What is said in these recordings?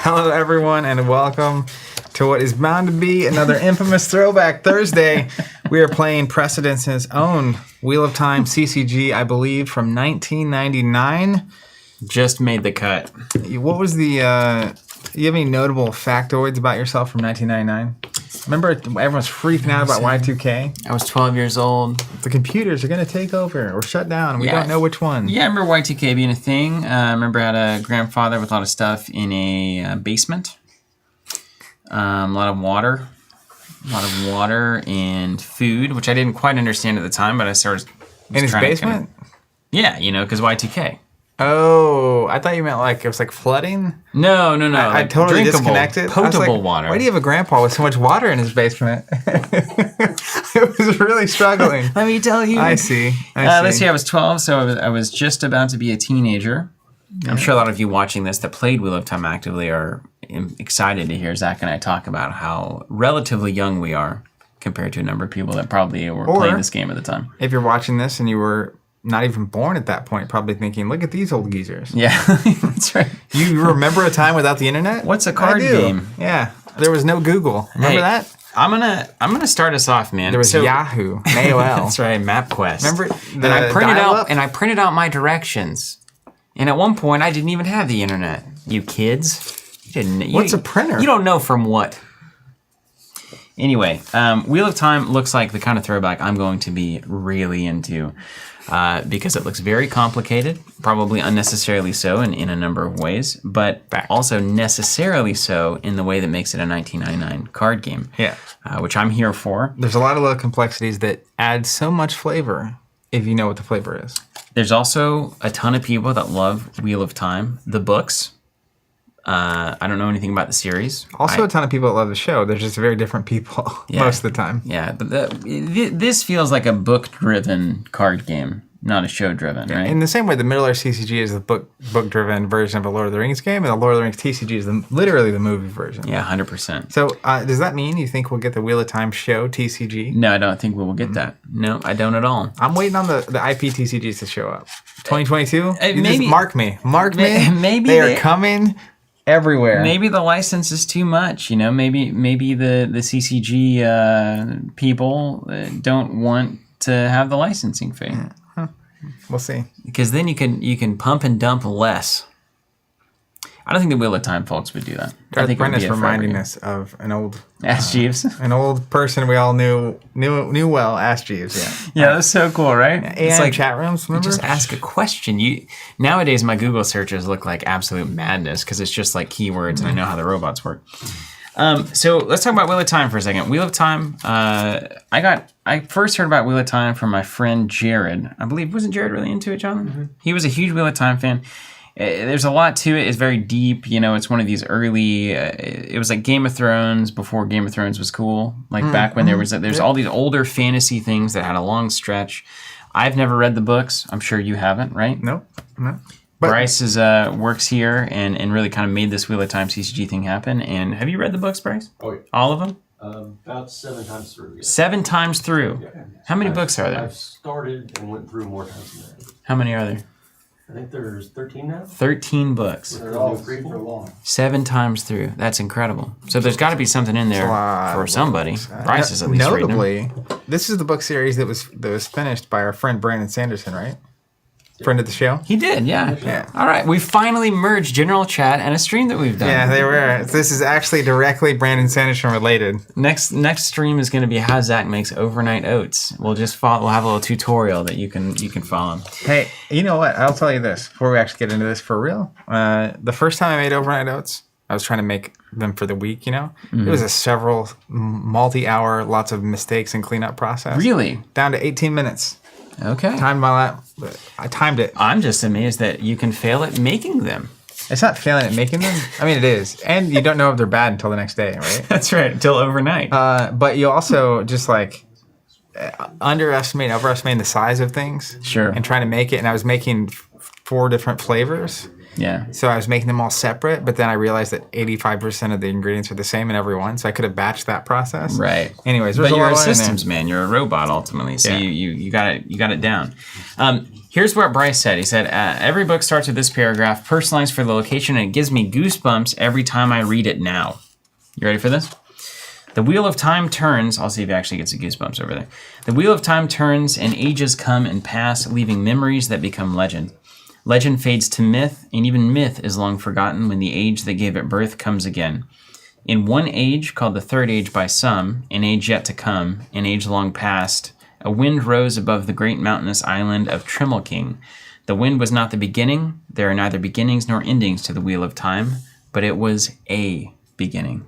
Hello, everyone, and welcome to what is bound to be another infamous Throwback Thursday. We are playing Precedence's own Wheel of Time CCG, I believe, from 1999. Just made the cut. What was the... you have any notable factoids about yourself from 1999? Remember, everyone's freaking out about Y2K? I was 12 years old. The computers are going to take over or shut down. We don't know which one. Yeah, I remember Y2K being a thing. I remember I had a grandfather with a lot of stuff in a basement. A lot of water. And food, which I didn't quite understand at the time, but I started... In his basement? Yeah, because Y2K. Oh, I thought you meant like it was like flooding. No. I totally disconnected. Potable water. Why do you have a grandpa with so much water in his basement? It was really struggling. Let me tell you. I see. Let's see. I was 12, so I was just about to be a teenager. Yeah. I'm sure a lot of you watching this that played Wheel of Time actively are excited to hear Zach and I talk about how relatively young we are compared to a number of people that probably were playing this game at the time. If you're watching this and you were not even born at that point, probably thinking, look at these old geezers. Yeah, that's right. You remember a time without the internet? What's a card game? Yeah, there was no Google. Remember that? I'm gonna start us off, man. There was Yahoo, AOL. That's right, MapQuest. Remember and I printed out my directions. And at one point, I didn't even have the internet. You kids, you didn't. What's a printer? You don't know from what. Anyway, Wheel of Time looks like the kind of throwback I'm going to be really into. Because it looks very complicated, probably unnecessarily so in a number of ways, but also necessarily so in the way that makes it a 1999 card game. Yeah, which I'm here for. There's a lot of little complexities that add so much flavor if you know what the flavor is. There's also a ton of people that love Wheel of Time, the books. I don't know anything about the series. Also, a ton of people that love the show. They're just very different people most of the time. Yeah, but this feels like a book-driven card game, not a show-driven, right? In the same way, the Middle-earth CCG is the book-driven version of a Lord of the Rings game, and the Lord of the Rings TCG is literally the movie version. Yeah, 100%. So does that mean you think we'll get the Wheel of Time show TCG? No, I don't think we will get that. No, I don't at all. I'm waiting on the IP TCGs to show up. 2022? Maybe, just mark me. Maybe they are coming everywhere. Maybe the license is too much, Maybe the CCG people don't want to have the licensing fee. We'll see. Because then you can pump and dump less. I don't think the Wheel of Time folks would do that. Darth I think Brenna's reminding us of an old Ask Jeeves, an old person we all knew well. Ask Jeeves, yeah, that's so cool, right? It's like chat rooms. Remember? You just ask a question. Nowadays my Google searches look like absolute madness because it's just like keywords and I know how the robots work. So let's talk about Wheel of Time for a second. Wheel of Time. I first heard about Wheel of Time from my friend Jared. I believe wasn't Jared really into it, Jonathan? Mm-hmm. He was a huge Wheel of Time fan. There's a lot to it. It's very deep. It's one of these early. It was like Game of Thrones before Game of Thrones was cool. Like back when there's all these older fantasy things that had a long stretch. I've never read the books. I'm sure you haven't, right? No. Bryce works here and really kind of made this Wheel of Time CCG thing happen. And have you read the books, Bryce? Oh, yeah. All of them? About 7 times through. Yeah. 7 times through? Yeah. How many books are there? I've started and went through more times than that. How many are there? I think there's 13 now. 13 books. They're all free for long. 7 times through. That's incredible. So there's got to be something in there for somebody. Bryce is at least notably, this is the book series that was finished by our friend Brandon Sanderson, right? Friend of the show? He did, yeah. All right, we finally merged general chat and a stream that we've done. Yeah, they were. This is actually directly Brandon Sanderson related. Next stream is going to be how Zach makes overnight oats. We'll have a little tutorial that you can follow. Hey, you know what? I'll tell you this before we actually get into this for real. The first time I made overnight oats, I was trying to make them for the week, It was a several multi-hour, lots of mistakes and cleanup process. Really? Down to 18 minutes. Okay. I timed it. I'm just amazed that you can fail at making them. It's not failing at making them. I mean, it is. And you don't know if they're bad until the next day, right? That's right, until overnight. But you also just overestimating the size of things. Sure. And trying to make it. And I was making 4 different flavors. Yeah. So I was making them all separate, but then I realized that 85% of the ingredients are the same in every one, so I could have batched that process. Right. Anyways, there's But a you're lot a in there. systems man. You're a robot ultimately, so Yeah. you got it down. Here's what Bryce said. He said, every book starts with this paragraph, personalized for the location, and it gives me goosebumps every time I read it now. You ready for this? The Wheel of Time turns. I'll see if he actually gets the goosebumps over there. The Wheel of Time turns, and ages come and pass, leaving memories that become legend. Legend fades to myth, and even myth is long forgotten when the age that gave it birth comes again. In one age, called the Third Age by some, an age yet to come, an age long past, a wind rose above the great mountainous island of Trimalking. The wind was not the beginning. There are neither beginnings nor endings to the Wheel of Time, but it was a beginning.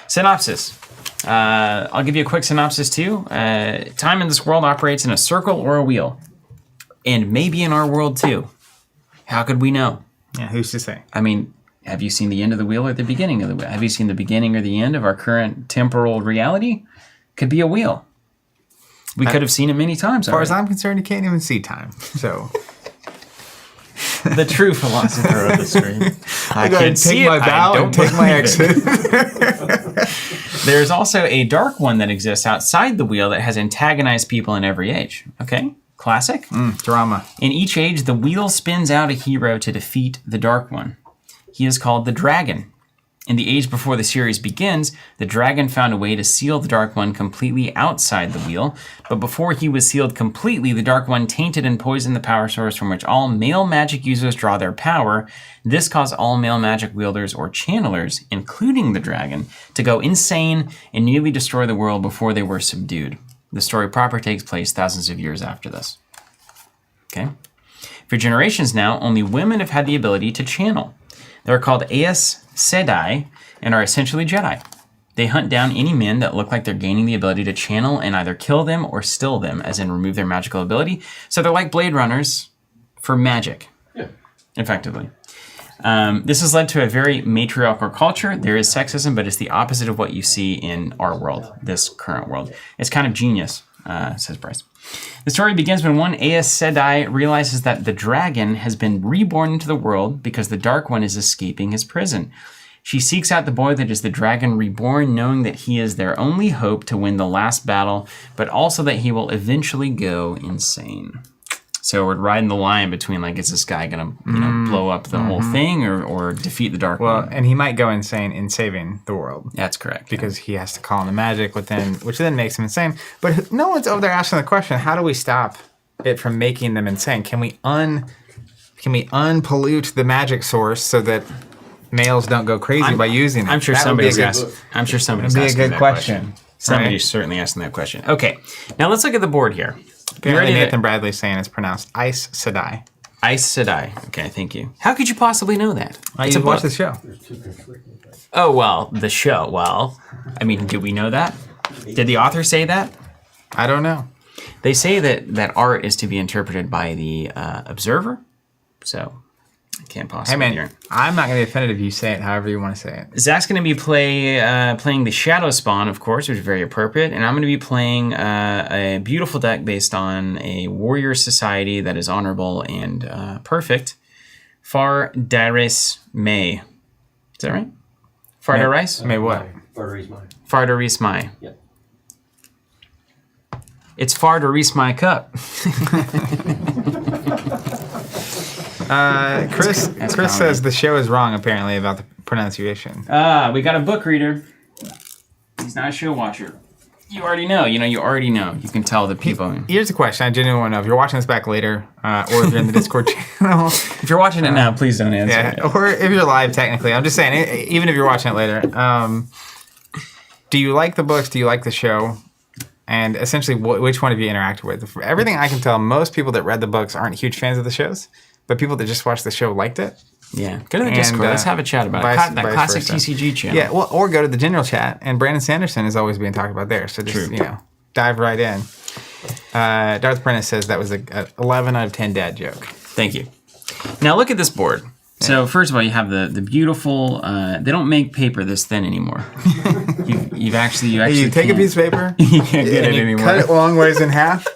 Synopsis. I'll give you a quick synopsis too. Time in this world operates in a circle or a wheel. And maybe in our world too. How could we know? Yeah, who's to say? I mean, have you seen the end of the wheel or the beginning of the wheel? Have you seen the beginning or the end of our current temporal reality? Could be a wheel. We could have seen it many times. As far as I'm concerned, you can't even see time. So the true philosopher of the stream. I gotta can see take my it. bow I don't and take my believe it. exit. There's also a dark one that exists outside the wheel that has antagonized people in every age. Okay, classic. Drama. In each age, the wheel spins out a hero to defeat the dark one. He is called the dragon. In the age before the series begins, the dragon found a way to seal the Dark One completely outside the wheel, but before he was sealed completely, the Dark One tainted and poisoned the power source from which all male magic users draw their power. This caused all male magic wielders or channelers, including the dragon, to go insane and nearly destroy the world before they were subdued. The story proper takes place thousands of years after this. Okay? For generations now, only women have had the ability to channel. They're called Aes Sedai and are essentially Jedi. They hunt down any men that look like they're gaining the ability to channel and either kill them or still them, as in remove their magical ability. So they're like Blade Runners for magic, effectively. This has led to a very matriarchal culture. There is sexism, but it's the opposite of what you see in our world, this current world. It's kind of genius, says Bryce. The story begins when one Aes Sedai realizes that the dragon has been reborn into the world because the Dark One is escaping his prison. She seeks out the boy that is the dragon reborn, knowing that he is their only hope to win the last battle, but also that he will eventually go insane. So we're riding the line between, like, is this guy going to blow up the whole thing or defeat the Dark One? Well, and he might go insane in saving the world. That's correct. Because he has to call on the magic within, which then makes him insane. But no one's over there asking the question, how do we stop it from making them insane? Can we unpollute the magic source so that males don't go crazy by using it? I'm sure That would be a somebody's good- asking. I'm sure somebody's That'd be a asking good that question. Somebody's right? certainly asking that question. Okay, now let's look at the board here. You Apparently ready? Nathan Bradley's saying it's pronounced Aes Sedai. Aes Sedai. Okay, thank you. How could you possibly know that? It's a You watch book. the show. Oh, well, the show. Well, I mean, do we know that? Did the author say that? I don't know. They say that art is to be interpreted by the observer. So, I can't Hey possibly man, hear. I'm not going to be offended if you say it however you want to say it. Zach's going to be playing the Shadow Spawn, of course, which is very appropriate. And I'm going to be playing a beautiful deck based on a warrior society that is honorable and perfect. Far Daris May. Is that right? Far Daris? May what? Far Daris May. Yep. It's Far Daris My Cup. Chris comedy. says the show is wrong apparently about the pronunciation. We got a book reader. He's not a show watcher. You already know. You already know. You can tell the people. Here's a question I genuinely want to know. If you're watching this back later, or if you're in the Discord channel, If you're watching it now, please don't answer. yeah, or if you're live technically, I'm just saying, even if you're watching it later, do you like the books? Do you like the show? And essentially, which one have you interacted with? For everything I can tell, most people that read the books aren't huge fans of the shows, but people that just watched the show liked it. Yeah. Go to the And, Discord. Let's have a chat about vice- it. That vice classic versa. TCG channel. Yeah, well, or go to the general chat, and Brandon Sanderson is always being talked about there. So just, True. dive right in. Darth Prentice says that was a 11 out of 10 dad joke. Thank you. Now look at this board. So first of all, you have the beautiful. They don't make paper this thin anymore. you actually You take a can't- piece of paper, you can't get and it you anymore. cut it long ways in half.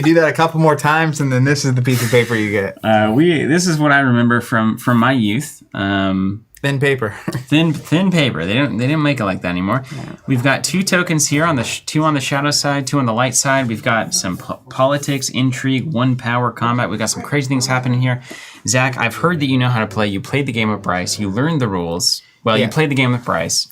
You do that a couple more times, and then this is the piece of paper you get. This is what I remember from my youth. Thin paper. Thin paper. They didn't make it like that anymore. Yeah. We've got 2 tokens here on the 2 on the shadow side, 2 on the light side. We've got some politics, intrigue, 1 power, combat. We've got some crazy things happening here. Zach, I've heard that you know how to play. You played the game with Bryce. You learned the rules. Well, you played the game with Bryce.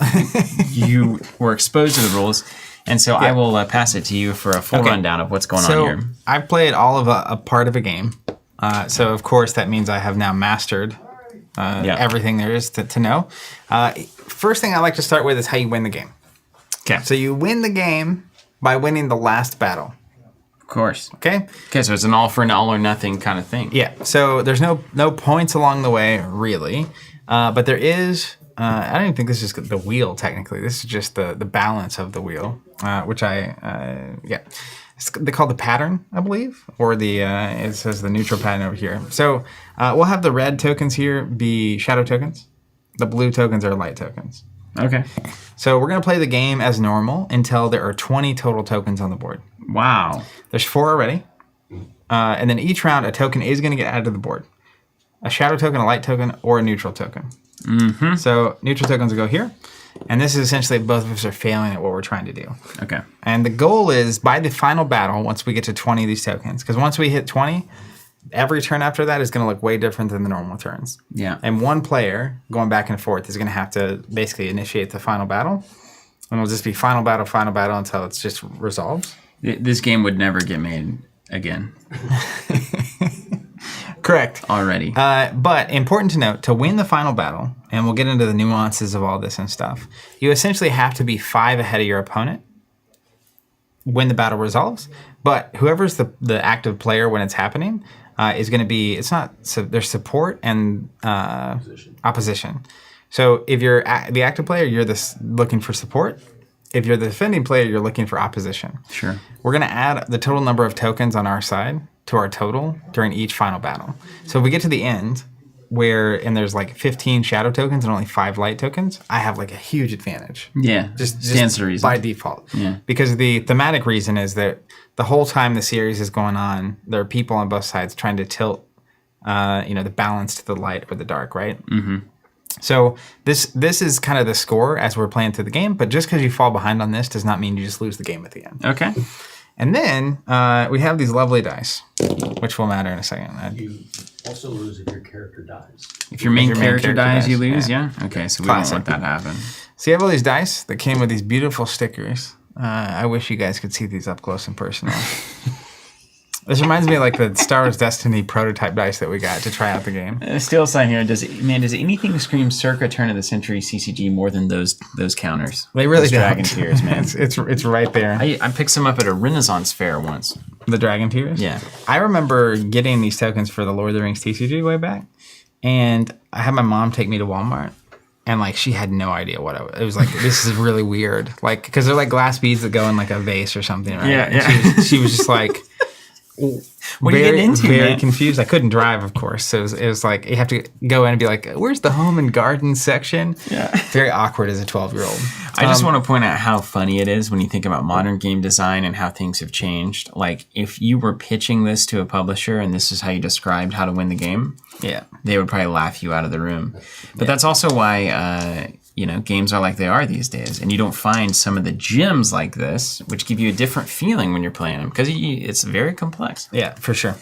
You were exposed to the rules. And so I will pass it to you for a full rundown of what's going on here. I played all of a part of a game. So, of course, that means I have now mastered everything there is to know. First thing I like to start with is how you win the game. Okay. So you win the game by winning the last battle. Of course. Okay? Okay, so it's an all for an all or nothing kind of thing. Yeah. So there's no points along the way, really. But there is... I don't even think this is the wheel, technically. This is just the balance of the wheel, which they call the pattern, I believe, or it says the neutral pattern over here. So we'll have the red tokens here be shadow tokens. The blue tokens are light tokens. Okay. So we're going to play the game as normal until there are 20 total tokens on the board. Wow. There's 4 already. And then each round, a token is going to get added to the board. A shadow token, a light token, or a neutral token. Mm-hmm. So neutral tokens will go here. And this is essentially both of us are failing at what we're trying to do. Okay. And the goal is by the final battle, once we get to 20 of these tokens, because once we hit 20, every turn after that is going to look way different than the normal turns. Yeah. And one player going back and forth is going to have to basically initiate the final battle. And it'll just be final battle until it's just resolved. This game would never get made again. Correct. Already. But important to note, to win the final battle, and we'll get into the nuances of all this and stuff, you essentially have to be 5 ahead of your opponent when the battle resolves. But whoever's the active player when it's happening is going to be, there's support and opposition. So if you're the active player, you're looking for support. If you're the defending player, you're looking for opposition. Sure. We're going to add the total number of tokens on our side to our total during each final battle. So if we get to the end and there's like 15 shadow tokens and only 5 light tokens, I have like a huge advantage. Yeah, just stands to reason. By default. Yeah. Because the thematic reason is that the whole time the series is going on, there are people on both sides trying to tilt the balance to the light or the dark, right? Mm-hmm. So this is kind of the score as we're playing through the game, but just because you fall behind on this does not mean you just lose the game at the end. Okay. And then we have these lovely dice, which will matter in a second. You also lose if your character dies. If your main character dies, you lose, yeah? Okay, so we Classic. don't want that to happen. So you have all these dice that came with these beautiful stickers. I wish you guys could see these up close and personal. This reminds me of like the Star Wars Destiny prototype dice that we got to try out the game. Still sign here. Does anything scream circa turn of the century CCG more than those counters? They really those don't. Dragon Tears, man. It's right there. I picked some up at a Renaissance fair once. The Dragon Tears? Yeah. I remember getting these tokens for the Lord of the Rings TCG way back, and I had my mom take me to Walmart, and like she had no idea what it was like. This is really weird, like because they're like glass beads that go in like a vase or something, right? Yeah, yeah. And she was just like. What are you getting into, Very man? confused. I couldn't drive, of course. So it was like you have to go in and be like, "Where's the home and garden section?" Yeah. Very awkward as a 12-year-old. I just want to point out how funny it is when you think about modern game design and how things have changed. Like, if you were pitching this to a publisher and this is how you described how to win the game, Yeah. they would probably laugh you out of the room. But that's also why, games are like they are these days. And you don't find some of the gems like this, which give you a different feeling when you're playing them because it's very complex. Yeah, for sure.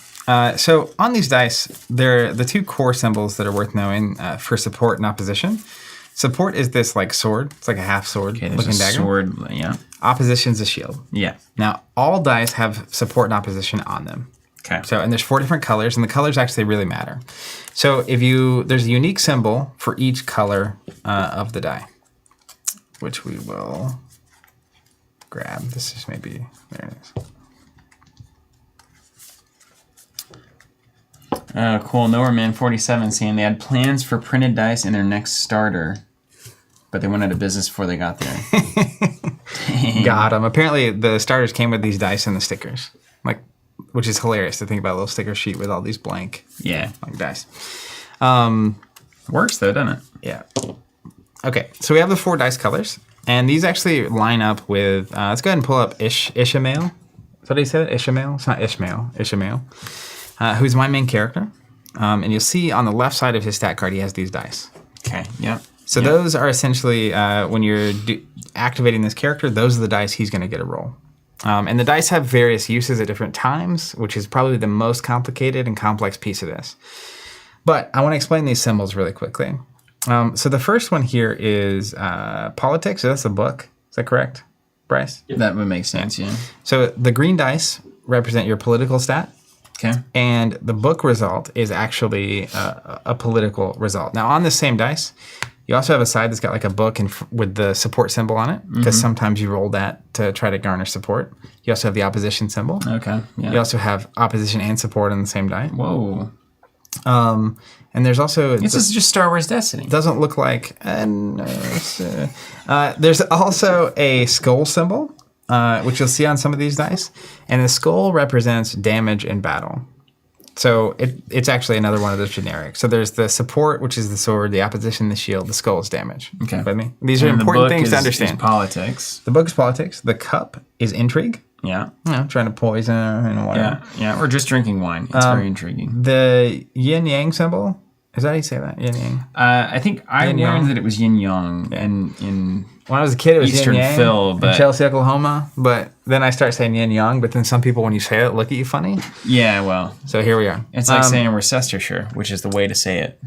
So on these dice, they're the 2 core symbols that are worth knowing for support and opposition. Support is this like sword. It's like a half sword Okay, looking there's a dagger. sword. Yeah. Opposition's a shield. Yeah. Now, all dice have support and opposition on them. Okay. So, and there's 4 different colors, and the colors actually really matter. So there's a unique symbol for each color of the die, which we will grab. This is maybe, there it is. Cool. Nowhere Man 47 saying they had plans for printed dice in their next starter, but they went out of business before they got there. Got them. Apparently, the starters came with these dice and the stickers, which is hilarious to think about a little sticker sheet with all these blank dice. Works though, doesn't it? Yeah. Okay, so we have the 4 dice colors, and these actually line up with. Let's go ahead and pull up Ishmael Is that how you say it? Ishmael? It's not Ishmael. Ishmael. Who's my main character. And you'll see on the left side of his stat card, he has these dice. Okay. Yep. So those are essentially, when you're activating this character, those are the dice he's going to get a roll. And the dice have various uses at different times, which is probably the most complicated and complex piece of this. But I want to explain these symbols really quickly. So the first one here is politics. So that's a book. Is that correct, Bryce? Yep. That would make sense, yeah. So the green dice represent your political stat. Okay. And the book result is actually a political result. Now, on the same dice, you also have a side that's got like a book with the support symbol on it, because sometimes you roll that to try to garner support. You also have the opposition symbol. Okay. Yeah. You also have opposition and support on the same die. Whoa. And there's also... This is just Star Wars Destiny. Doesn't look like... there's also a skull symbol, which you'll see on some of these dice. And the skull represents damage in battle. So it's actually another one of those generic. So there's the support, which is the sword, the opposition, the shield, the skull is damage. Okay. With me? These are important things to understand. Is politics. The book is politics. The cup is intrigue. Yeah. You know, trying to poison and whatever. Yeah. Or just drinking wine. It's very intriguing. The Yin Yang symbol. Is that how you say that? Yin Yang. I think I Yin learned Yang. that it was Yin Yang and in When I was a kid, it was Eastern Yin Yang Phil, in but Chelsea, Oklahoma. But then I start saying Yin Yang. But then some people, when you say it, look at you funny. yeah, well, So here we are. it's like saying Worcestershire, which is the way to say it.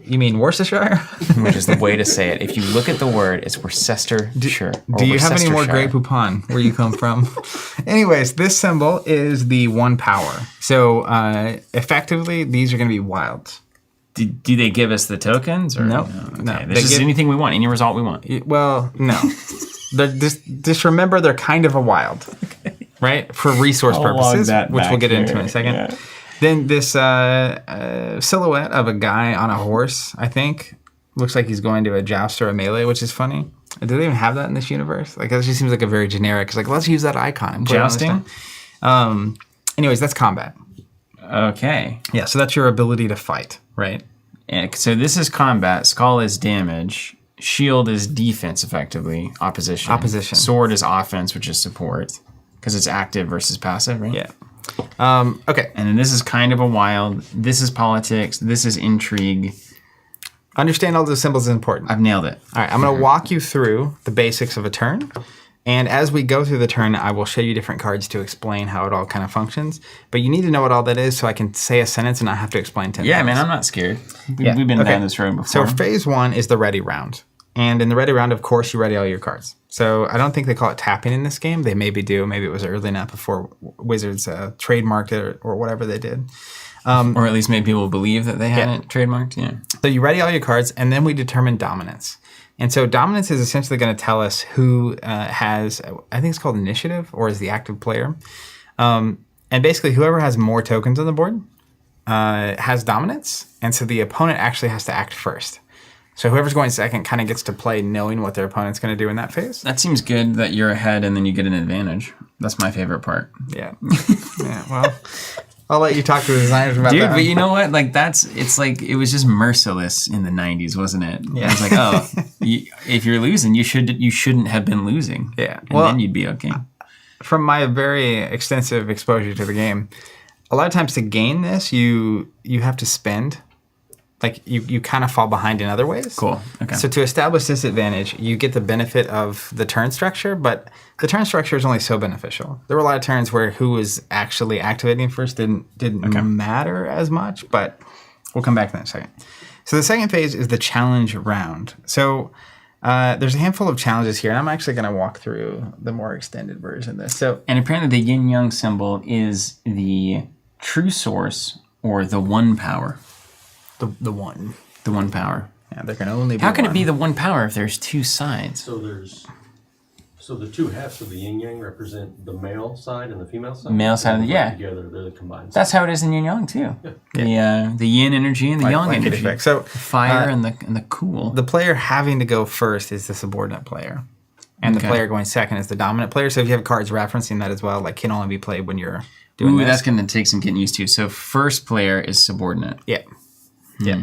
You mean Worcestershire? Which is the way to say it. If you look at the word, it's Worcestershire. Do you have any more Grey Poupon where you come from? Anyways, this symbol is the one power. So effectively, these are going to be wilds. Do they give us the tokens? Or Nope. Okay. No. This is anything we want, any result we want. Well, no. They're just remember they're kind of a wild, right? For resource purposes, which we'll get into in a second. Yeah. Then this silhouette of a guy on a horse, I think, looks like he's going to a joust or a melee, which is funny. Do they even have that in this universe? Like, that just seems like a very generic. It's like, let's use that icon. And put it on this Jousting? thing. Anyways, that's combat. Okay. Yeah, so that's your ability to fight, right? So this is combat. Skull is damage. Shield is defense, effectively. Opposition. Opposition. Sword is offense, which is support. Because it's active versus passive, right? Yeah. Okay. And then this is kind of a wild. This is politics. This is intrigue. Understand all those symbols is important. I've nailed it. All right, I'm going to walk you through the basics of a turn. And as we go through the turn, I will show you different cards to explain how it all kind of functions. But you need to know what all that is so I can say a sentence and not have to explain 10 Yeah, things. man, I'm not scared. Yeah. We've been Okay. down this road So before. phase one is the ready round. And in the ready round, of course, you ready all your cards. So I don't think they call it tapping in this game. They maybe do. Maybe it was early enough before Wizards trademarked it or whatever they did. Or at least made people believe that they had it trademarked. Yeah. So you ready all your cards, and then we determine dominance. And so dominance is essentially going to tell us who has, I think it's called initiative, or is the active player. And basically, whoever has more tokens on the board has dominance. And so the opponent actually has to act first. So whoever's going second kind of gets to play knowing what their opponent's going to do in that phase. That seems good that you're ahead and then you get an advantage. That's my favorite part. Yeah. Yeah, well, I'll let you talk to the designers about Dude, that. but you know what? Like it's like it was just merciless in the 90s, wasn't it? Yeah. It's like, oh, if you're losing, you shouldn't have been losing. Yeah. And then you'd be okay. From my very extensive exposure to the game, a lot of times to gain this, you have to spend. Like, you kind of fall behind in other ways. Cool. Okay. So to establish this advantage, you get the benefit of the turn structure, but the turn structure is only so beneficial. There were a lot of turns where who was actually activating first didn't matter as much, but we'll come back to that in a second. So the second phase is the challenge round. So there's a handful of challenges here, and I'm actually going to walk through the more extended version of this. So, And apparently the Yin Yang symbol is the true source or the one power. the one. The one power. Yeah, there can only be How can one. it be the one power if there's two sides? So the two halves of the yin yang represent the male side and the female side. Male side of the- yeah. Together, they're the combined. That's how it is in Yin Yang too. The yin energy and the yang Like energy. effect. So Fire and the cool. the player having to go first is the subordinate player. And the player going second is the dominant player. So if you have cards referencing that as well, like can only be played when you're doing Ooh, this. that's going to take some getting used to. So first player is subordinate. Yeah. Yeah.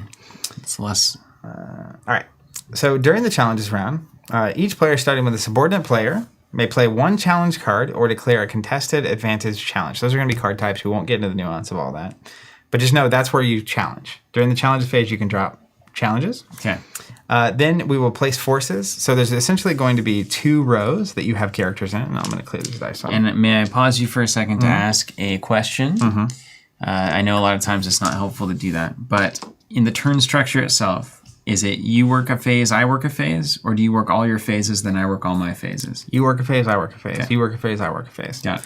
It's less. All right. So during the challenges round, each player starting with a subordinate player may play one challenge card or declare a contested advantage challenge. Those are going to be card types. We won't get into the nuance of all that. But just know that's where you challenge. During the challenge phase, you can drop challenges. Okay. Then we will place forces. So there's essentially going to be 2 rows that you have characters in. And I'm going to clear these dice off. And may I pause you for a second to ask a question? I know a lot of times it's not helpful to do that, but in the turn structure itself, is it you work a phase, I work a phase, or do you work all your phases, then I work all my phases? You work a phase, I work a phase. Okay. You work a phase, I work a phase. Yeah.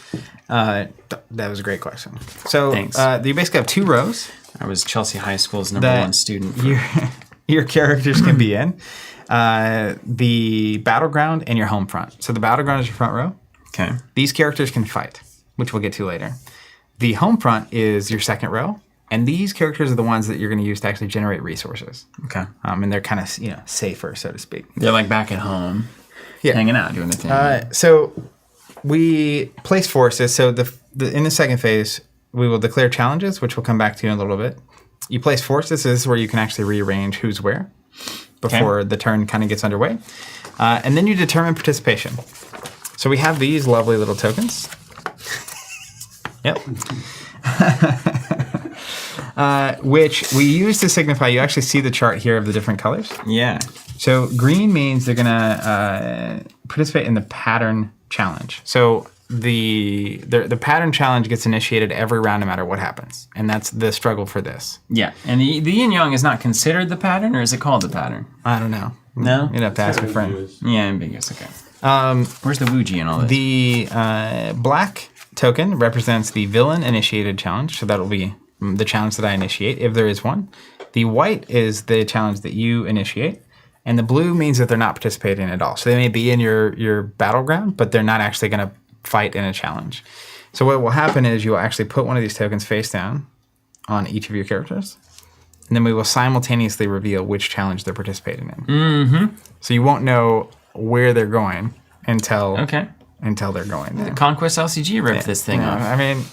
That was a great question. So Thanks. You basically have 2 rows I was Chelsea High School's number that 1 student. your characters can be in. The battleground and your home front. So the battleground is your front row. Okay. These characters can fight, which we'll get to later. The home front is your second row. And these characters are the ones that you're going to use to actually generate resources. Okay. And they're kind of, safer, so to speak. They're like back at home, hanging out, doing the thing. So we place forces. So in the second phase, we will declare challenges, which we'll come back to in a little bit. You place forces. So this is where you can actually rearrange who's where before the turn kind of gets underway. And then you determine participation. So we have these lovely little tokens. Yep. Which we use to signify, you actually see the chart here of the different colors. Yeah. So green means they're going to participate in the pattern challenge. So the pattern challenge gets initiated every round no matter what happens. And that's the struggle for this. Yeah. And the Yin Yang is not considered the pattern, or is it called the pattern? I don't know. No? You'd have to ask a friend. Yeah, ambiguous. Okay. Where's the Wuji in all this? The black token represents the villain initiated challenge. So that'll be the challenge that I initiate, if there is one. The white is the challenge that you initiate. And the blue means that they're not participating at all. So they may be in your battleground, but they're not actually going to fight in a challenge. So what will happen is you'll actually put one of these tokens face down on each of your characters. And then we will simultaneously reveal which challenge they're participating in. Mm-hmm. So you won't know where they're going until they're going there. Conquest LCG ripped this thing off. I mean,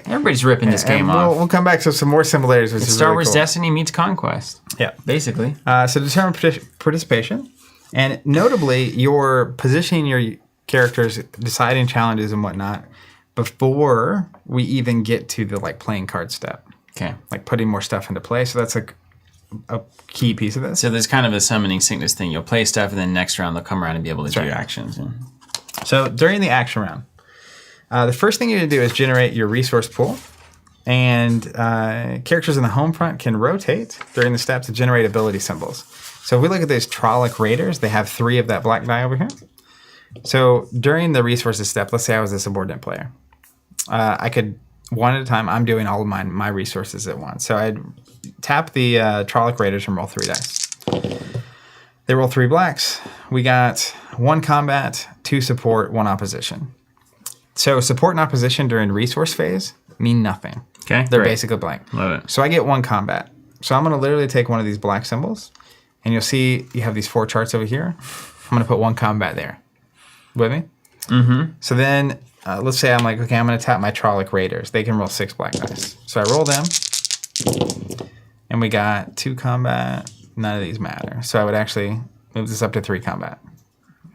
everybody's ripping this game off. We'll come back to some more similarities, which is Star really Wars cool. Destiny meets Conquest. Yeah. Basically. So determine participation. And notably, you're positioning your characters, deciding challenges and whatnot, before we even get to the playing card step. Okay. Like putting more stuff into play. So that's a key piece of this. So there's kind of a summoning sickness thing. You'll play stuff, and then next round they'll come around and be able to do right. actions. Yeah. So during the action round, the first thing you're going to do is generate your resource pool. And characters in the home front can rotate during the step to generate ability symbols. So if we look at these Trolloc Raiders, they have 3 of that black die over here. So during the resources step, let's say I was a subordinate player. I could, one at a time, I'm doing all of my resources at once. So I'd tap the Trolloc Raiders and roll 3 dice. They roll 3 blacks. We got 1 combat, 2 support, 1 opposition. So support and opposition during resource phase mean nothing. Okay, They're great. basically blank. Love it. So I get 1 combat. So I'm going to literally take one of these black symbols, and you'll see you have these 4 charts over here. I'm going to put 1 combat there. With me? Mm-hmm. So then, let's say I'm like, okay, I'm going to tap my Trolloc Raiders. They can roll 6 black dice. So I roll them, and we got 2 combat. None of these matter. So I would actually move this up to 3 combat.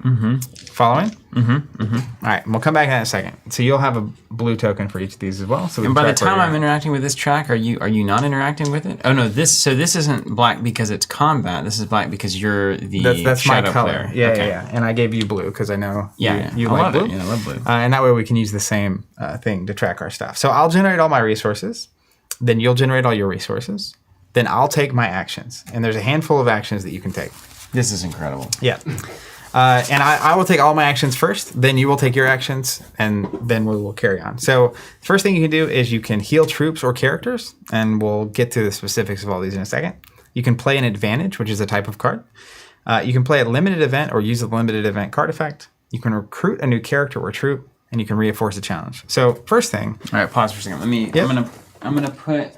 Mm-hmm. Following? Mm-hmm. Mm-hmm. All right, we'll come back in a second. So you'll have a blue token for each of these as well. So and by the time I'm interacting with this track, are you not interacting with it? Oh no, this isn't black because it's combat. This is black because you're the that's my shadow color. player. Yeah, Okay. yeah. And I gave you blue because I know you I like love blue. it. Yeah, I love blue. And that way we can use the same thing to track our stuff. So I'll generate all my resources. Then you'll generate all your resources. Then I'll take my actions. And there's a handful of actions that you can take. This is incredible. Yeah. And I will take all my actions first, then you will take your actions, and then we will carry on. So first thing you can do is you can heal troops or characters, and we'll get to the specifics of all these in a second. You can play an advantage, which is a type of card. You can play a limited event or use a limited event card effect. You can recruit a new character or troop, and you can reinforce a challenge. So first thing. All right, pause for a second. I'm gonna put.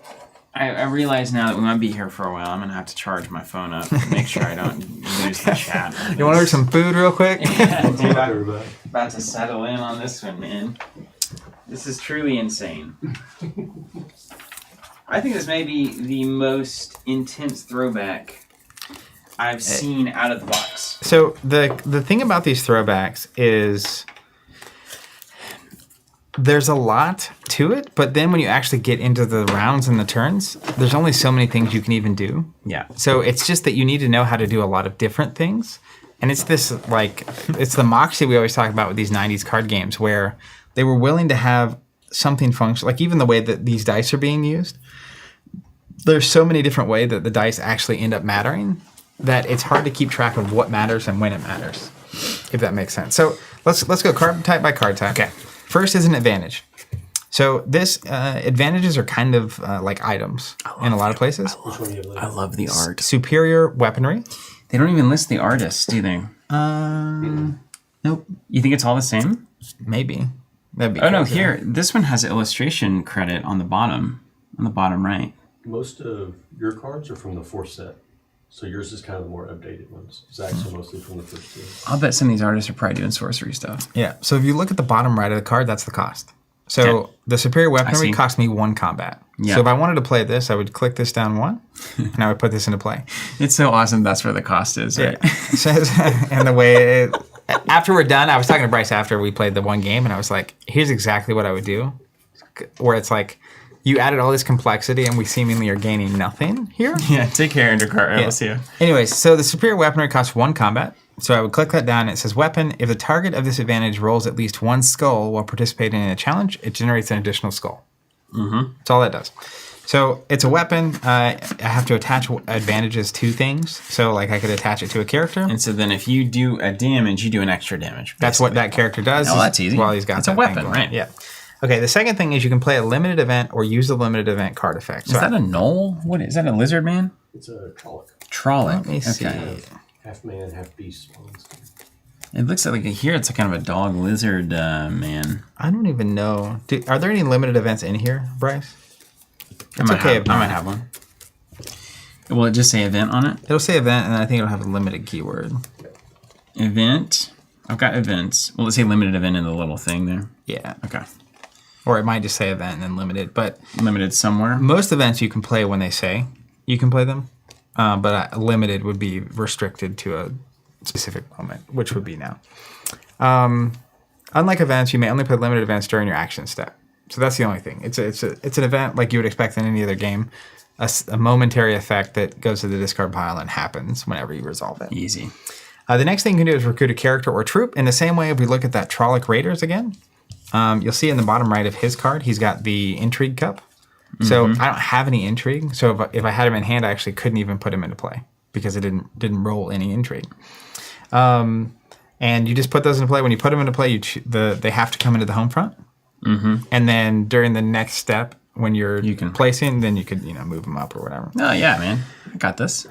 I realize now that we might be here for a while. I'm gonna have to charge my phone up to make sure I don't lose the chat. You want to order some food real quick? Yeah, dude, I'm about to settle in on this one, man. This is truly insane. I think this may be the most intense throwback I've seen out of the box. So the thing about these throwbacks is there's a lot to it, but then when you actually get into the rounds and the turns, there's only so many things you can even do. Yeah. So it's just that you need to know how to do a lot of different things. And it's this, like, it's the moxie we always talk about with these 90s card games where they were willing to have something function, like even the way that these dice are being used. There's so many different ways that the dice actually end up mattering that it's hard to keep track of what matters and when it matters, if that makes sense. So let's go card type by card type. Okay. First is an advantage. So this advantages are kind of like items in a lot of places. Which one do you have? I love the art. Superior weaponry. They don't even list the artist, do they? Nope. You think it's all the same? Maybe. That'd be Oh, no, crazy. here. This one has illustration credit on the bottom right. Most of your cards are from the fourth set. So yours is kind of the more updated ones. Zach's are mostly from the first two. I'll bet some of these artists are probably doing sorcery stuff. Yeah. So if you look at the bottom right of the card, that's the cost. So Okay. the superior weaponry see. cost me 1 combat. Yeah. So if I wanted to play this, I would click this down 1, and I would put this into play. It's so awesome that's where the cost is, right? It says, and the way after we're done, I was talking to Bryce after we played the one game, and I was like, here's exactly what I would do. Where it's like, you added all this complexity, and we seemingly are gaining nothing here. Yeah, take care, Undercard. We'll see you. Anyways, so the superior weaponry costs 1 combat. So I would click that down. It says weapon. If the target of this advantage rolls at least 1 skull while participating in a challenge, it generates an additional skull. Mm-hmm. That's all that does. So it's a weapon. I have to attach advantages to things. So like I could attach it to a character. And so then if you do a damage, you do an extra damage. That's what that character does. Oh, that's easy. While he's got It's a that weapon, thing going. right? Yeah. Okay, the second thing is you can play a limited event or use the limited event card effect. Is that a knoll? What is that? A lizard man? It's a Trolloc. Trolloc. Let me see. Half man, half beast spawns. It looks like here it's a kind of a dog lizard man. I don't even know. Are there any limited events in here, Bryce? It's okay. I might have one. Will it just say event on it? It'll say event, and I think it'll have a limited keyword. Event. I've got events. Will it say limited event in the little thing there? Yeah. Okay. Or it might just say event and then limited. But Limited somewhere. most events you can play when they say you can play them. But limited would be restricted to a specific moment, which would be now. Unlike events, you may only play limited events during your action step. So that's the only thing. It's an event like you would expect in any other game. A momentary effect that goes to the discard pile and happens whenever you resolve it. Easy. The next thing you can do is recruit a character or troop. In the same way, if we look at that Trolloc Raiders again, you'll see in the bottom right of his card, he's got the Intrigue Cup. So I don't have any Intrigue. So if I had him in hand, I actually couldn't even put him into play because it didn't roll any Intrigue. And you just put those into play. When you put them into play, they have to come into the home front. And then during the next step, when you're placing, then you could move them up or whatever. Oh yeah, man, I got this.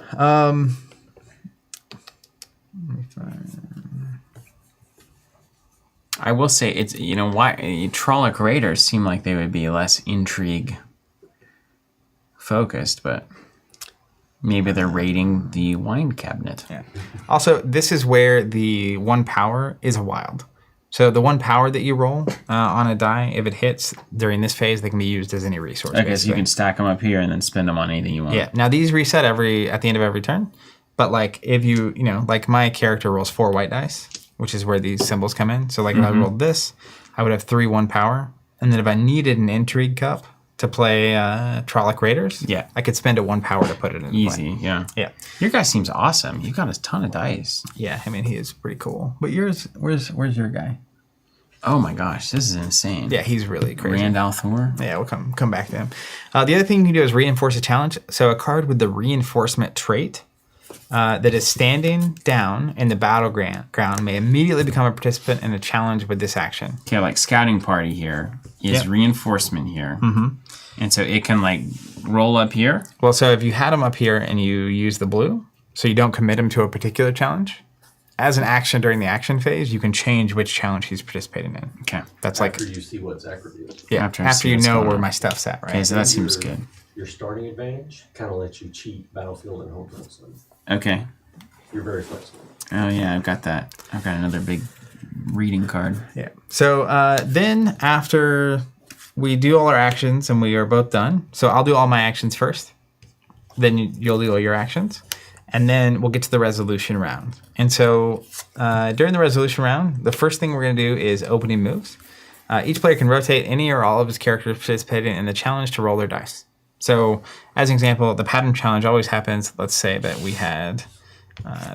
I will say it's why Trolloc Raiders seem like they would be less intrigue focused, but maybe they're raiding the wine cabinet. Yeah. Also, this is where the 1 power is a wild. So the 1 power that you roll on a die, if it hits during this phase, they can be used as any resource. Okay, so basically. you can stack them up here and then spend them on anything you want. Yeah. Now these reset at the end of every turn, but like if you like my character rolls 4 white dice, which is where these symbols come in. So like if I rolled this, I would have 3 1 power, and then if I needed an Intrigue Cup to play Trolloc Raiders, Yeah. I could spend a 1 power to put it in Easy, play. yeah. Yeah. Your guy seems awesome. You got a ton of dice. Yeah, I mean he is pretty cool. But yours, where's your guy? Oh my gosh, this is insane. Yeah, he's really crazy. Rand Althor. Yeah, we'll come back to him. The other thing you can do is reinforce a challenge. So a card with the reinforcement trait that is standing down in the battleground may immediately become a participant in a challenge with this action. Okay, like scouting party here is reinforcement here. And so it can like roll up here. Well, so if you had him up here and you use the blue, so you don't commit him to a particular challenge, as an action during the action phase, you can change which challenge he's participating in. Okay. That's After you see what Zach revealed. after I see you what's know going where on. my stuff's at, right? Okay, so that seems good. Your starting advantage kind of lets you cheat battlefield and home front. So Okay. you're very flexible. Oh yeah, I've got that. I've got another big reading card. Yeah. So then after we do all our actions and we are both done, so I'll do all my actions first. Then you'll do all your actions. And then we'll get to the resolution round. And so during the resolution round, the first thing we're going to do is opening moves. Each player can rotate any or all of his characters participating in the challenge to roll their dice. So, as an example, the pattern challenge always happens. Let's say that we had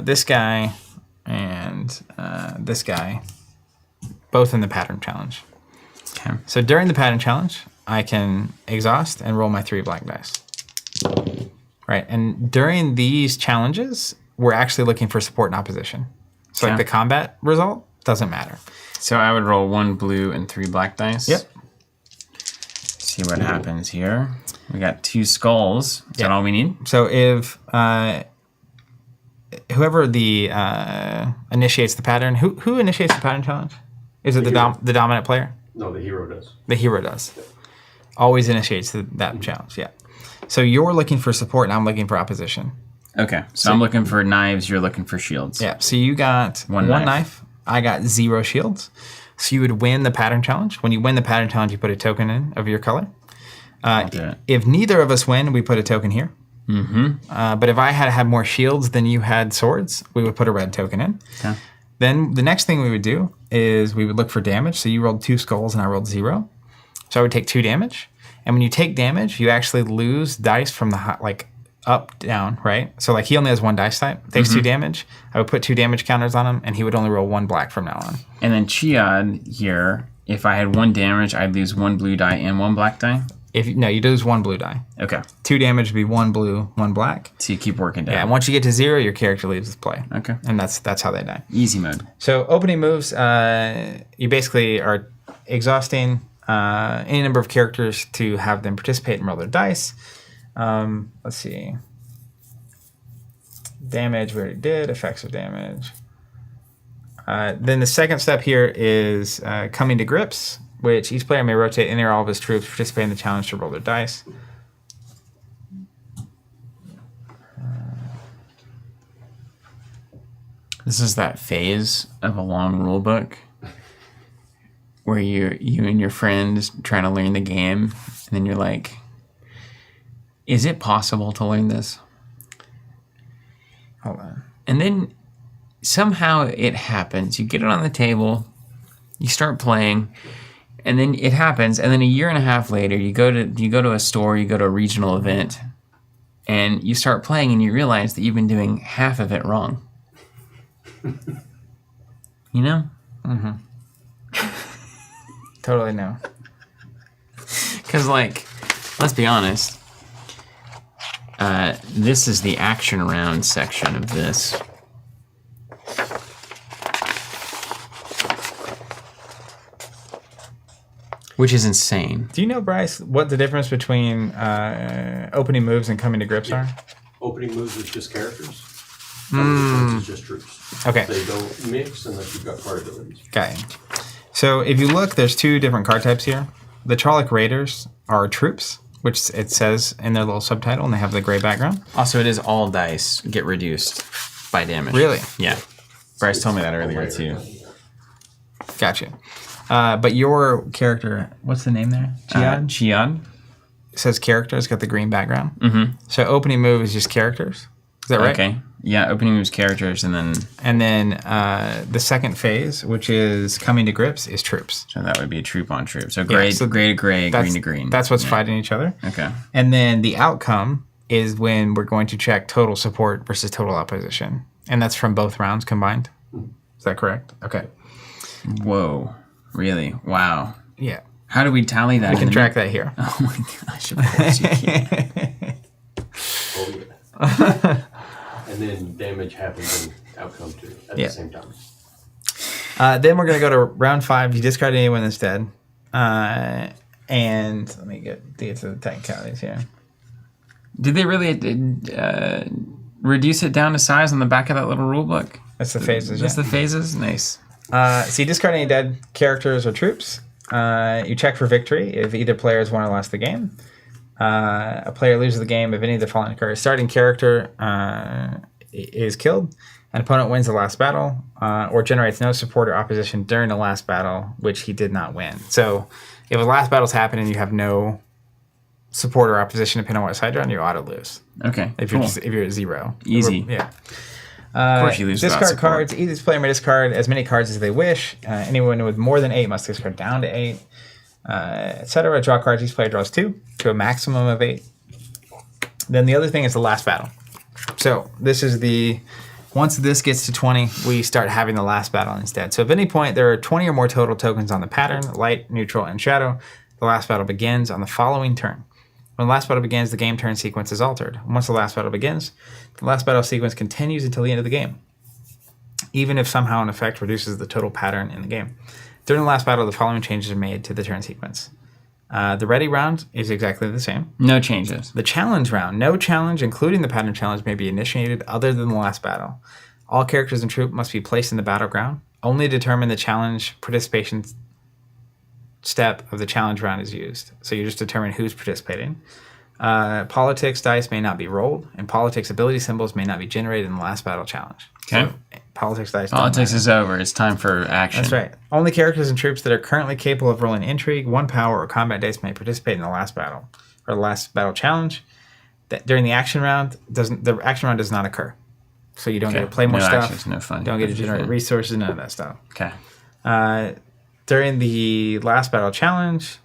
this guy and this guy, both in the pattern challenge. Okay. So during the pattern challenge, I can exhaust and roll my 3 black dice. Right, and during these challenges, we're actually looking for support and opposition. So like Okay. the combat result doesn't matter. So I would roll 1 blue and 3 black dice. Yep. See what happens here. We got 2 skulls. Is that all we need? So if whoever initiates the pattern, who initiates the pattern challenge? Is it the dominant player? No, the hero does. The hero does. Always initiates that challenge. Yeah. So you're looking for support, and I'm looking for opposition. Okay. So I'm looking for knives. You're looking for shields. Yeah. So you got one knife. I got 0 shields. So you would win the pattern challenge. When you win the pattern challenge, you put a token in of your color. I'll do it. If neither of us win, we put a token here. But if I had more shields than you had swords, we would put a red token in. Okay. Then the next thing we would do is we would look for damage. So you rolled 2 skulls and I rolled 0. So I would take 2 damage. And when you take damage, you actually lose dice from the up, down, right? So like he only has 1 dice type, takes 2 damage. I would put 2 damage counters on him, and he would only roll 1 black from now on. And then Chiad here, if I had 1 damage, I'd lose 1 blue die and 1 black die. No, you lose 1 blue die. Okay. 2 damage would be 1 blue, 1 black. So you keep working down. Yeah, and once you get to 0, your character leaves the play. Okay. And that's how they die. Easy mode. So opening moves, you basically are exhausting any number of characters to have them participate and roll their dice. Let's see. Damage, we already did. Effects of damage. Then the second step here is coming to grips, which each player may rotate any or all of his troops participate in the challenge to roll their dice. This is that phase of a long rule book where you and your friends trying to learn the game, and then you're like, is it possible to learn this? Hold on. And then somehow it happens. You get it on the table, you start playing, and then it happens. And then a year and a half later, you go to a store, you go to a regional event, and you start playing, and you realize that you've been doing half of it wrong. You know? Totally no. Because, like, let's be honest. This is the action round section of this. Which is insane. Do you know, Bryce, what the difference between opening moves and coming to grips are? Opening moves is just characters. Moves is just troops. Okay. They don't mix unless you've got card abilities. Got it. So if you look, there's 2 different card types here. The Trolloc Raiders are troops, which it says in their little subtitle, and they have the gray background. Also, it is all dice get reduced by damage. Really? Yeah. Bryce told me that earlier, too. Gotcha. But your character, what's the name there? Chiad. It says character. It's got the green background. Mm-hmm. So opening move is just characters. Is that right? Okay. Yeah, opening moves characters, and then... And then the second phase, which is coming to grips, is troops. So that would be a troop on troop. So gray, so gray to gray, green to green. That's what's fighting each other. Okay. And then the outcome is when we're going to check total support versus total opposition. And that's from both rounds combined. Is that correct? Okay. Whoa. Really? Wow. Yeah. How do we tally that? We can track that here. Oh my gosh, of course you can. Oh, yeah. And then damage happens in outcome too at the same time. Then we're going to go to round 5. You discard anyone that's dead. And let me get to the technicalities here. Did they really reduce it down to size on the back of that little rule book? That's the phases. Just the phases? Nice. So you discard any dead characters or troops. You check for victory if either player has won or lost the game. A player loses the game if any of the following occurs. Starting character is killed. An opponent wins the last battle or generates no support or opposition during the last battle, which he did not win. So if the last battle's happened and you have no support or opposition, depending on what side you're on, you ought to lose. Okay, If cool. you're at 0. Easy. Yeah. Of course you lose without Discard support. cards. Each player may discard as many cards as they wish. Anyone with more than 8 must discard down to 8, etc. Draw cards. Each player draws 2 to a maximum of 8. Then the other thing is the last battle. So this is once this gets to 20, we start having the last battle instead. So if at any point there are 20 or more total tokens on the pattern, light, neutral, and shadow, the last battle begins on the following turn. When the last battle begins, the game turn sequence is altered. Once the last battle begins, the last battle sequence continues until the end of the game, even if somehow an effect reduces the total pattern in the game. During the last battle, the following changes are made to the turn sequence. The ready round is exactly the same. No changes. The challenge round, no challenge, including the pattern challenge, may be initiated other than the last battle. All characters and troop must be placed in the battleground. Only determine the challenge participation step of the challenge round is used. So you just determine who's participating. Politics dice may not be rolled, and politics ability symbols may not be generated in the last battle challenge. Okay. So, politics dice. don't Politics matter. is over. It's time for action. That's right. Only characters and troops that are currently capable of rolling intrigue, 1 power, or combat dice may participate in the last battle or the last battle challenge. That during the action round the action round does not occur, so you don't get to play more No stuff. actions, no fun. Don't get to generate resources. None of that stuff. Okay. During the last battle challenge,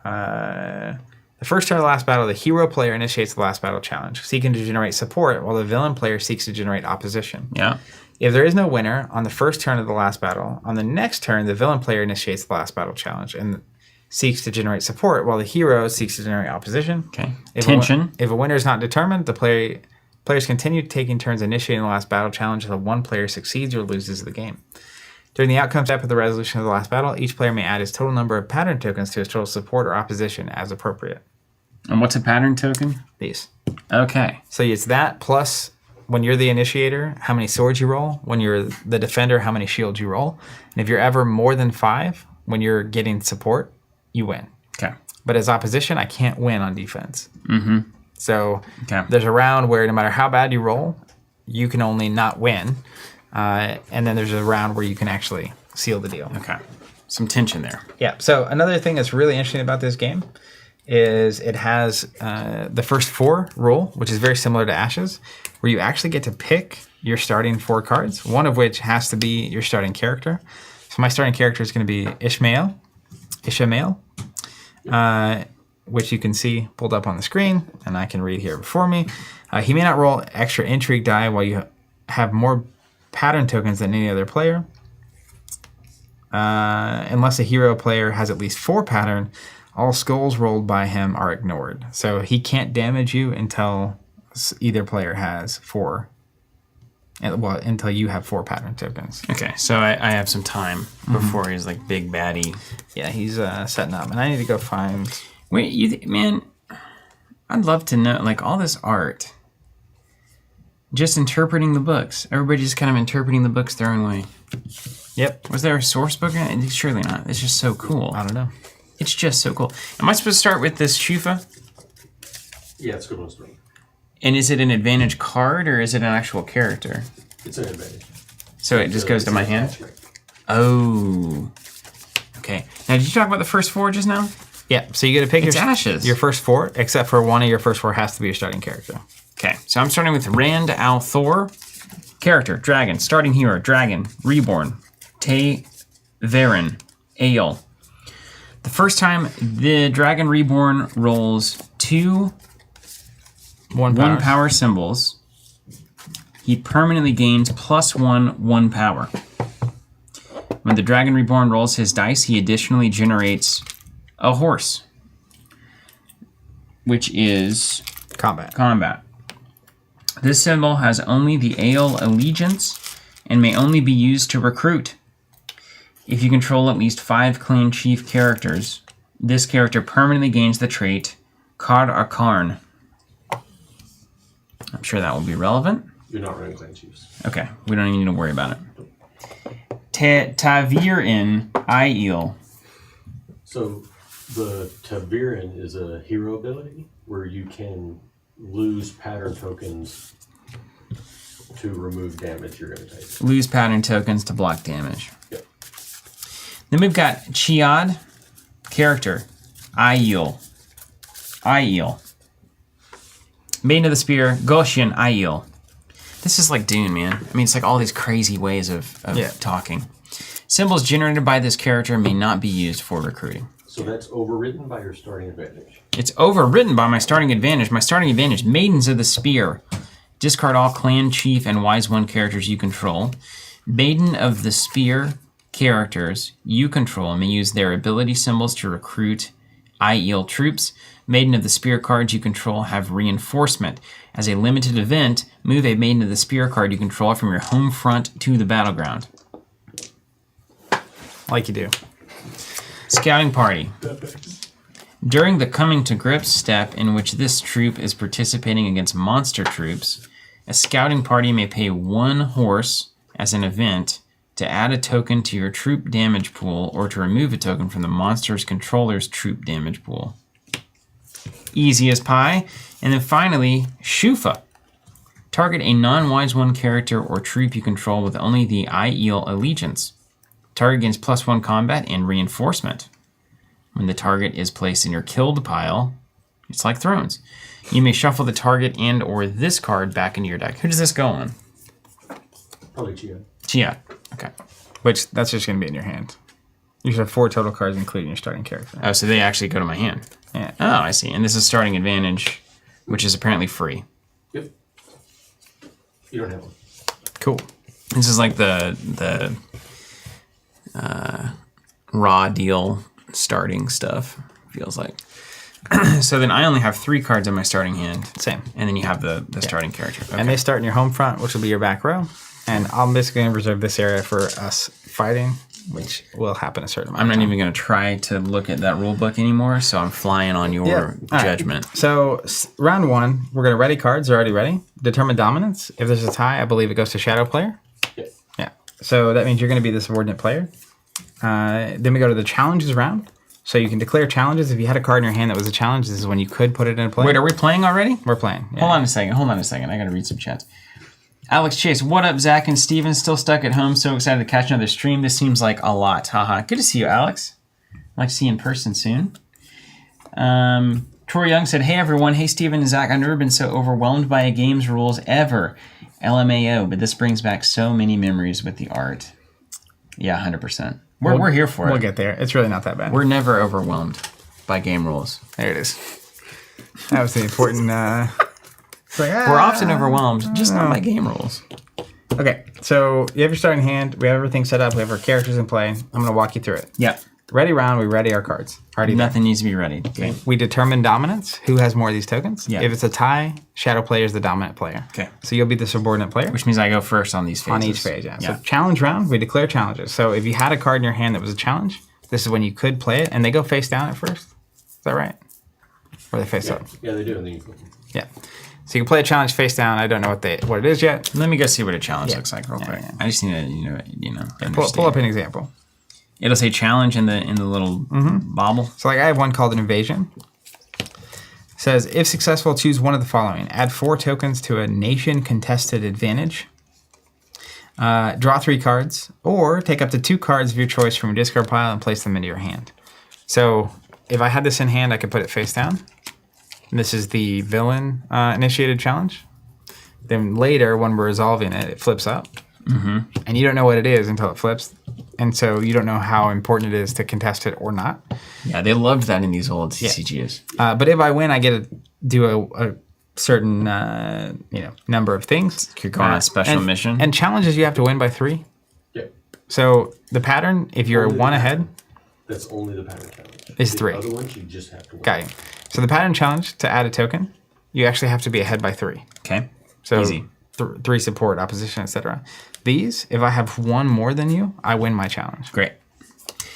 the first turn of the last battle, the hero player initiates the last battle challenge, seeking to generate support, while the villain player seeks to generate opposition. Yeah. If there is no winner on the first turn of the last battle, on the next turn, the villain player initiates the last battle challenge and seeks to generate support, while the hero seeks to generate opposition. Okay. If Tension. If a winner is not determined, the players continue taking turns initiating the last battle challenge until one player succeeds or loses the game. During the outcome step of the resolution of the last battle, each player may add his total number of pattern tokens to his total support or opposition as appropriate. And what's a pattern token? These. Okay. So it's that plus when you're the initiator, how many swords you roll. When you're the defender, how many shields you roll. And if you're ever more than 5, when you're getting support, you win. Okay. But as opposition, I can't win on defense. Mm-hmm. So Okay. there's a round where no matter how bad you roll, you can only not win. And then there's a round where you can actually seal the deal. Okay. Some tension there. Yeah. So another thing that's really interesting about this game is it has the first 4 rule, which is very similar to Ashes, where you actually get to pick your starting 4 cards, one of which has to be your starting character. So my starting character is going to be Ishmael, which you can see pulled up on the screen, and I can read here before me. He may not roll extra intrigue die while you have more pattern tokens than any other player. Unless a hero player has at least 4 pattern, all skulls rolled by him are ignored. So he can't damage you until either player has 4. Well, until you have 4 pattern tokens. Okay, so I have some time before he's like big baddie. Yeah, he's setting up, and I need to go find. Wait, man, I'd love to know, like, all this art. Just interpreting the books. Everybody's just kind of interpreting the books their own way. Yep. Was there a source book? Surely not. It's just so cool. I don't know. It's just so cool. Am I supposed to start with this Shufa? Yeah, it's a good one to start. And is it an advantage card or is it an actual character? It's an advantage. So it just goes to my hand? Oh. Okay. Now, did you talk about the first 4 just now? Yeah, so you get to pick It's Ashes. your first 4, except for one of your first 4 has to be your starting character. Okay, so I'm starting with Rand Al Thor. Character, dragon. Starting hero, dragon. Reborn. Te Varen. Ale. The first time the dragon reborn rolls 2 One 1 power symbols, he permanently gains +1 1 power. When the dragon reborn rolls his dice, he additionally generates a horse, which is Combat. This symbol has only the Ale allegiance and may only be used to recruit. If you control at least 5 clan chief characters, this character permanently gains the trait Kar Akarn. I'm sure that will be relevant. You're not running clan chiefs. Okay, we don't even need to worry about it. Tavir in Aiel. So the Taviran is a hero ability where you can lose pattern tokens to remove damage you're going to take. Lose pattern tokens to block damage. Yep. Then we've got Chiad, character, Aiel. Maiden of the Spear, Goshen Aiel. This is like Dune, man. I mean, it's like all these crazy ways of Yeah. talking. Symbols generated by this character may not be used for recruiting. So that's overwritten by your starting advantage. It's overwritten by my starting advantage. My starting advantage, Maidens of the Spear. Discard all Clan, Chief, and Wise One characters you control. Maiden of the Spear characters you control may use their ability symbols to recruit IEL troops. Maiden of the Spear cards you control have reinforcement. As a limited event, move a Maiden of the Spear card you control from your home front to the battleground. Like you do. Scouting Party. During the coming to grips step in which this troop is participating against monster troops, a scouting party may pay 1 horse as an event to add a token to your troop damage pool or to remove a token from the monster's controller's troop damage pool. Easy as pie. And then finally, Shufa. Target a non-Wise One character or troop you control with only the IEL allegiance. Target gains +1 combat and reinforcement. When the target is placed in your killed pile, it's like Thrones. You may shuffle the target and or this card back into your deck. Who does this go on? Probably Chia. Chia. Okay. Which, that's just going to be in your hand. You should have 4 total cards, including your starting character. Oh, so they actually go to my hand. Yeah. Oh, I see. And this is starting advantage, which is apparently free. Yep. You don't have one. Cool. This is like the raw deal starting stuff, feels like. So then I only have 3 cards in my starting hand. Same. And then you have the starting character. Okay. And they start in your home front, which will be your back row. And I'm basically going to reserve this area for us fighting, which will happen a certain amount I'm of not time. even going to try to look at that rule book anymore, so I'm flying on your All right. judgment. So round 1, we're going to ready cards. They're already ready. Determine dominance. If there's a tie, I believe it goes to shadow player. Yep. Yeah. So that means you're going to be the subordinate player. Then we go to the challenges round. So you can declare challenges. If you had a card in your hand that was a challenge, this is when you could put it in play. Wait, are we playing already? We're playing. Yeah. Hold on a second. I got to read some chats. Alex Chase, what up, Zach and Steven? Still stuck at home, so excited to catch another stream. This seems like a lot. Haha. Good to see you, Alex. I'd like to see you in person soon. Troy Young said, hey, everyone. Hey, Steven and Zach. I've never been so overwhelmed by a game's rules ever. LMAO, but this brings back so many memories with the art. Yeah, 100%. We're here for it. We'll get there. It's really not that bad. We're never overwhelmed by game rules. There it is. That was the important... it's like, We're often overwhelmed, just not by game rules. Okay, so you have your starting hand. We have everything set up. We have our characters in play. I'm going to walk you through it. Yep. Ready round, we ready our cards. Already there. Nothing needs to be ready. Okay. We determine dominance. Who has more of these tokens? Yeah. If it's a tie, shadow player is the dominant player. Okay. So you'll be the subordinate player. Which means I go first on these phases. On each phase, yeah. So challenge round, we declare challenges. So if you had a card in your hand that was a challenge, this is when you could play it, and they go face down at first. Is that right? Or they face up? Yeah, they do. And then Yeah. So you can play a challenge face down. I don't know what it is yet. Let me go see what a challenge looks like real Yeah, quick. yeah. I just need to, Pull up an example. It'll say challenge in the little bobble. So like I have one called an invasion. It says, if successful, choose one of the following. Add 4 tokens to a nation contested advantage. Draw 3 cards, or take up to 2 cards of your choice from a discard pile and place them into your hand. So if I had this in hand, I could put it face down. This is the villain initiated challenge. Then later, when we're resolving it, it flips up. And you don't know what it is until it flips. And so you don't know how important it is to contest it or not. Yeah, they loved that in these old CCGs. But if I win, I get to do a certain number of things. You're going on a special mission. And challenges you have to win by 3. Yep. So the pattern, if you're Only 1 the ahead, That's only the pattern challenge. Is The 3. other ones you just have to win. got you. So the pattern challenge, to add a token, you actually have to be ahead by 3. Okay. So Easy. 3 support, opposition, etc. These, if I have 1 more than you, I win my challenge. Great.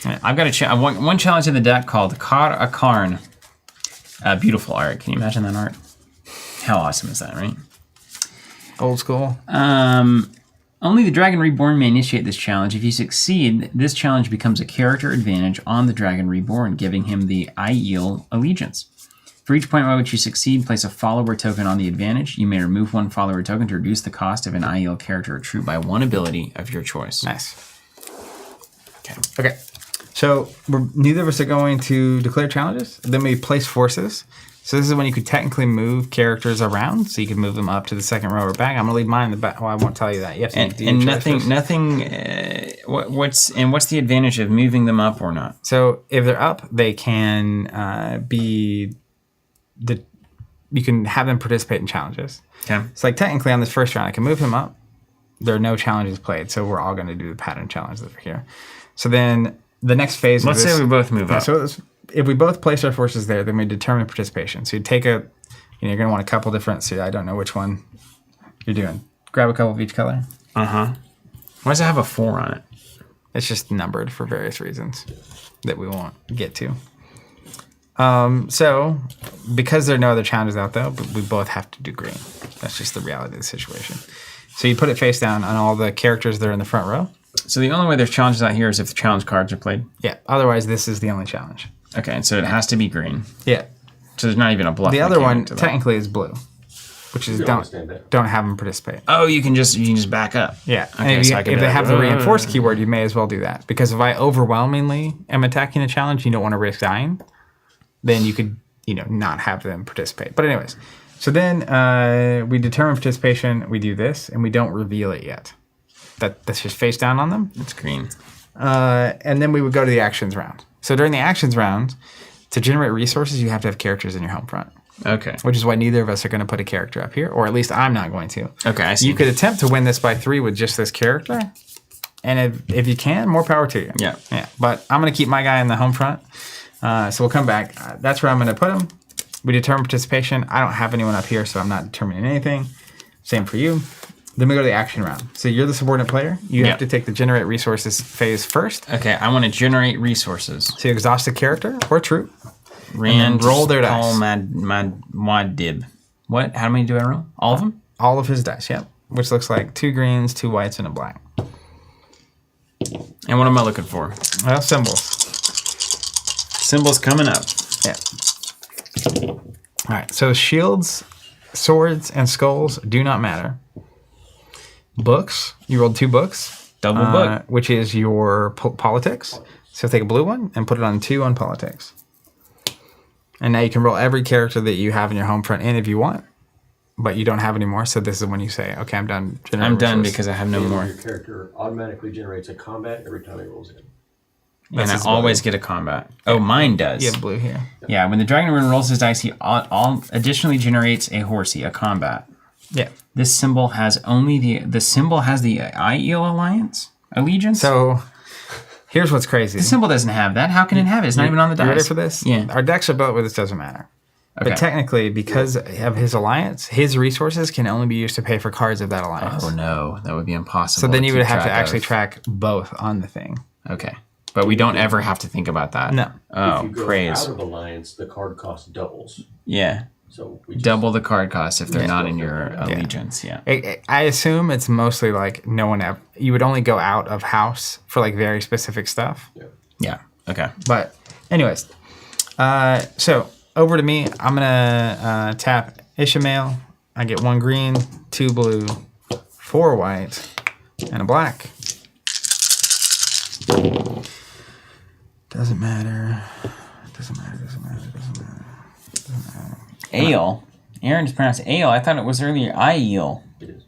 I've got one challenge in the deck called Kar a Karn. Beautiful art. Can you imagine that art? How awesome is that, right? Old school. Only the Dragon Reborn may initiate this challenge. If you succeed, this challenge becomes a character advantage on the Dragon Reborn, giving him the IEL allegiance. For each point by which you succeed, place a follower token on the advantage. You may remove 1 follower token to reduce the cost of an IEL character or troop by 1 ability of your choice. Nice. Okay. So neither of us are going to declare challenges. Then we place forces. So this is when you could technically move characters around. So you can move them up to the second row or back. I'm gonna leave mine in the back. Well, I won't tell you that. You have to And nothing. What's the advantage of moving them up or not? So if they're up, they can you can have them participate in challenges. Okay. So like technically on this first round, I can move him up. There are no challenges played, so we're all going to do the pattern challenge over here. So then the next phase. Let's say we both move up. So if we both place our forces there, then we determine participation. So you take you're going to want a couple different. So I don't know which one you're doing. Grab a couple of each color. Why does it have a 4 on it? It's just numbered for various reasons that we won't get to. So because there are no other challenges out there, we both have to do green. That's just the reality of the situation. So you put it face down on all the characters that are in the front row. So the only way there's challenges out here is if the challenge cards are played? Yeah. Otherwise, this is the only challenge. Okay, and so it has to be green. Yeah. So there's not even a bluff. The other one to that. technically is blue, which is don't have them participate. Oh, you can just back up. Yeah. Okay, And so I if can be they like, have the reinforce keyword, you may as well do that. Because if I overwhelmingly am attacking a challenge, you don't want to risk dying, then you could, not have them participate. But anyways, so then we determine participation, we do this, and we don't reveal it yet. That's just face down on them. It's green. And then we would go to the actions round. So during the actions round, to generate resources, you have to have characters in your home front. Okay. Which is why neither of us are going to put a character up here, or at least I'm not going to. Okay, I see. You could attempt to win this by 3 with just this character, and if you can, more power to you. Yeah. But I'm going to keep my guy in the home front, so we'll come back. That's where I'm going to put him. We determine participation. I don't have anyone up here, so I'm not determining anything. Same for you. Then we go to the action round. So you're the subordinate player. You have to take the generate resources phase first. Okay, I want to generate resources. So you exhaust a character or troop. Rand, roll their dice. Madib. What? How many do I roll? All of them? All of his dice, yep. Which looks like 2 greens, 2 whites, and a black. And what am I looking for? Well, symbols. Symbols coming up. Yeah. All right, so shields, swords, and skulls do not matter. Books, you rolled 2 books. Double book. Which is your politics. So take a blue one and put it on 2 on politics. And now you can roll every character that you have in your home front in if you want, but you don't have any more. So this is when you say, okay, I'm done. I'm done because I have no more. Your character automatically generates a combat every time he rolls in. And I always get a combat. Oh, mine does. You have blue here. Yeah, when the Dragon Ruler rolls his dice, he additionally generates a horsey, a combat. Yeah. This symbol has only the symbol has the IEL allegiance. So here's what's crazy. The symbol doesn't have that. How can it have it? It's not even on the dice. You ready for this? Yeah. Our decks are built where this doesn't matter. Okay. But technically, because of his alliance, his resources can only be used to pay for cards of that alliance. Oh no, that would be impossible. So then you would have to keep actually track track both on the thing. of. Okay. But we don't ever have to think about that. No. Oh, If you go praise. out of alliance, the card cost doubles. Yeah. So we just, Double the card cost if they're not in your allegiance. Yeah. I assume it's mostly like no one ever. You would only go out of house for like very specific stuff. Yeah. Okay. But anyways, so over to me. I'm gonna tap Ishmael. I get 1 green, 2 blue, 4 white, and a black. Doesn't matter. Doesn't matter. Doesn't matter. Doesn't matter. Doesn't matter. Ale. Aaron just pronounced ale. I thought it was earlier IEL. it is.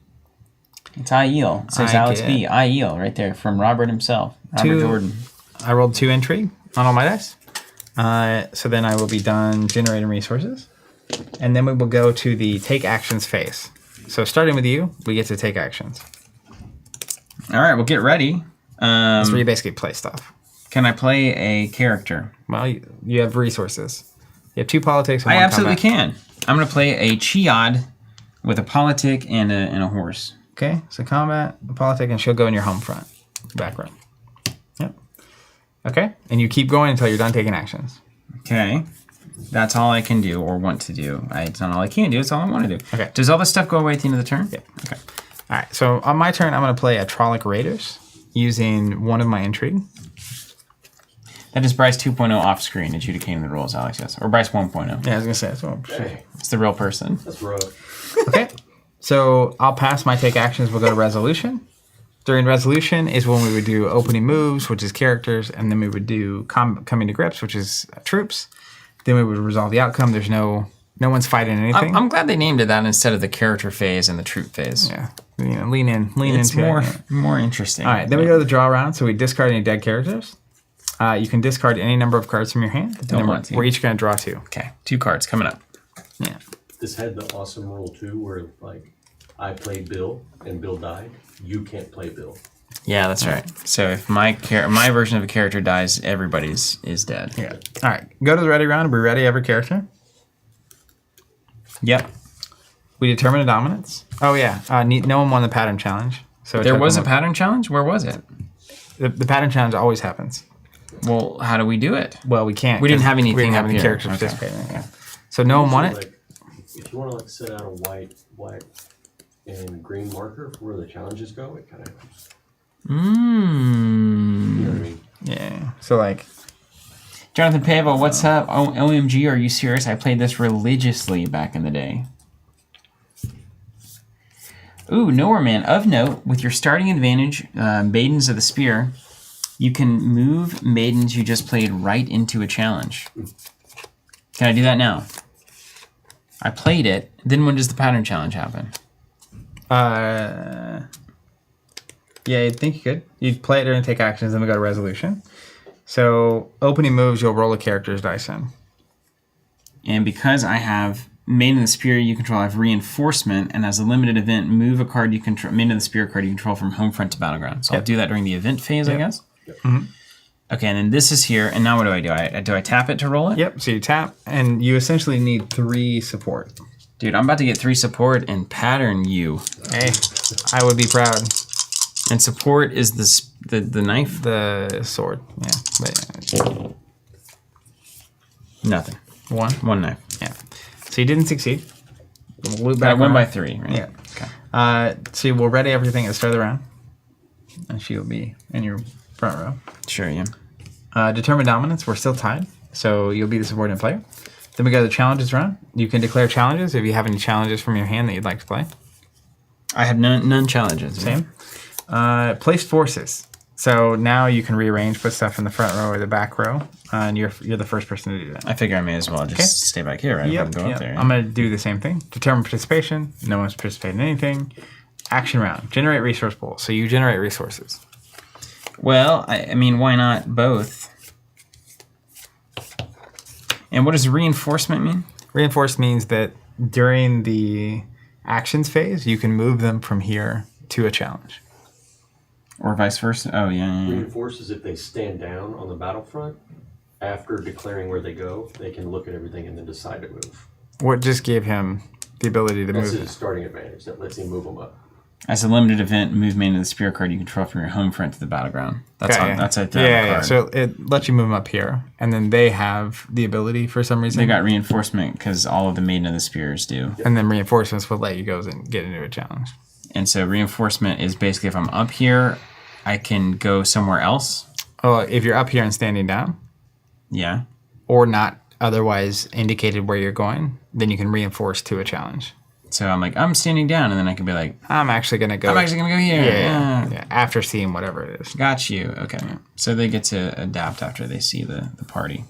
It's IEL. It says I Alex get B. IEL right there from Robert himself. Robert 2 Jordan. I rolled 2 intrigue on all my dice. So then I will be done generating resources. And then we will go to the take actions phase. So starting with you, we get to take actions. All right, well, get ready. That's where you basically play stuff. Can I play a character? Well, you have resources. You have 2 politics and I 1 absolutely combat. can. I'm going to play a Chiad with a politic and a horse. Okay, so combat, a politic, and she'll go in your home front. Back row. Yep. Okay, and you keep going until you're done taking actions. Okay. That's all I can do or want to do. It's not all I can do. It's all I want to do. Okay. Does all this stuff go away at the end of the turn? Yeah. Okay. All right, so on my turn, I'm going to play a Trollic Raiders using 1 of my intrigue. That is Bryce 2.0 off screen adjudicating the rules, Alex, yes. Or Bryce 1.0. Yeah, I was going to say that's what I'm saying. Hey, It's the real person. that's rough. Okay, so I'll pass my take actions. We'll go to resolution. During resolution is when we would do opening moves, which is characters, and then we would do coming to grips, which is troops. Then we would resolve the outcome. There's no one's fighting anything. I'm glad they named it that instead of the character phase and the troop phase. Yeah, lean It's into more it. more interesting. All right, then we go to the draw round. So we discard any dead characters. You can discard any number of cards from your hand. Don't want to. We're each going to draw 2. Okay, 2 cards coming up. Yeah. This had the awesome rule too, where like I played Bill and Bill died. You can't play Bill. Yeah, that's right. So if my version of a character dies, everybody's is dead. Yeah. All right, go to the ready round. We ready every character. Yep. We determine a dominance. Oh yeah, no one won the pattern challenge. So it There took was a them pattern challenge? Where was it? The pattern challenge always happens. Well, how do we do it? Well, we can't. We didn't have We anything didn't have up any here. characters Okay. participating. Yeah. So no one won it. Like, if you want to like set out a white, black, and green marker for where the challenges go, it kind of helps. You know what I mean? Yeah. So like, Jonathan Pavel, what's up? Oh, OMG, are you serious? I played this religiously back in the day. Ooh, Nowhere Man. Of note, with your starting advantage, Maidens of the Spear, you can move Maidens you just played right into a challenge. Can I do that now? I played it. Then when does the pattern challenge happen? yeah, I think you could. You'd play it during take actions, then we go to resolution. So opening moves, you'll roll a character's dice in. And because I have Maiden of the Spear you control, I have Reinforcement, and as a limited event, move a card you control, Maiden of the Spear card you control from home front to battleground. So I'll do that during the event phase, I guess. Mm-hmm. Okay, and then this is here, and now what do? Do I tap it to roll it? Yep. So you tap, and you essentially need 3 support. Dude, I'm about to get 3 support and pattern you. Hey, I would be proud. And support is the knife? The sword. Yeah. But, Nothing. 1. 1 knife. Yeah. So you didn't succeed. We'll loop I back won around. by 3, right? Yeah. Okay. So we'll ready everything at the start of the round, and she will be in your front row. Sure, yeah. Determine dominance. We're still tied, so you'll be the subordinate player. Then we go to the challenges round. You can declare challenges if you have any challenges from your hand that you'd like to play. I have none challenges. Same. Placed forces. So now you can rearrange, put stuff in the front row or the back row, and you're the first person to do that. I figure I may as well just stay back here, right? If I can go up there. I'm going to do the same thing. Determine participation. No one's participating in anything. Action round. Generate resource pool. So you generate resources. Well, I mean, why not both? And what does reinforcement mean? Reinforce means that during the actions phase, you can move them from here to a challenge. Or vice versa? Oh, yeah. Reinforces if they stand down on the battlefront, after declaring where they go, they can look at everything and then decide to move. What just gave him the ability to That's move? his starting advantage. That lets him move them up. As a limited event, move Maiden of the Spear card you control from your home front to the battleground. That's Okay. on, that's a Yeah. card. So it lets you move them up here, and then they have the ability for some reason. They got reinforcement because all of the Maiden of the Spears do. and then reinforcements will let you go and get into a challenge. And so reinforcement is basically if I'm up here, I can go somewhere else. Oh, if you're up here and standing down, Yeah. or not otherwise indicated where you're going, then you can reinforce to a challenge. So I'm like, I'm standing down, and then I can be like, I'm actually gonna go. I'm actually going to go here. yeah. After seeing whatever it is. Got you. Okay. So they get to adapt after they see the party.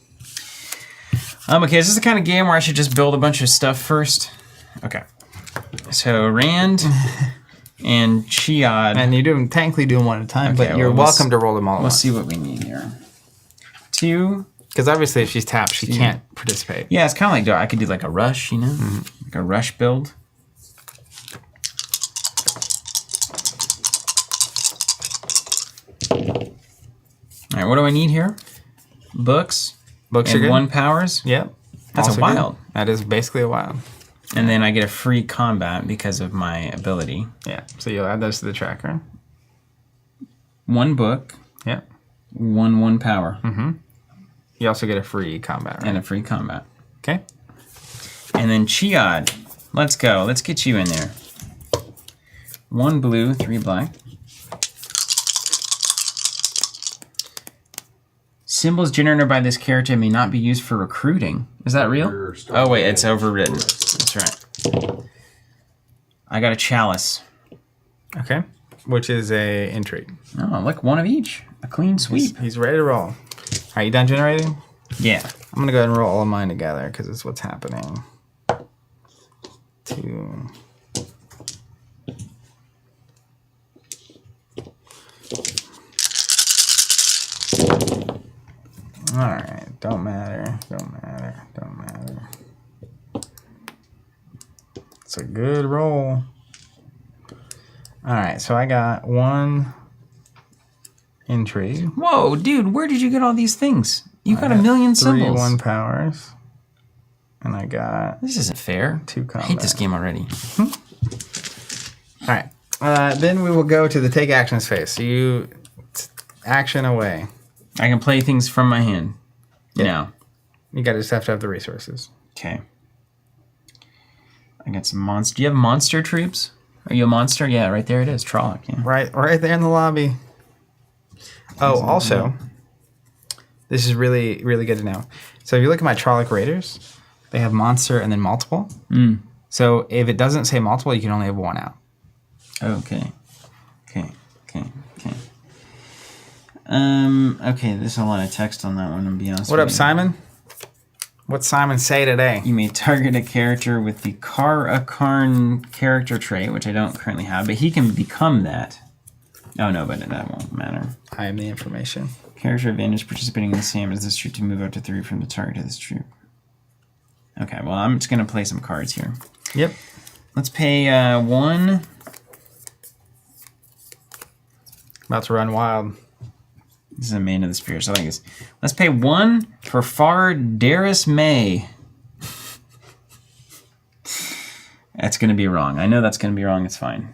Okay, is this the kind of game where I should just build a bunch of stuff first? Okay. So Rand and Chiad. And you're technically doing one at a time, Okay, but you're well, welcome to roll them all at Let's once. see what we need here. 2. Because obviously if she's tapped, she can't participate. Yeah, it's kind of like I could do like a rush, you know? Like a rush build. All right, what do I need here? Books. Books are And good. 1 powers. Yep. That's Also a wild. good. That is basically a wild. And then I get a free combat because of my ability. Yeah. So you'll add those to the tracker. 1 book, Yep. 1 power, You also get a free combat, right? and a free combat. Okay. And then Chiad. Let's go. Let's get you in there. 1 blue, 3 black. Symbols generated by this character may not be used for recruiting. Is that real? Your starting Oh, wait, it's advantage. overwritten. That's right. I got a chalice. Okay. which is a intrigue. Oh, look, one of each. A clean sweep. He's ready to roll. Are you done generating? Yeah. I'm going to go ahead and roll all of mine together because it's what's happening. 2. Alright, don't matter. It's a good roll. Alright, so I got 1 intrigue. Whoa, dude, where did you get all these things? You got a got million 3 symbols. 1 powers. And I got This isn't fair. 2 I hate this combat. game already. Alright, then we will go to the take actions phase. So you action away. I can play things from my hand. Yeah. Now. You gotta just have to have the resources. Okay. I got some monster. Do you have monster troops? Are you a monster? Yeah, right there it is. Trolloc, yeah. Right there in the lobby. Oh, also, this is really, really good to know. So if you look at my Trolloc Raiders, they have monster and then multiple. So if it doesn't say multiple, you can only have 1 out. Okay. Okay, there's a lot of text on that one, I'll be honest What with up, you. Simon? What's Simon say today? You may target a character with the Kar-Akarn character trait, which I don't currently have, but he can become that. Oh, no, but that won't matter. I am the information. Character advantage participating in the same as this troop to move up to 3 from the target of this troop. Okay, well, I'm just going to play some cards here. Yep. Let's pay 1. About to run wild. This is a Main of the Spear, so I like this. Let's pay 1 for Far Darius May. That's going to be wrong. I know that's going to be wrong. It's fine.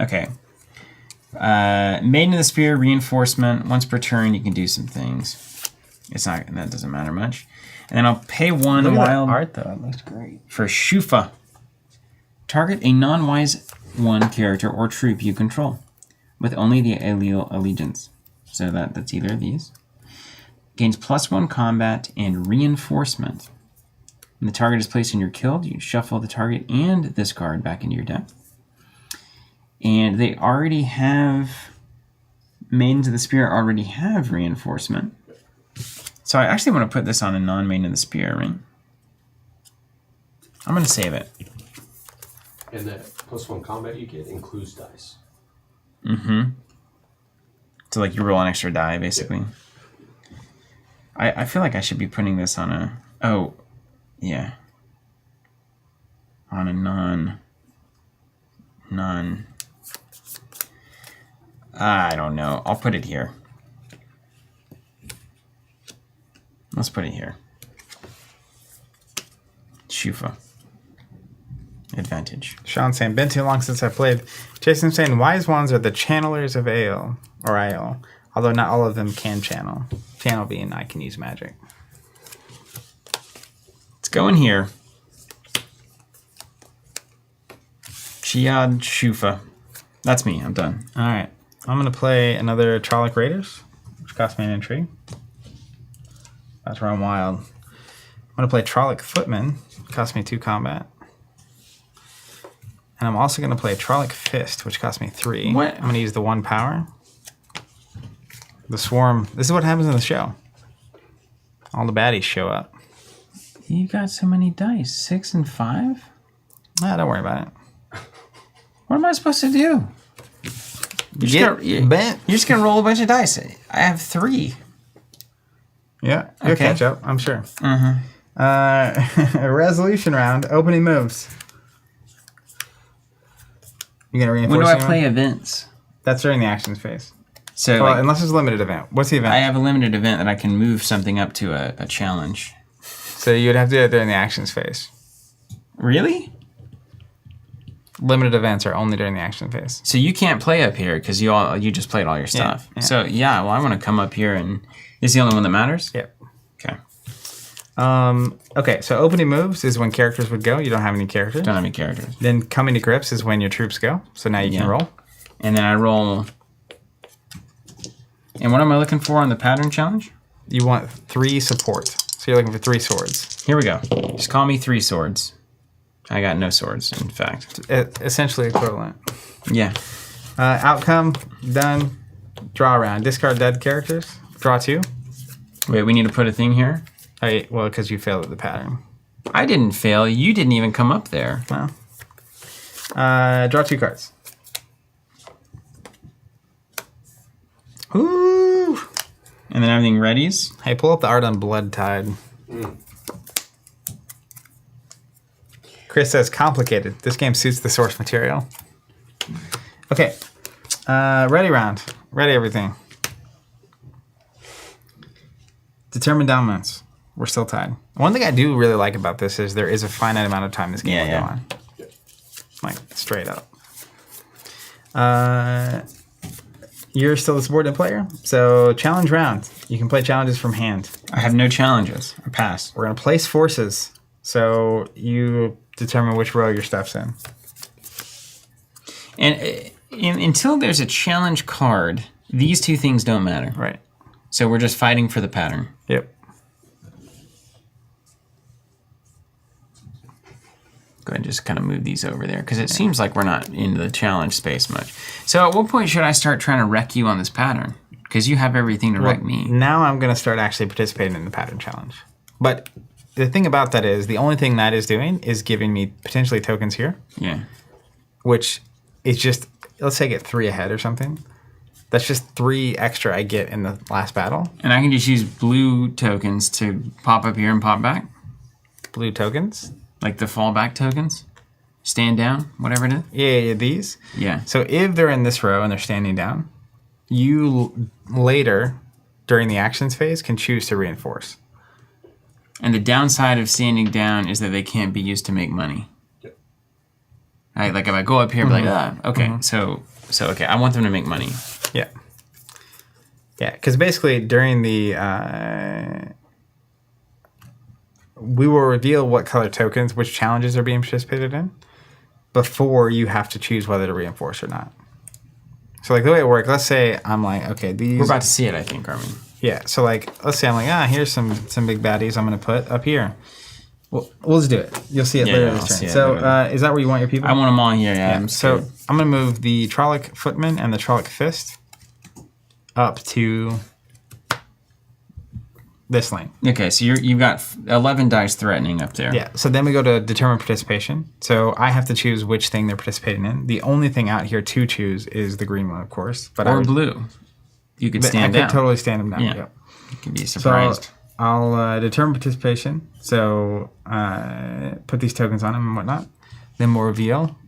Okay. Maiden of the Spear, reinforcement. Once per turn, you can do some things. It's not. That doesn't matter much. And then I'll pay 1 Look at that wild art, though. It looks great. for Shufa. Target a non-wise 1 character or troop you control with only the allele allegiance. So that's either of these. Gains +1 combat and reinforcement. When the target is placed in your killed, you shuffle the target and this card back into your deck. And they already have... Maidens of the Spear already have reinforcement. So I actually want to put this on a non-Maiden of the Spear, right? I'm going to save it. And that +1 combat you get includes dice. So like you roll an extra die, basically. I feel like I should be putting this on a... Oh, yeah. On a non... I don't know. I'll put it here. Let's put it here. Shufa. Advantage. Sean saying, been too long since I played. Jason saying, wise ones are the channelers of Ale, or Aiel, although not all of them can channel. Channel being I can use magic. Let's go in here. Chiad Shufa. That's me. I'm done. All right. I'm going to play another Trolloc Raiders, which costs me an intrigue. That's run wild. I'm going to play Trolloc Footman, costs me 2 combat. And I'm also going to play Trolloc Fist, which costs me 3. What? I'm going to use the 1 power. The Swarm. This is what happens in the show. All the baddies show up. You got so many dice. 6 and 5? Nah, don't worry about it. What am I supposed to do? Get bent. You're just going to roll a bunch of dice. I have 3. Yeah, you'll Okay. catch up, I'm sure. A resolution round, opening moves. You gonna reinforce When do I anyone? play events? That's during the actions phase. So Well, like, unless it's a limited event. What's the event? I have a limited event that I can move something up to a challenge. So you'd have to do it during the actions phase. Really? Limited events are only during the action phase. So you can't play up here because you just played all your stuff. yeah. So yeah, well I want to come up here and is the only one that matters? Yep. Okay. Okay, so opening moves is when characters would go. You don't have any characters. Don't have any characters. Then coming to grips is when your troops go. So now you Yeah. can roll. And then I roll. And what am I looking for on the pattern challenge? You want 3 support. So you're looking for 3 swords. Here we go. Just call me 3 swords. I got no swords, in fact. Essentially equivalent. Yeah. Outcome, done. Draw round. Discard dead characters. Draw 2. Wait, we need to put a thing here? Well, because you failed at the pattern. I didn't fail. You didn't even come up there. Well. Draw 2 cards. Ooh! And then everything readies? Hey, pull up the art on Blood Tide. Chris says, complicated. This game suits the source material. Okay. Ready round. Ready everything. Determine dominance. We're still tied. One thing I do really like about this is there is a finite amount of time this game will go on. Like, straight up. You're still the subordinate player, so challenge round. You can play challenges from hand. I have no challenges. I pass. We're going to place forces, so you determine which row your stuff's in. And until there's a challenge card, these two things don't matter. Right. So we're just fighting for the pattern. Yep. Go ahead and just kind of move these over there, because it seems like we're not into the challenge space much. So at what point should I start trying to wreck you on this pattern? Because you have everything to wreck me. Now I'm going to start actually participating in the pattern challenge. But the thing about that is, the only thing that is doing is giving me potentially tokens here. Yeah. Which is just, let's say I get 3 ahead or something. That's just 3 extra I get in the last battle. And I can just use blue tokens to pop up here and pop back? Blue tokens? Like the fallback tokens? Stand down? Whatever it is? Yeah, these. Yeah. So if they're in this row and they're standing down, you later, during the actions phase, can choose to reinforce. And the downside of standing down is that they can't be used to make money. Yep. Right? Like if I go up here, be like, okay, so okay, I want them to make money. Yeah. Yeah, because basically during the... we will reveal what color tokens, which challenges are being participated in, before you have to choose whether to reinforce or not. So like the way it works, let's say I'm like, okay, these... We're about to see it, I think, aren't we? Yeah, so like, let's say I'm like, here's some big baddies I'm going to put up here. Well, we'll just do it. You'll see it later this turn. So is that where you want your people? I want them all here, yeah. So I'm going to move the Trolloc Footman and the Trolloc Fist up to this lane. Okay, so you've got 11 dice threatening up there. Yeah, so then we go to determine participation. So I have to choose which thing they're participating in. The only thing out here to choose is the green one, of course. But or blue. You could stand down. I could totally stand them down. Yeah. Yep. You could be surprised. So I'll determine participation. So put these tokens on them and whatnot. Then we'll reveal.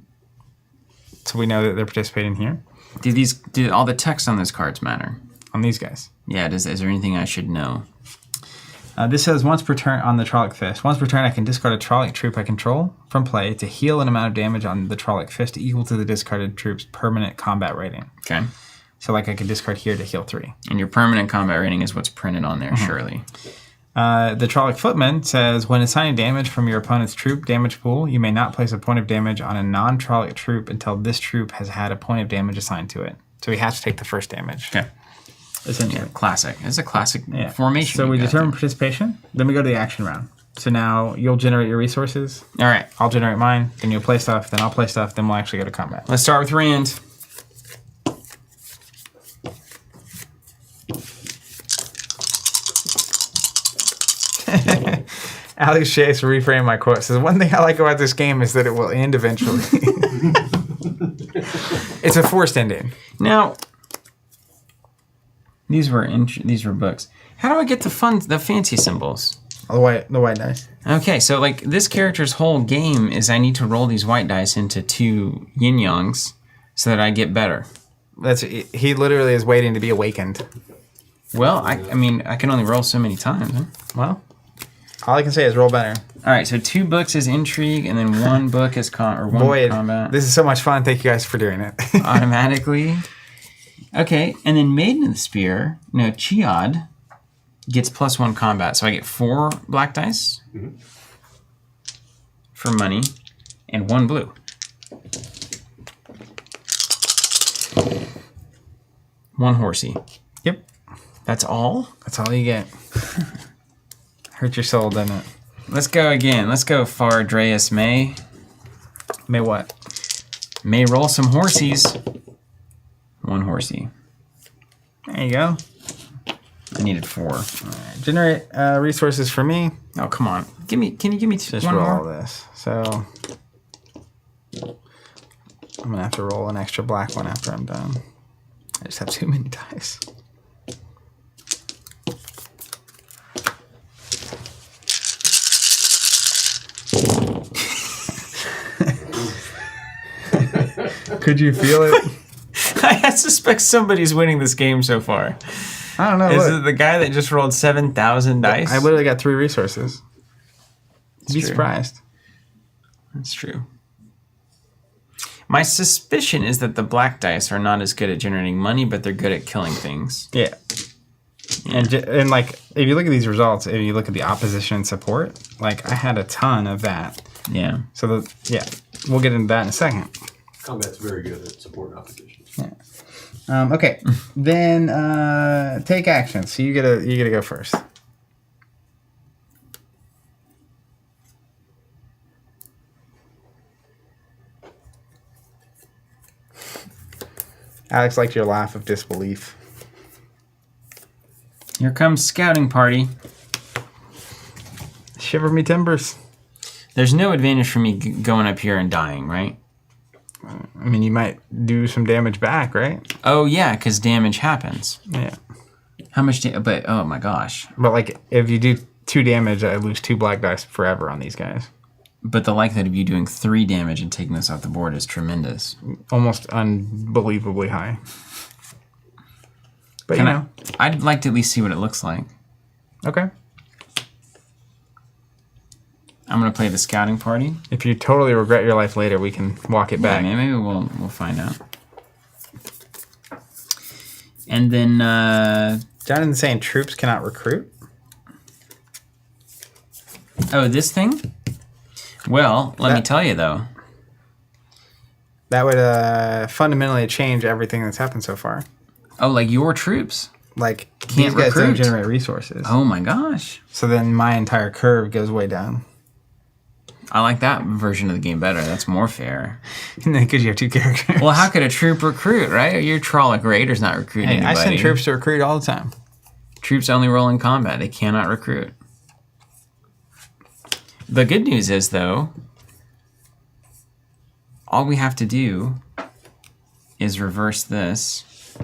So we know that they're participating here. Do all the text on those cards matter? On these guys. Yeah, is there anything I should know? This says once per turn on the Trolloc Fist. Once per turn, I can discard a Trolloc troop I control from play to heal an amount of damage on the Trolloc Fist equal to the discarded troop's permanent combat rating. Okay. So like I could discard here to heal 3. And your permanent combat rating is what's printed on there, surely. The Trolloc Footman says, when assigning damage from your opponent's troop damage pool, you may not place a point of damage on a non-Trolloc troop until this troop has had a point of damage assigned to it. So he has to take the first damage. Okay. Essentially. Yeah, classic. It's a classic formation. So we determine participation, then we go to the action round. So now you'll generate your resources. All right. I'll generate mine, then you'll play stuff, then I'll play stuff, then we'll actually go to combat. Let's start with Rand. Alex Chase reframed my quote. Says, one thing I like about this game is that it will end eventually. It's a forced ending. Now, these were books. How do I get the fancy symbols? The white dice. Okay, so like this character's whole game is I need to roll these white dice into 2 yin yangs so that I get better. He literally is waiting to be awakened. Well, I mean, I can only roll so many times. Huh? Well, all I can say is roll better. All right, so 2 books is intrigue, and then 1 book is combat. This is so much fun. Thank you guys for doing it. Automatically. Okay, and then Maiden of the Spear, Chiad, gets +1 combat. So I get 4 black dice for money and 1 blue. One horsey. Yep. That's all? That's all you get. Hurt your soul, doesn't it? Let's go again. Let's go Fardreas May. May what? May roll some horsies. 1 horsey. There you go. I needed 4. All right. Generate resources for me. Oh, come on. Can you give me Just one roll more? all this. So I'm gonna have to roll an extra black one after I'm done. I just have too many dice. Could you feel it? I suspect somebody's winning this game so far. I don't know. Is Look, it the guy that just rolled 7,000 dice? I literally got 3 resources. You'd be true. surprised. That's true. My suspicion is that the black dice are not as good at generating money, but they're good at killing things. Yeah. And like, if you look at these results, if you look at the opposition and support, like I had a ton of that. Yeah. So we'll get into that in a second. Combat's very good at support and opposition. Yeah. Okay. Then take action. So you gotta go first. Alex liked your laugh of disbelief. Here comes scouting party. Shiver me timbers. There's no advantage for me going up here and dying, right? I mean, you might do some damage back, right? Oh, yeah, because damage happens. Yeah. How much but, oh my gosh. But like, if you do 2 damage, I lose 2 black dice forever on these guys. But the likelihood of you doing 3 damage and taking this off the board is tremendous. Almost unbelievably high. But I'd like to at least see what it looks like. Okay. I'm going to play the scouting party. If you totally regret your life later, we can walk it back. Yeah, maybe we'll find out. And then Jonathan's saying troops cannot recruit. oh, this thing? Well, let me tell you though. That would fundamentally change everything that's happened so far. Oh, like your troops Like, can't these guys don't recruit. generate resources. Oh my gosh. So then my entire curve goes way down. I like that version of the game better. That's more fair. Because you have 2 characters. Well, how could a troop recruit, right? Your Trolloc Raider's not recruiting Hey, anybody. I send troops to recruit all the time. Troops only roll in combat. They cannot recruit. The good news is, though, all we have to do is reverse this,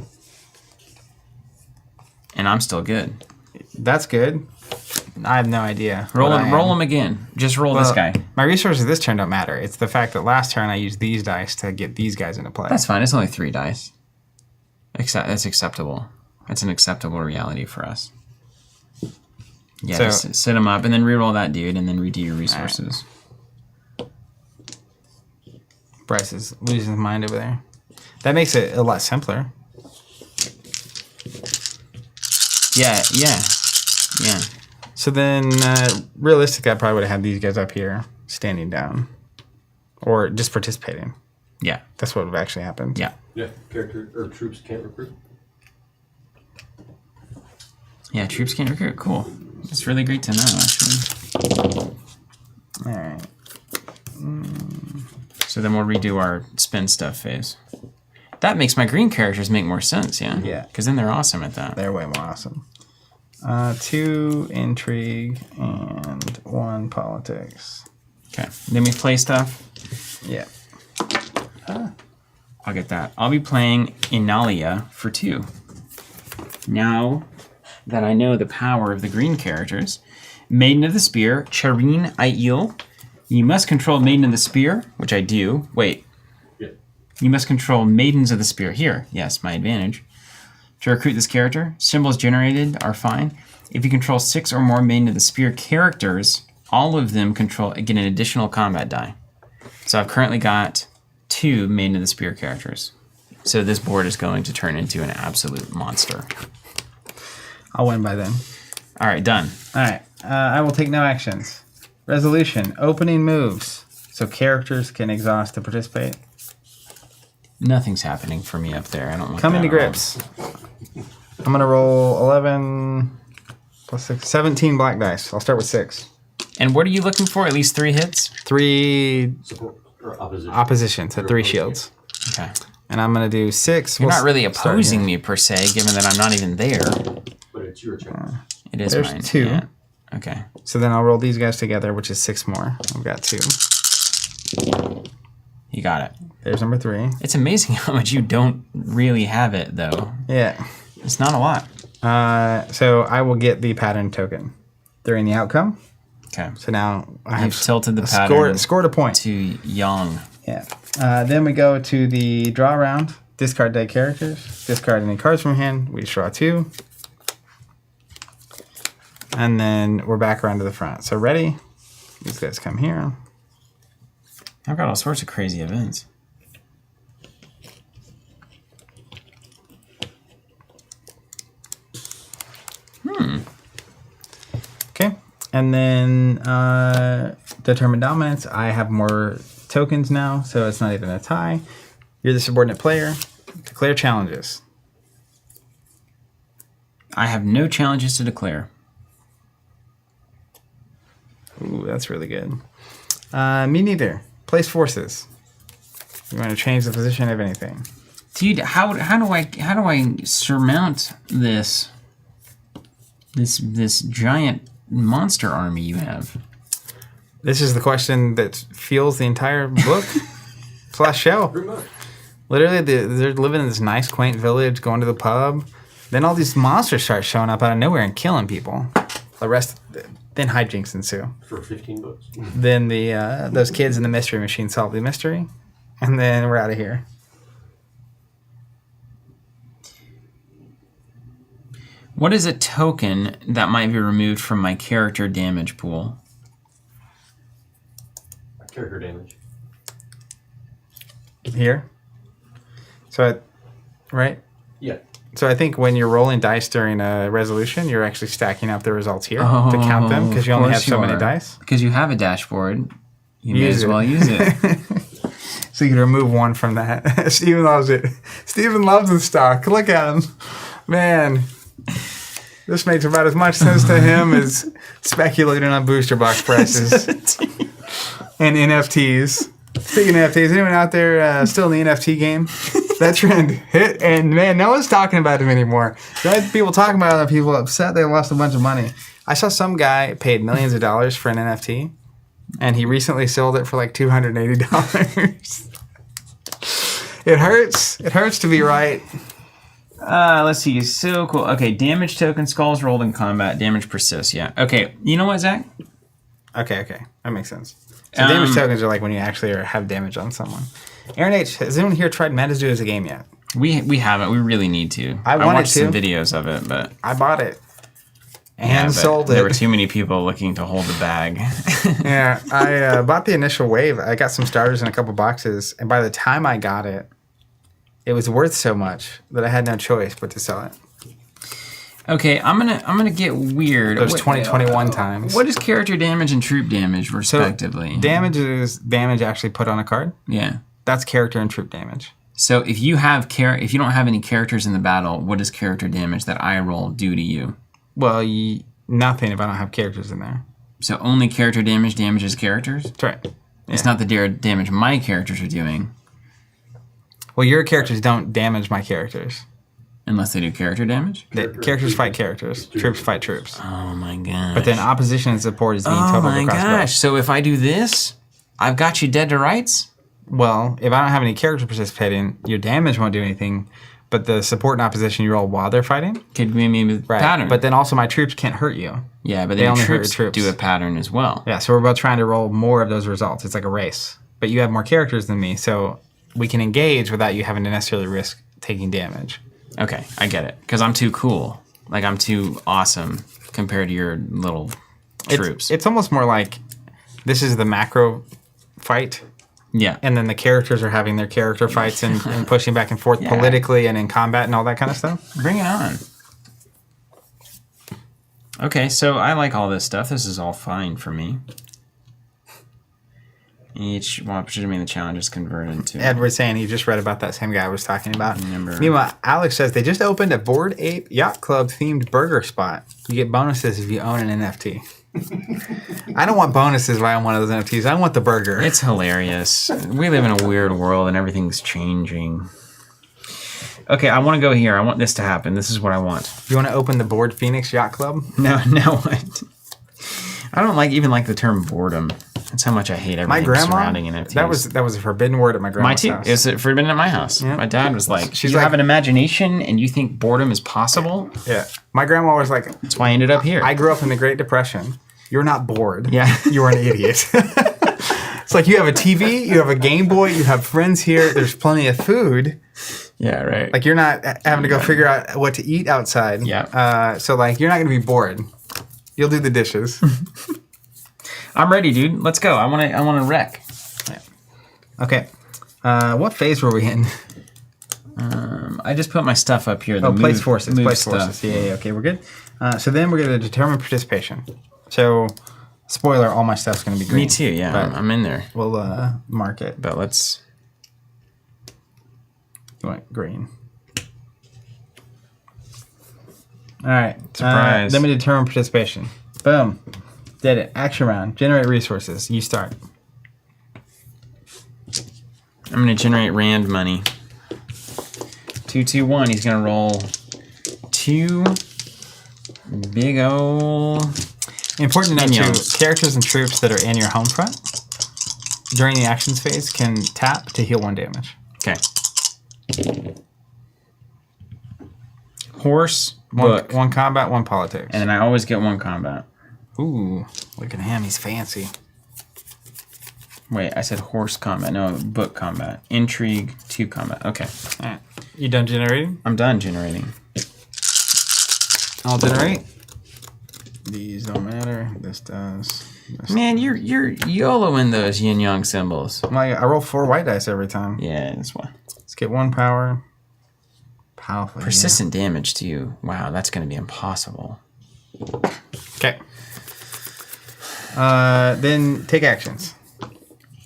and I'm still good. That's good. I have no idea. Roll what I him, am. roll him again. Just roll this guy. My resources this turn don't matter. It's the fact that last turn I used these dice to get these guys into play. That's fine. It's only 3 dice. That's acceptable. That's an acceptable reality for us. Yeah, So- just set him up and then reroll that dude and then redo your resources. Bryce is losing his mind over there. That makes it a lot simpler. Yeah. So then, realistically, I probably would have had these guys up here, standing down. Or just participating. Yeah. That's what would have actually happened. Yeah. Yeah, character or troops can't recruit. Yeah, troops can't recruit. Cool. That's really great to know, actually. Alright. So then we'll redo our spin stuff phase. That makes my green characters make more sense, yeah? Yeah. Because then they're awesome at that. They're way more awesome. 2 intrigue and 1 politics. Okay. Then we play stuff. Yeah. I'll get that. I'll be playing Inalia for 2. Now that I know the power of the green characters, Maiden of the Spear, Charine Aiel. You must control Maiden of the Spear, which I do. Wait. Yeah. You must control Maidens of the Spear. Here. Yes, my advantage. To recruit this character, symbols generated are fine. If you control 6 or more Maiden of the Spear characters, all of them get an additional combat die. So I've currently got 2 Maiden of the Spear characters. So this board is going to turn into an absolute monster. I'll win by then. All right, done. Alright. I will take no actions. Resolution. Opening moves. So characters can exhaust to participate. Nothing's happening for me up there. I don't want Coming that to at all. grips. I'm going to roll 11 plus 6. 17 black dice. I'll start with 6. And what are you looking for? At least 3 hits? 3 Support or opposition. opposition, so 3 shields. Okay. And I'm going to do 6. You're not really opposing me per se, given that I'm not even there. But it's your turn. It is There's mine. 2. Yeah. Okay. So then I'll roll these guys together, which is 6 more. I've got 2. You got it. There's number 3. It's amazing how much you don't really have it, though. Yeah. It's not a lot. So I will get the pattern token during the outcome. Okay. So now I You've have tilted the pattern scored a point. to Yang. Yeah. Then we go to the draw round. Discard dead characters. Discard any cards from hand. We draw 2. And then we're back around to the front. So ready? These guys come here. I've got all sorts of crazy events. Okay. And then determine dominance. I have more tokens now, so it's not even a tie. You're the subordinate player. Declare challenges. I have no challenges to declare. Ooh, that's really good. Me neither. Place forces. You want to change the position of anything. Dude, how do I surmount this giant monster army you have? This is the question that fuels the entire book / show. Pretty much. Literally, they're living in this nice, quaint village, going to the pub. Then all these monsters start showing up out of nowhere and killing people. Then hijinks ensue. For 15 bucks. Then those kids in the mystery machine solve the mystery, and then we're out of here. What is a token that might be removed from my character damage pool? Character damage. Here. So, right? Yeah. So I think when you're rolling dice during a resolution, you're actually stacking up the results here to count them because you only have so many dice. Because you have a dashboard, you may as well use it. So you can remove 1 from that. Steven loves it. Steven loves the stock. Look at him. Man, this makes about as much sense to him as speculating on booster box prices and NFTs. Speaking of NFTs, anyone out there still in the NFT game? That trend hit, and man, no one's talking about him anymore. The only people talking about it are people upset they lost a bunch of money. I saw some guy paid millions of dollars for an NFT, and he recently sold it for like $280. It hurts. It hurts to be right. Let's see. So cool. Okay, damage token, skulls rolled in combat, damage persists. Yeah. Okay, you know what, Zach? Okay. That makes sense. So damage tokens are like when you actually have damage on someone. Aaron H., has anyone here tried Mandazu as a game yet? We haven't. We really need to. I watched some videos of it, but I bought it and sold it. There were too many people looking to hold the bag. Yeah, I bought the initial wave. I got some starters in a couple boxes, and by the time I got it, it was worth so much that I had no choice but to sell it. Okay, I'm gonna get weird. Those 2021 times. What is character damage and troop damage, respectively? So damage is damage actually put on a card. Yeah. That's character and troop damage. So if you don't have any characters in the battle, what does character damage that I roll do to you? Well, nothing if I don't have characters in there. So only character damage damages characters? That's right. Yeah. It's not the damage my characters are doing. Well, your characters don't damage my characters. Unless they do character damage? Characters fight characters. Troops fight troops. Oh my gosh. But then opposition and support is being totaled across both. Oh my gosh. So if I do this, I've got you dead to rights? Well, if I don't have any characters participating, your damage won't do anything, but the support and opposition you roll while they're fighting could be me with pattern. But then also my troops can't hurt you. Yeah, but they then only troops hurt your troops. Do a pattern as well. Yeah, so we're both trying to roll more of those results. It's like a race. But you have more characters than me, so we can engage without you having to necessarily risk taking damage. Okay, I get it. Because I'm too cool. Like, I'm too awesome compared to your little troops. It's almost more like this is the macro fight. Yeah. And then the characters are having their character fights and pushing back and forth politically and in combat and all that kind of stuff. Bring it on. Okay, so I like all this stuff. This is all fine for me. Each opportunity in the challenge is converted into... Edward's saying he just read about that same guy I was talking about. Remember. Meanwhile, Alex says they just opened a Bored Ape Yacht Club themed burger spot. You get bonuses if you own an NFT. I don't want bonuses if I own one of those NFTs. I want the burger. It's hilarious. We live in a weird world and everything's changing. Okay, I want to go here. I want this to happen. This is what I want. You want to open the board Phoenix Yacht Club? No, what? I don't even like the term boredom. That's how much I hate everything My grandma, surrounding NFTs. that was a forbidden word at my grandma's My too. house. It's forbidden at my house. Yeah. My dad was like, She's you like- have an imagination and you think boredom is possible? Yeah. My grandma was like, That's why I ended up here. I grew up in the Great Depression. You're not bored. Yeah. You are an idiot. It's like you have a TV, you have a Game Boy, you have friends here, there's plenty of food. Yeah, right. Like you're not having to go figure out what to eat outside. Yeah. So like you're not going to be bored. You'll do the dishes. I'm ready, dude. Let's go. I want to wreck. Okay. What phase were we in? I just put my stuff up here. Place forces. Place stuff. forces. Yeah. Okay, we're good. So then we're going to determine participation. So, spoiler, all my stuff's going to be green. Me too. Yeah, But I'm in there. we'll mark it. But let's. You want green. All right. Surprise. Then we determine participation. Boom. Did it. Action round. Generate resources. You start. I'm gonna generate Rand money. 221. He's gonna roll 2 big ol'. Important to note Minions. too, characters and troops that are in your home front during the actions phase can tap to heal 1 damage. Okay. Horse, book, One combat, 1 politics. and then I always get 1 combat. Ooh, look at him. He's fancy. Wait, I said horse combat. No, book combat. Intrigue, 2 combat. Okay. All right. You done generating? I'm done generating. I'll generate. These don't matter. This does. This Man, you're YOLOing those Yin Yang symbols. I roll 4 white dice every time. Yeah, that's why. Let's get 1 power. Powerful. Persistent damage to you. Wow, that's going to be impossible. Okay. Then take actions.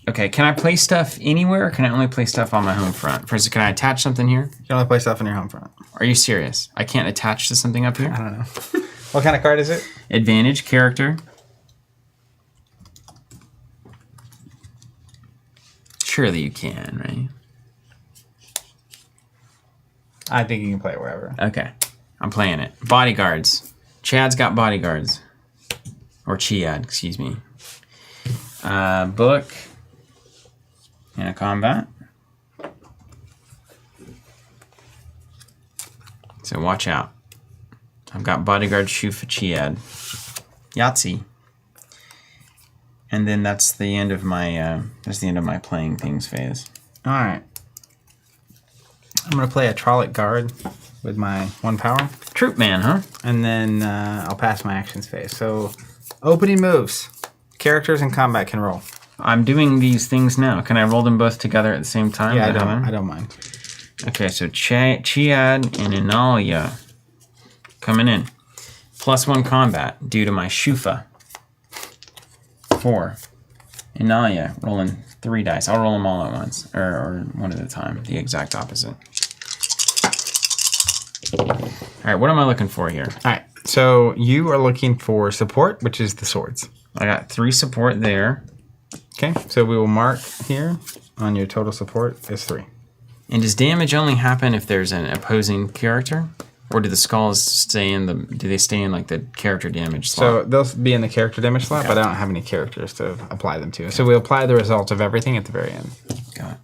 Okay, can I place stuff anywhere, or can I only place stuff on my home front? For instance, can I attach something here? You can only play stuff in your home front. Are you serious? I can't attach to something up I here? don't know. What kind of card is it? Advantage, character. Surely you can, right? I think you can play it wherever. Okay, I'm playing it. Bodyguards. Chad's got bodyguards. Or Chiad, excuse me. Book. And a combat. So watch out. I've got bodyguard shoe for Chiad. Yahtzee. And then that's the end of my playing things phase. All right. I'm going to play a Trollic Guard with my 1 power. Troop man, huh? And then I'll pass my actions phase. So, opening moves. Characters in combat can roll. I'm doing these things now. Can I roll them both together at the same time? Yeah, Does that matter? I don't mind. Okay, so Chiad and Inalia coming in. +1 combat due to my Shufa. 4. Inalia rolling 3 dice. I'll roll them all at once, or one at a time. The exact opposite. All right, what am I looking for here? All right. So, you are looking for support, which is the swords. I got 3 support there. Okay. So, we will mark here on your total support as 3. And does damage only happen if there's an opposing character? Or do the skulls stay in like the character damage slot? So, they'll be in the character damage slot, Okay. but I don't have any characters to apply them to. So, we apply the result of everything at the very end. Got it.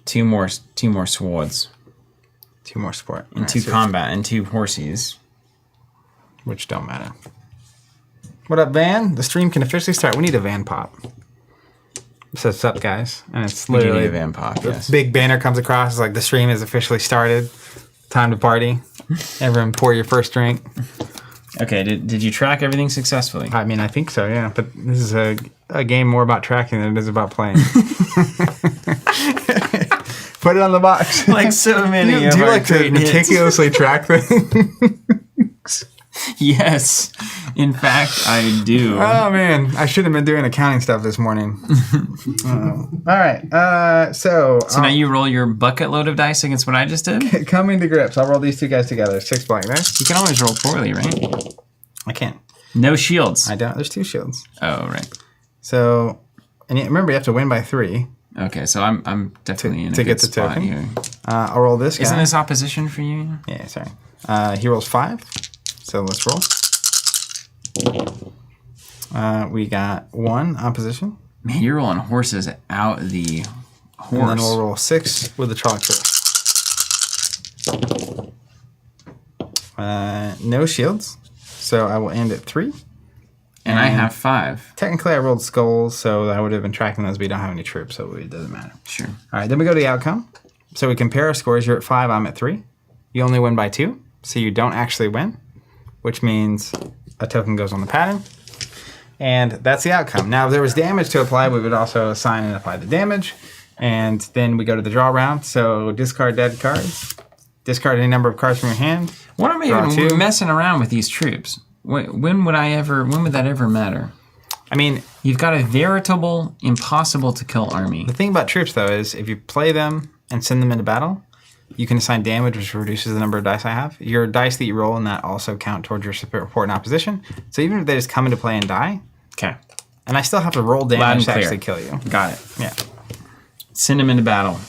Two more swords. 2 more support. And All 2 right, so- combat and 2 horsies. Which don't matter. What up, Van? The stream can officially start. We need a Van pop. It says, "Sup, guys?" And it's We do literally need a Van Pop, yes. big banner comes across. It's like the stream has officially started. Time to party. Everyone, pour your first drink. Okay, did you track everything successfully? I mean, I think so. Yeah, but this is a game more about tracking than it is about playing. Put it on the box. Like so many do of you our like to great hits. meticulously track things? Yes. In fact, I do. Oh man, I should have been doing accounting stuff this morning. All right, so So now you roll your bucket load of dice against what I just did? coming to grips. I'll roll these 2 guys together. 6 blank dice. You can always roll poorly, right? I can't. No shields. I don't. There's 2 shields. Oh, right. So, and remember, you have to win by 3. Okay, so I'm definitely in a to good get the spot token. here. I'll roll this guy. Isn't this opposition for you? Yeah, sorry. He rolls 5. So let's roll. We got 1 opposition. Man, you're rolling horses out the horse. And then we'll roll 6 with the Trolloc twist. No shields. So I will end at 3. And I have 5. Technically, I rolled skulls, so I would have been tracking those, but we don't have any troops, so it doesn't matter. Sure. All right, then we go to the outcome. So we compare our scores. You're at 5, I'm at 3. You only win by 2, so you don't actually win, which means a token goes on the pattern. And that's the outcome. Now, if there was damage to apply, we would also assign and apply the damage. And then we go to the draw round. So discard dead cards. Discard any number of cards from your hand. What am I Draw even 2. messing around with these troops? When would that ever matter? I mean, You've got a veritable, impossible to kill army. the thing about troops, though, is if you play them and send them into battle, you can assign damage, which reduces the number of dice I have. Your dice that you roll in that also count towards your support and opposition. So even if they just come into play and die, Okay. and I still have to roll Loud damage and to clear. actually kill you. Got it. Yeah. Send them into battle.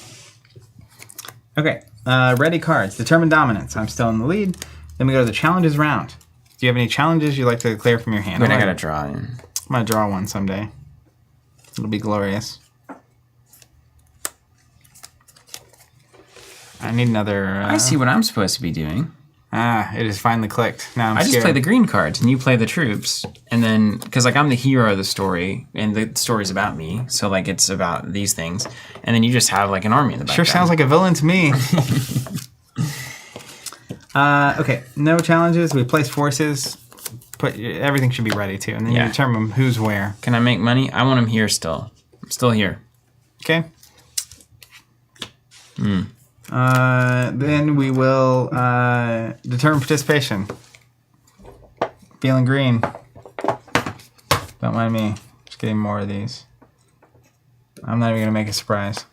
Okay. Ready cards. Determine dominance. I'm still in the lead. Then we go to the challenges round. Do you have any challenges you'd like to declare from your hand? Wait, I I'm gotta draw in. going to draw one someday. It'll be glorious. I need another... I see what I'm supposed to be doing. It has finally clicked. Now I'm I just scared. play the green cards, and you play the troops, and then because like I'm the hero of the story, and the story's about me, so like it's about these things, and then you just have like an army in the Sure background. sounds like a villain to me. Okay, no challenges. We place forces. Everything should be ready too, and then Yeah. you determine who's where. Can I make money? I want them here still. I'm still here. Okay. Then we will determine participation. Feeling green. Don't mind me. Just getting more of these. I'm not even gonna make a surprise.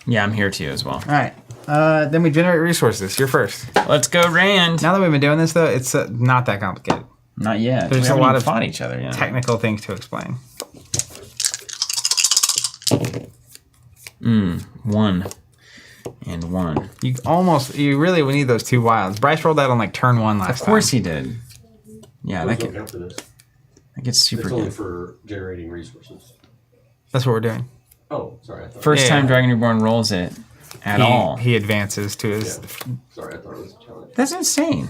Yeah, I'm here too as well. All right. Then we generate resources. You're first. Let's go, Rand. Now that we've been doing this, though, it's not that complicated. Not yet. There's We a haven't lot even of fought each other yet. Technical things to explain. 1 and 1. You really would need those 2 wilds. Bryce rolled that on like turn 1 last Of course time. he did. Yeah, Those that don't gets count for this. super It's only good. for generating resources. That's what we're doing. Oh, sorry. I thought. First Yeah. time Dragon Reborn rolls it at all. He advances to his. Yeah. Sorry, I thought it was a challenge. That's insane.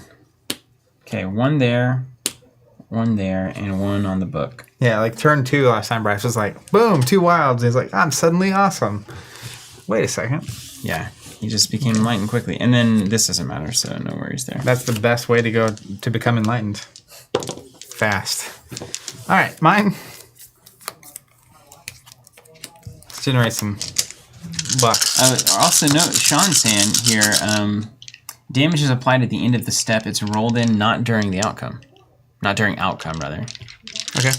Okay, 1 there, 1 there, and 1 on the book. Yeah, like turn 2 last time, Bryce was like, boom, 2 wilds. And he's like, I'm suddenly awesome. Wait a second. Yeah, he just became enlightened quickly. And then this doesn't matter, so no worries there. That's the best way to go to become enlightened. Fast. All right, mine. Let's generate some bucks. Also note, Sean's saying here, damage is applied at the end of the step. It's rolled in, not during the outcome. Not during outcome, rather. Okay.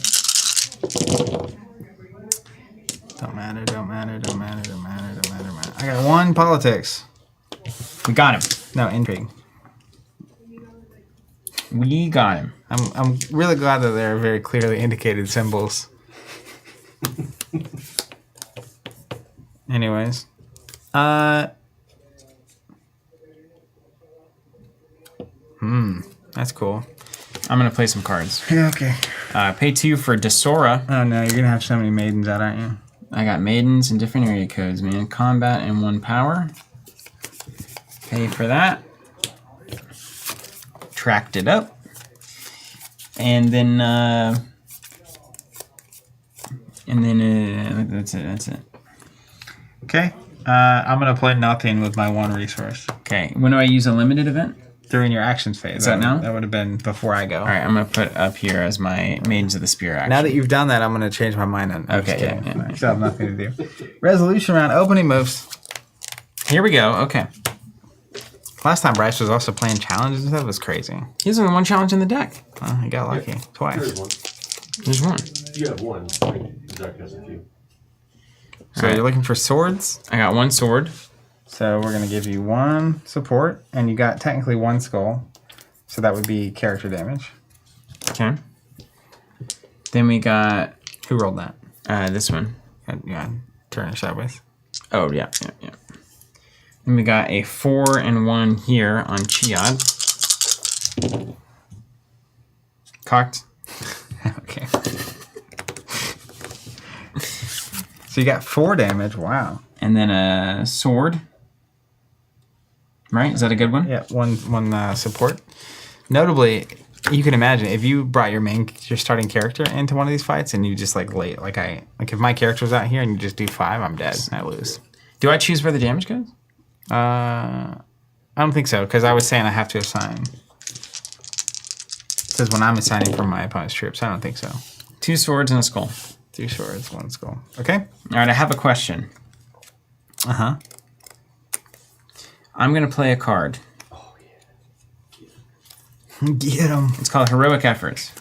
Don't matter, don't matter, don't matter, don't matter, don't matter, don't matter. I got 1 politics. We got him. No, intrigue. We got him. I'm really glad that there are very clearly indicated symbols. Anyways. That's cool. I'm going to play some cards. Yeah, okay. Pay 2 for Desora. Oh no, you're gonna have so many maidens out, aren't you? I got maidens and different area codes, man. Combat and 1 power. Pay for that. Tracked it up. And then that's it. Okay. I'm gonna play nothing with my 1 resource. Okay, when do I use a limited event? During your actions phase. Is that now? That would have been before I go. All right, I'm going to put up here as my Maidens of the Spear action. Now that you've done that, I'm going to change my mind on. I'm Okay, just kidding. yeah. I still have nothing to do. Resolution round. Opening moves. Here we go. Okay. Last time Bryce was also playing challenges and stuff. It was crazy. Here's only 1 challenge in the deck. Well, he got lucky There twice. is one. There's 1. You have 1. The deck has a few. So you're looking for swords. I got 1 sword. So we're going to give you 1 support, and you got technically 1 skull. So that would be character damage. Okay. Then we got Who rolled that? this one. Yeah, turn it sideways. Oh, yeah. And we got a 4 and 1 here on Chiad. Cocked. Okay. So you got 4 damage. Wow. And then a sword. Right? Is that a good one? Yeah, one support. Notably, you can imagine if you brought your starting character into one of these fights and you just like if my character was out here and you just do 5, I'm dead. I lose. Do I choose where the damage goes? I don't think so, because I was saying I have to assign. It says when I'm assigning from my opponent's troops. I don't think so. 2 swords and a skull. 2 swords, 1 skull. Okay. All right, I have a question. Uh-huh. I'm going to play a card. Oh, yeah. Get him. It's called Heroic Efforts.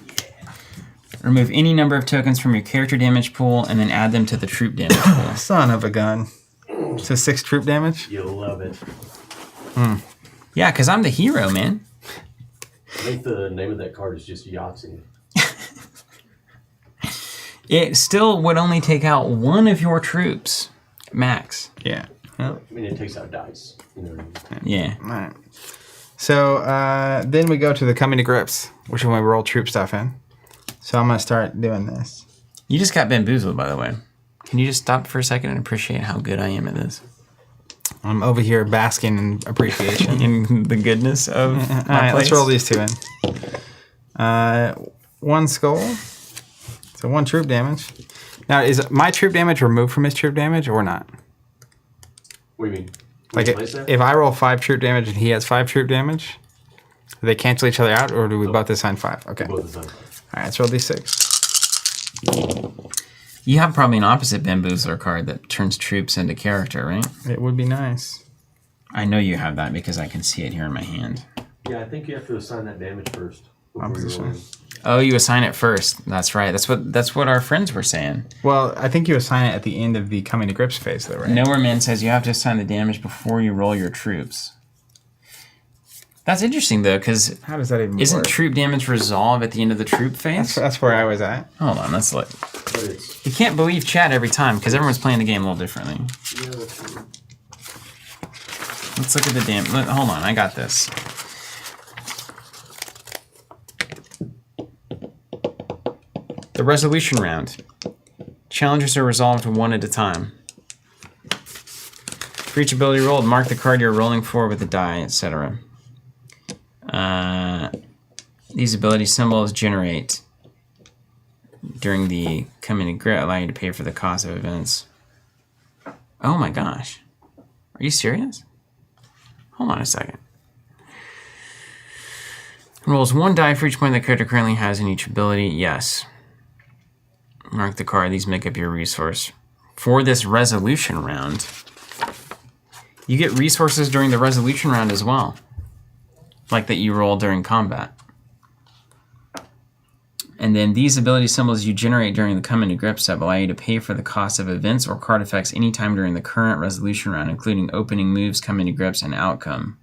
Remove any number of tokens from your character damage pool and then add them to the troop damage pool. Son of a gun. So 6 troop damage? You'll love it. Yeah, because I'm the hero, man. I think the name of that card is just Yahtzee. It still would only take out 1 of your troops, max. Yeah. I mean, it takes out dice. You know what I mean? Yeah. All right. So then we go to the coming to grips, which is when we roll troop stuff in. So I'm going to start doing this. You just got bamboozled, by the way. Can you just stop for a second and appreciate how good I am at this? I'm over here basking in appreciation. In the goodness of All my right, let's place. roll these 2 in. 1 skull. So 1 troop damage. Now, is my troop damage removed from his troop damage or not? What do you mean? Like, if I roll 5 troop damage and he has 5 troop damage, do they cancel each other out, or do we both assign 5? Okay. All Both the time. right, let's roll these 6. You have probably an opposite bamboozler card that turns troops into character, right? It would be nice. I know you have that because I can see it here in my hand. Yeah, I think you have to assign that damage first. Before you Opposition. roll in. Oh, you assign it first. That's right. That's what our friends were saying. Well, I think you assign it at the end of the coming to grips phase, though, right? Nowhere Man says you have to assign the damage before you roll your troops. That's interesting, though, because How does that even isn't work? troop damage resolve at the end of the troop phase? That's where I was at. Hold on, let's look. But it's, You can't believe chat every time because everyone's playing the game a little differently. yeah, that's true. Let's look at the hold on, I got this. The resolution round. Challenges are resolved 1 at a time. For each ability rolled, mark the card you're rolling for with the die, etc. These ability symbols generate during the coming to grit, allow you to pay for the cost of events. Oh my gosh. Are you serious? Hold on a second. Rolls 1 die for each point the character currently has in each ability. Yes. Mark the card. These make up your resource. For this resolution round, you get resources during the resolution round as well. Like that you roll during combat. And then these ability symbols you generate during the come into grip step allow you to pay for the cost of events or card effects anytime during the current resolution round, including opening moves, come into grips, and outcome.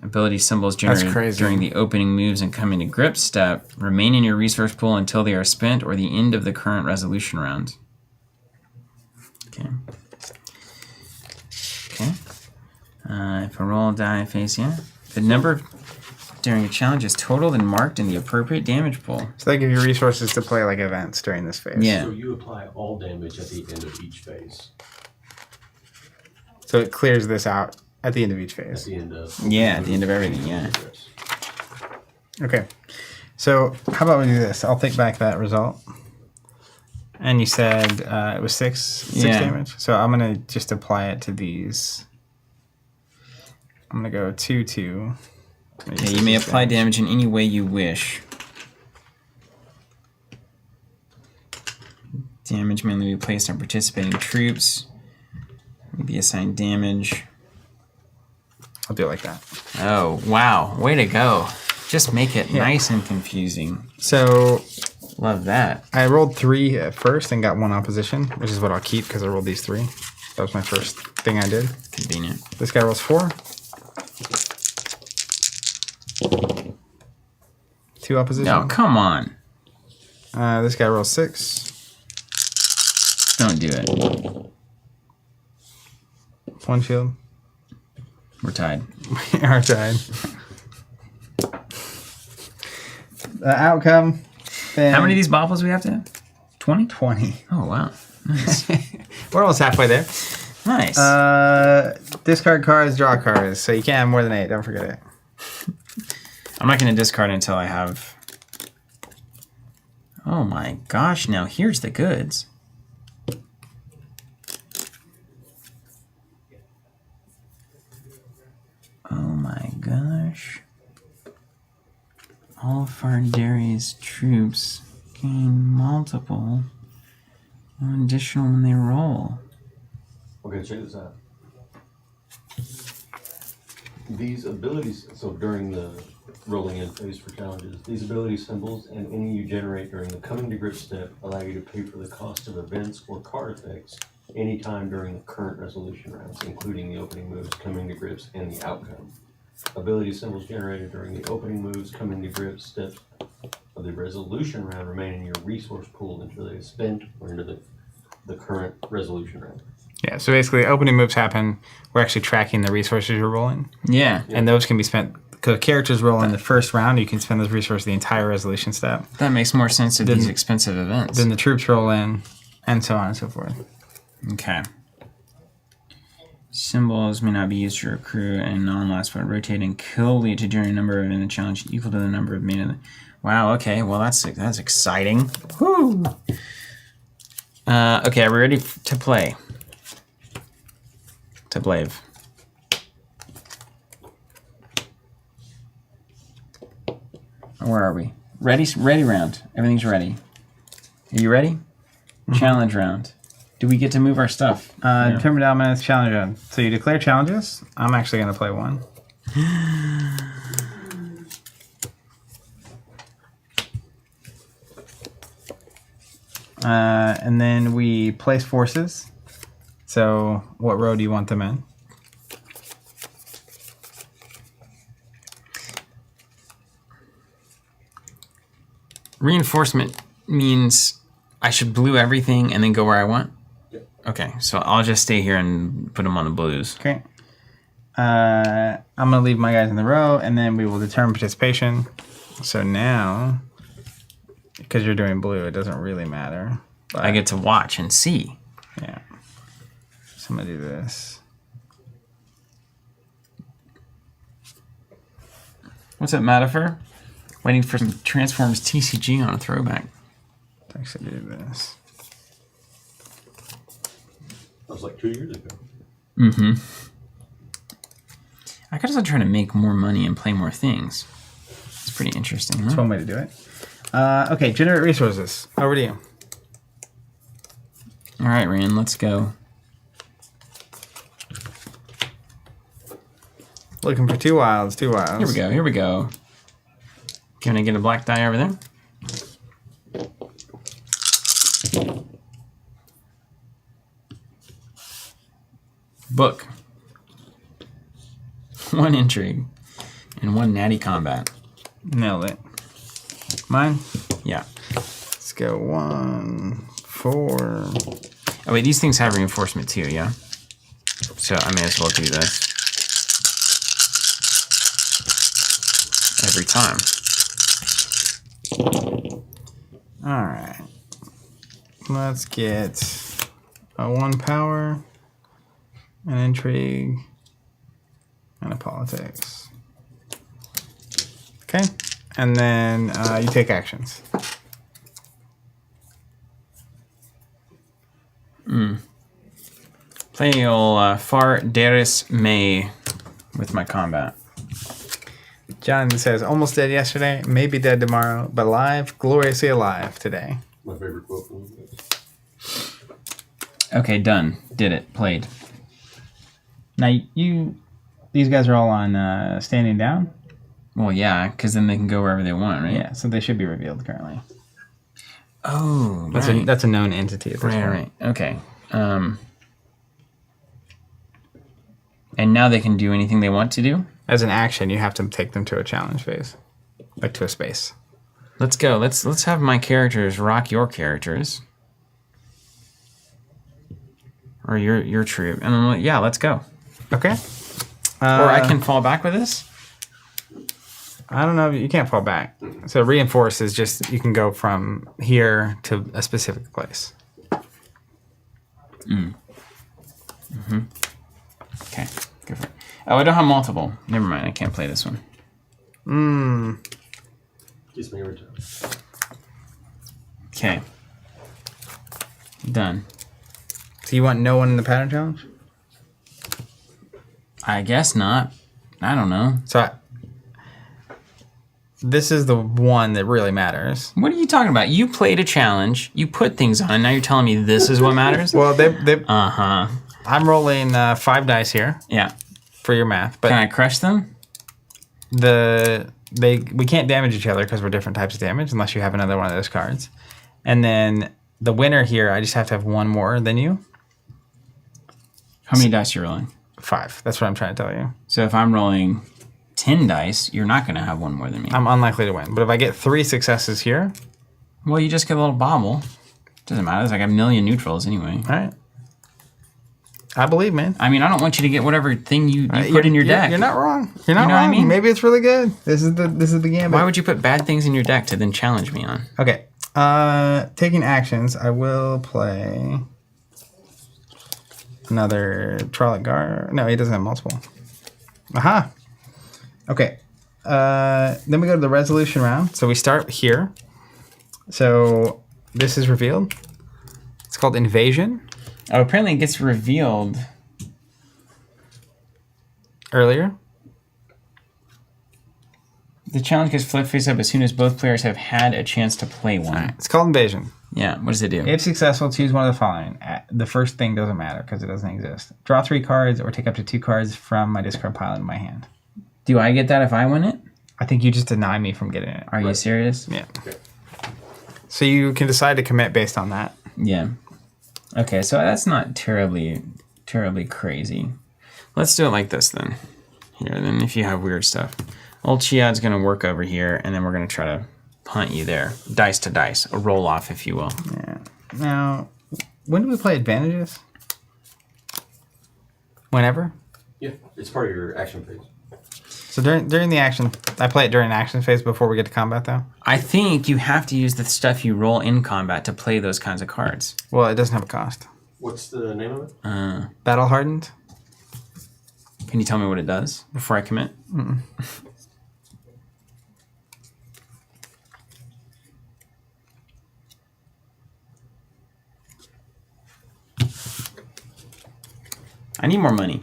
Ability symbols generated during the opening moves and come into grip step remain in your resource pool until they are spent or the end of the current resolution round. Okay. Okay. If a roll die face, yeah. The number during a challenge is totaled and marked in the appropriate damage pool. So they give you resources to play like events during this phase. Yeah. So you apply all damage at the end of each phase. So it clears this out at the end of each At phase. the end of Yeah, at the end of everything, yeah. Yes. Okay. So how about we do this? I'll take back that result. And you said it was 6 Yeah. damage. So I'm going to just apply it to these. I'm going to go 2-2. Yeah, you may apply damage in any way you wish. Damage may only be placed on participating troops. May be assigned damage. I'll do it like that. Oh, wow. Way to go. Just make it nice and confusing. So Love that. I rolled 3 at first and got 1 opposition, which is what I'll keep because I rolled these 3. That was my first thing I did. Convenient. This guy rolls 4. 2 opposition. No, come on. This guy rolls 6. Don't do it. 1 shield. We're tied. We are tied. The outcome. How many of these bopples we have to have? 20? 20. Oh, wow. Nice. We're almost halfway there. Nice. Discard cards, draw cards. So you can't have more than 8. Don't forget it. I'm not going to discard until I have... Oh my gosh, now here's the goods. Oh my gosh. All of Fardari's troops gain multiple additional when they roll. Okay, check this out. These abilities, so during the rolling in phase for challenges, these ability symbols and any you generate during the coming to grip step allow you to pay for the cost of events or card effects anytime during the current resolution rounds, including the opening moves, coming to grips, and the outcome. Ability symbols generated during the opening moves, coming to grips steps of the resolution round remain in your resource pool until they are spent or into the current resolution round. Yeah, so basically opening moves happen. We're actually tracking the resources you're rolling. Yeah. And those can be spent, because characters roll in the first round, you can spend those resources the entire resolution step. That makes more sense of these expensive events. Then the troops roll in, and so on and so forth. Okay. Symbols may not be used to recruit and non-last but rotate and kill lead to generate a number in the challenge equal to the number of main. Wow, okay, well that's exciting. Woo! Okay, are we ready to play? To blave. Where are we? Ready round. Everything's ready. Are you ready? Challenge round. Do we get to move our stuff? Determined elements, challenge round. So you declare challenges. I'm actually going to play one. And then we place forces. So what row do you want them in? Reinforcement means I should blue everything and then go where I want? Yep. Okay, so I'll just stay here and put them on the blues. Okay. I'm going to leave my guys in the row, and then we will determine participation. So now, because you're doing blue, it doesn't really matter. But, I get to watch and see. yeah. So I'm going to do this. What's up, Matafer? Waiting for some Transformers TCG on a throwback. Let's actually do this. That was like 2 years ago. Mm-hmm. I gotta start trying to make more money and play more things. It's pretty interesting, huh? That's one way to do it. Okay, generate resources. Over to you. All right, Rand, let's go. Looking for 2 wilds, 2 wilds. Here we go, here we go. Can I get a black die over there? Book. 1 intrigue. And 1 natty combat. Nailed it. Mine? Yeah. Let's go 1, 4. Oh wait, these things have reinforcement too, yeah? So I may as well do this. Every time. Alright. Let's get a 1 power, an intrigue, and a politics. Okay. And then you take actions. Play ol' Far Daris May with my combat. Jonathan says, almost dead yesterday, maybe dead tomorrow, but alive, gloriously alive today. My favorite quote from this. Okay, done. Did it. Played. Now, these guys are all on standing down? Well, yeah, because then they can go wherever they want, right? Yeah, so they should be revealed currently. Oh, That's, right. that's a known entity at this point. Right. Okay. And now they can do anything they want to do? As an action, you have to take them to a challenge phase. Like to a space. Let's go. Let's have my characters rock your characters. Or your troop. And I'm like, yeah, let's go. Okay. Or I can fall back with this? I don't know. You can't fall back. So reinforce is just you can go from here to a specific place. Okay, go for it. Oh, I don't have multiple. Never mind, I can't play this one. Gives me a return. Okay. Done. So you want no one in the pattern challenge? I guess not. I don't know. So this is the one that really matters. What are you talking about? You played a challenge, you put things on, and now you're telling me this is what matters? Well, they Uh-huh. I'm rolling 5 dice here Yeah. for your math, but Can I crush them? we can't damage each other because we're different types of damage unless you have another one of those cards. And then the winner here, I just have to have one more than you. How many dice are you rolling? 5. That's what I'm trying to tell you. So if I'm rolling 10 dice, you're not going to have one more than me. I'm unlikely to win. But if I get 3 successes here, Well, you just get a little bobble. Doesn't matter. There's like a million neutrals anyway. all right. I believe, man. I mean, I don't want you to get whatever thing you put in your deck. You're not wrong. You're not You know wrong. what I mean? Maybe it's really good. This is the gambit. Why would you put bad things in your deck to then challenge me on? Okay. Taking actions, I will play another Trolloc Gar. No, he doesn't have multiple. Aha. Okay. Then we go to the resolution round. So we start here. So this is revealed. It's called Invasion. Oh, apparently it gets revealed. Earlier. The challenge gets flipped face up as soon as both players have had a chance to play one. It's called Invasion. Yeah, what does it do? If successful, choose one of the following. The first thing doesn't matter because it doesn't exist. Draw 3 cards or take up to 2 cards from my discard pile in my hand. Do I get that if I win it? I think you just deny me from getting it. Are you serious? Yeah. So you can decide to commit based on that. Yeah. Okay, so that's not terribly crazy. Let's do it like this then. Here, then if you have weird stuff. Old Chiad's going to work over here, and then we're going to try to punt you there. Dice to dice. A roll-off, if you will. Yeah. Now, when do we play advantages? Whenever? Yeah, it's part of your action phase. So during the action, I play it during action phase before we get to combat, though? I think you have to use the stuff you roll in combat to play those kinds of cards. Well, it doesn't have a cost. What's the name of it? Battle Hardened? Can you tell me what it does before I commit? I need more money.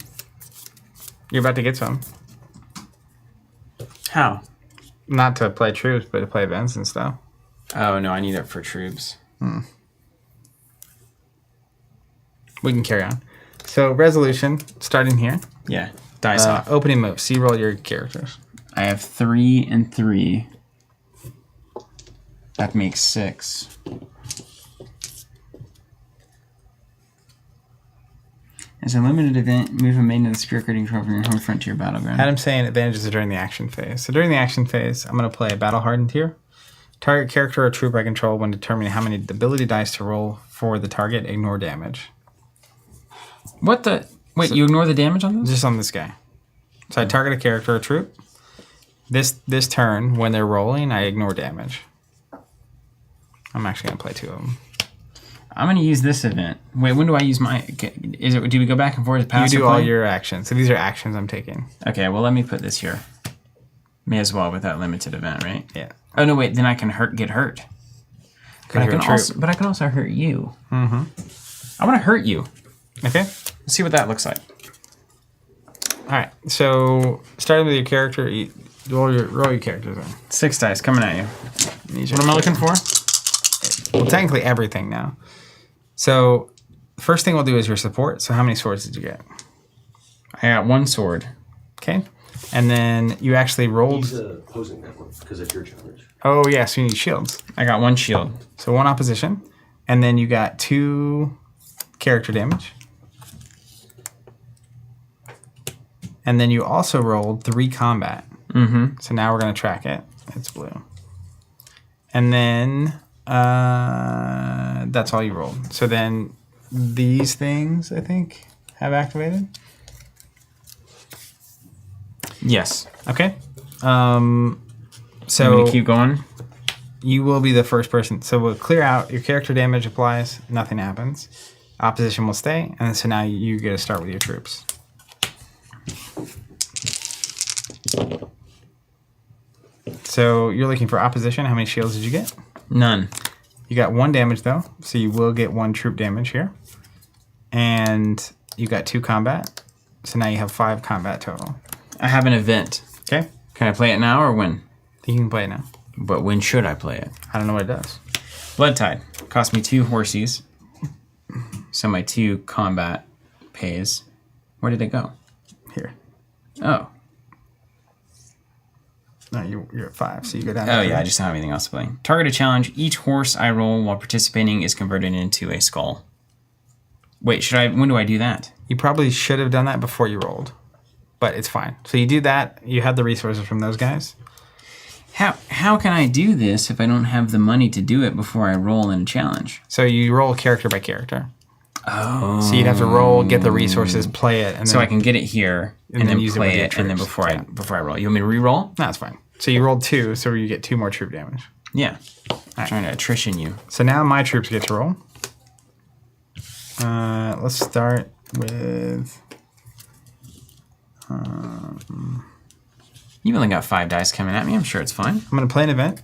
You're about to get some. How? Not to play troops, but to play events and stuff. Oh, no, I need it for troops. We can carry on. So, resolution, starting here. Yeah, dice off. Opening moves. So you roll your characters. I have 3 and 3. That makes 6. As a limited event, move a maiden of the spirit grading control from your home front to your battleground. Adam's saying advantages are during the action phase. So during the action phase, I'm going to play a Battle Hardened here. Target character or troop I control when determining how many ability dice to roll for the target, ignore damage. What the? Wait, you ignore the damage on this? Just on this guy. So I target a character or troop. This turn, when they're rolling, I ignore damage. I'm actually going to play 2 of them. I'm going to use this event. Wait, when do I use my... Do we go back and forth to pass You do or play? all your actions. So these are actions I'm taking. Okay, well, let me put this here. May as well with that limited event, right? Yeah. Oh, no, wait, then I can get hurt. But I can also hurt you. Mm-hmm. I want to hurt you. Okay. Let's see what that looks like. All right. So starting with your character, roll your characters in. 6 dice coming at you. What am I looking for? Well, technically everything now. So the first thing we'll do is your support. So how many swords did you get? I got 1 sword. Okay. And then you actually rolled... He's opposing that one because it's your challenge. Oh, yeah. So you need shields. I got 1 shield. So 1 opposition. And then you got 2 character damage. And then you also rolled 3 combat. Mm-hmm. So now we're going to track it. It's blue. And then that's all you rolled. So then these things, I think, have activated. Yes. Okay. So I'm So gonna keep going. you will be the first person. So we'll clear out. Your character damage applies. Nothing happens. Opposition will stay. And so now you get to start with your troops. So you're looking for opposition. How many shields did you get? None. You got 1 damage though. So you will get 1 troop damage here. And you got 2 combat. So now you have 5 combat total. I have an event. Okay. Can I play it now or when? You can play it now. But when should I play it? I don't know what it does. Blood Tide. Cost me 2 horsies. So my 2 combat pays. Where did it go? Here. Oh. No, you're at 5, so you go down. Oh to yeah, I 3. just don't have anything else to play. Target a challenge. Each horse I roll while participating is converted into a skull. Wait, when do I do that? You probably should have done that before you rolled, but it's fine. So you do that. You have the resources from those guys. How can I do this if I don't have the money to do it before I roll in a challenge? So you roll character by character. Oh. So you'd have to roll, get the resources, play it, and So then, I can get it here and then use it with play your it, and then troops. before I roll. You want me to re-roll? No, it's fine. So you rolled 2, so you get 2 more troop damage. Yeah. I'm trying to attrition you. So now my troops get to roll. Let's start with. You've only got 5 dice coming at me. I'm sure it's fine. I'm going to play an event.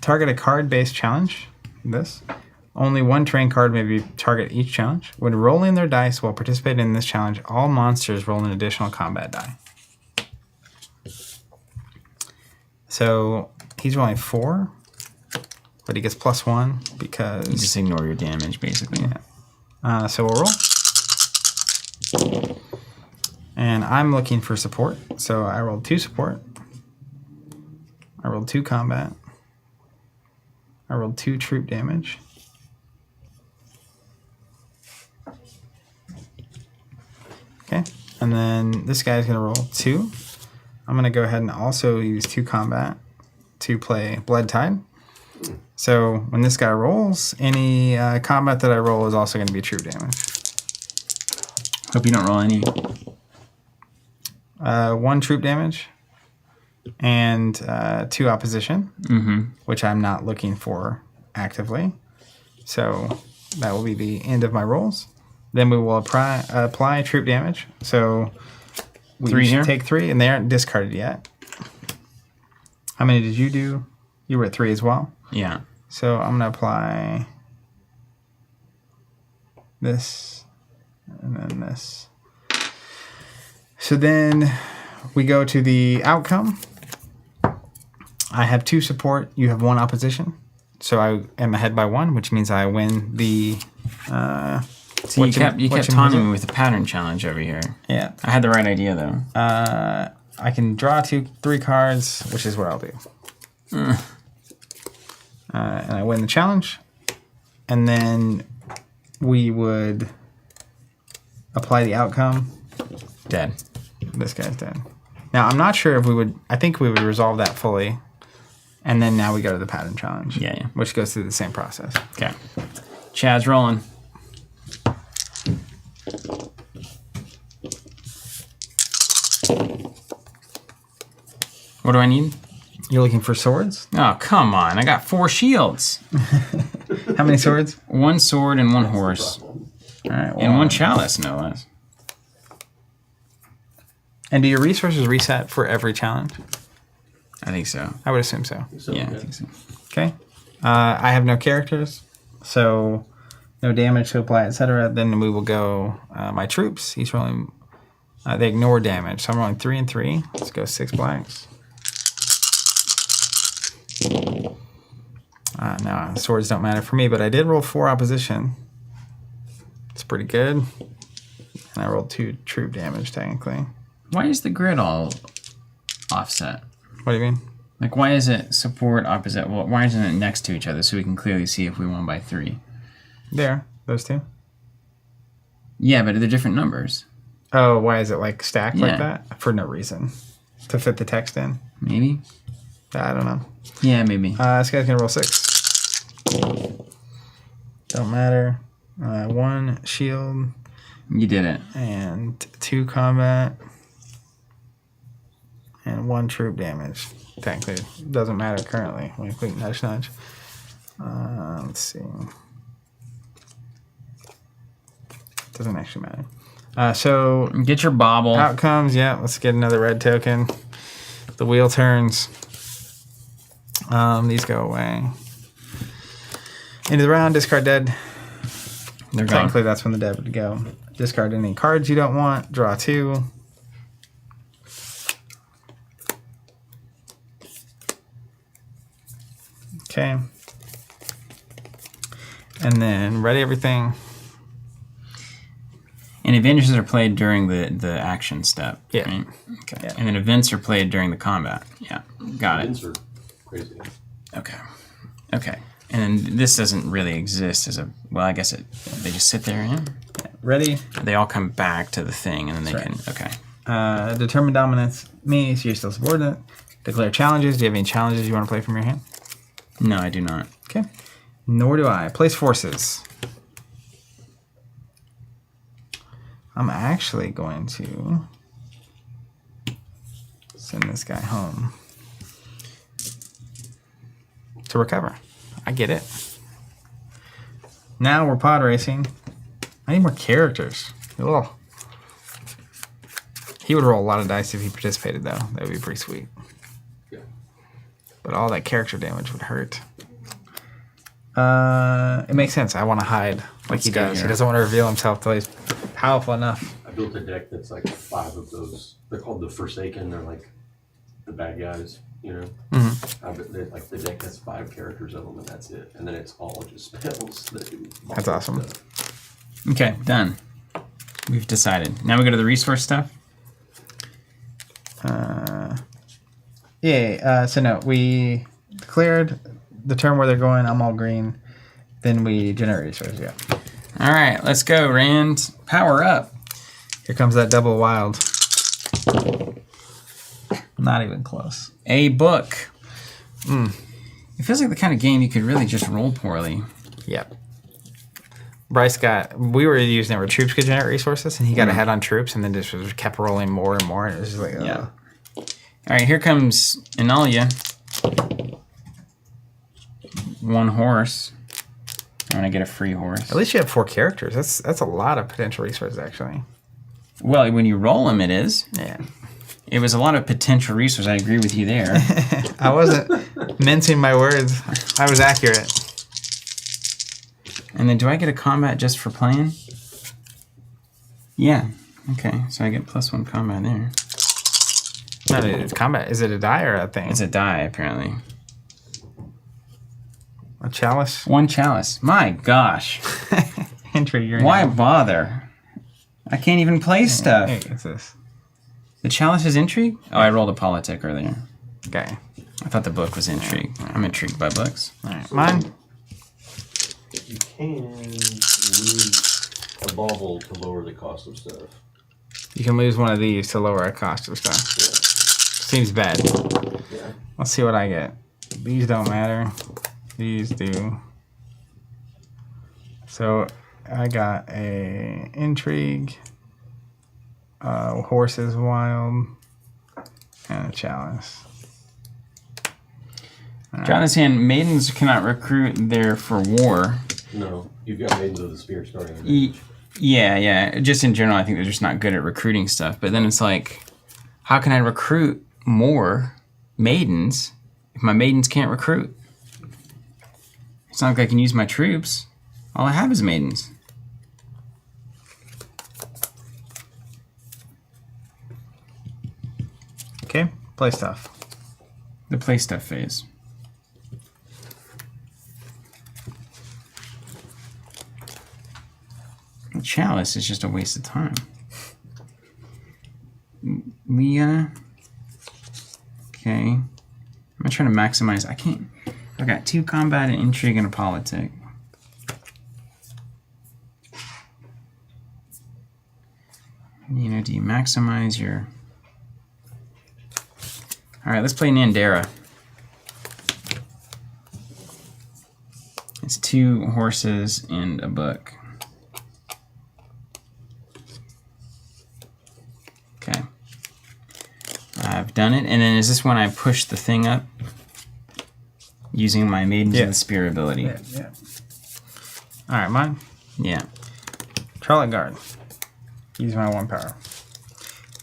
Target a card-based challenge. This. Only 1 terrain card may be target each challenge. When rolling their dice while participating in this challenge, all monsters roll an additional combat die. So he's rolling 4, but he gets +1 because. You just ignore your damage, basically. Yeah. So we'll roll. And I'm looking for support. So I rolled 2 support. I rolled 2 combat. I rolled 2 troop damage. Okay. And then this guy's going to roll 2. I'm going to go ahead and also use 2 combat to play Blood Tide. So when this guy rolls, any combat that I roll is also going to be troop damage. Hope you don't roll any. 1 troop damage and 2 opposition, which I'm not looking for actively. So that will be the end of my rolls. Then we will apply troop damage. So we 3 here? take 3, and they aren't discarded yet. How many did you do? You were at 3 as well. Yeah. So I'm going to apply this and then this. So then we go to the outcome. I have 2 support. You have 1 opposition. So I am ahead by 1, which means I win the... So you kept taunting me with the pattern challenge over here. Yeah. I had the right idea, though. I can draw 3 cards, which is what I'll do. And I win the challenge. And then we would apply the outcome. Dead. This guy's dead. Now, I'm not sure if we would... I think we would resolve that fully. And then now we go to the pattern challenge. Yeah. Which goes through the same process. Okay. Chad's rolling. What do I need? You're looking for swords? Oh, come on. I got 4 shields. How many swords? 1 sword and 1 horse. All right. Well, And 1 chalice, no less. And do your resources reset for every challenge? I think so. I would assume so. So, Yeah, I okay. think so. Okay. I have no characters, so no damage to apply, etc. Then we will go my troops. He's rolling. They ignore damage, so I'm rolling 3 and 3. Let's go 6 blacks. Now swords don't matter for me, but I did roll 4 opposition. It's pretty good. And I rolled 2 troop damage technically. Why is the grid all offset? What do you mean? Like, why is it support opposite? Well, why isn't it next to each other so we can clearly see if we won by 3? There, those 2. Yeah, but they're different numbers. Oh, why is it like stacked like Yeah. that? For no reason. To fit the text in. Maybe? I don't know. Yeah, maybe. This guy's gonna roll 6. Don't matter. 1 shield You did it. and 2 combat and 1 troop damage. Technically, it doesn't matter currently. Wink, wink, nudge, nudge. Let's see. Doesn't actually matter. So Get your bobble. outcomes. Yeah, let's get another red token. The wheel turns. These go away. End of the round. Discard dead. They're gone. Technically, that's when the dead would go. Discard any cards you don't want. Draw 2. Okay. And then ready everything. And advantages are played during the action step. Yeah. Right? Okay. Yeah. And then events are played during the combat. Yeah. Got it. Events are crazy. Okay. Okay. And then this doesn't really exist as a. Well, I guess they just sit there. Yeah. Ready. They all come back to the thing, and then they That's can. Okay. Determine dominance means you're still subordinate. Declare challenges. Do you have any challenges you want to play from your hand? No, I do not. Okay. Nor do I. Place forces. I'm actually going to send this guy home to recover. I get it. Now we're pod racing. I need more characters. Ugh. He would roll a lot of dice if he participated, though. That would be pretty sweet. Yeah. But all that character damage would hurt. It makes sense. I want to hide like he does. He doesn't want to reveal himself till he's powerful enough. I built a deck that's like 5 of those. They're called the Forsaken. They're like the bad guys, you know? Like the deck has 5 characters of them, and that's it. And then it's all just spells that do. That's awesome. Stuff. Okay, done. We've decided. Now we go to the resource stuff. So no, we declared the turn where they're going. I'm all green. Then we generate resources. Yeah. All right, let's go, Rand. Power up. Here comes that double wild. Not even close. A book. It feels like the kind of game you could really just roll poorly. Yep. Bryce we were using it where troops could generate resources, and he got ahead on troops, and then just kept rolling more and more. And it was just like, Yeah. All right, here comes Inalia. 1 horse. I'm gonna get a free horse. At least you have 4 characters. That's a lot of potential resources, actually. Well, when you roll them, it is. Yeah. It was a lot of potential resources. I agree with you there. I wasn't mincing my words. I was accurate. And then do I get a combat just for playing? Yeah. Okay, so I get +1 combat there. No, it's combat. Is it a die or a thing? It's a die, apparently. A chalice? 1 chalice. My gosh. Entry your Why name. bother? I can't even play stuff. Hey, what's this? The chalice is intrigue? Oh, I rolled a politic earlier. Okay. I thought the book was intrigue. I'm intrigued by books. All right. Mine? You can lose a bauble to lower the cost of stuff. You can lose one of these to lower a cost of stuff. Yeah. Seems bad. Yeah. Let's see what I get. These don't matter. These do. So I got a intrigue, horses wild, and a chalice. Jonathan's hand, maidens cannot recruit there for war. No, you've got Maidens of the Spear starting. Advantage. Yeah. Just in general, I think they're just not good at recruiting stuff. But then it's like, how can I recruit more maidens if my maidens can't recruit? It's not like I can use my troops. All I have is maidens. Okay, play stuff. The play stuff phase. The chalice is just a waste of time. Leah. Okay. I'm trying to maximize. I can't. I've got 2 combat, an intrigue, and a politic. You know, do you maximize your... All right, let's play Nandera. It's 2 horses and a book. Okay. I have done it. And then is this when I push the thing up? Using my Maidens of the Spear ability. Yeah. All right, mine. Yeah. Charlotte Guard. Use my 1 power.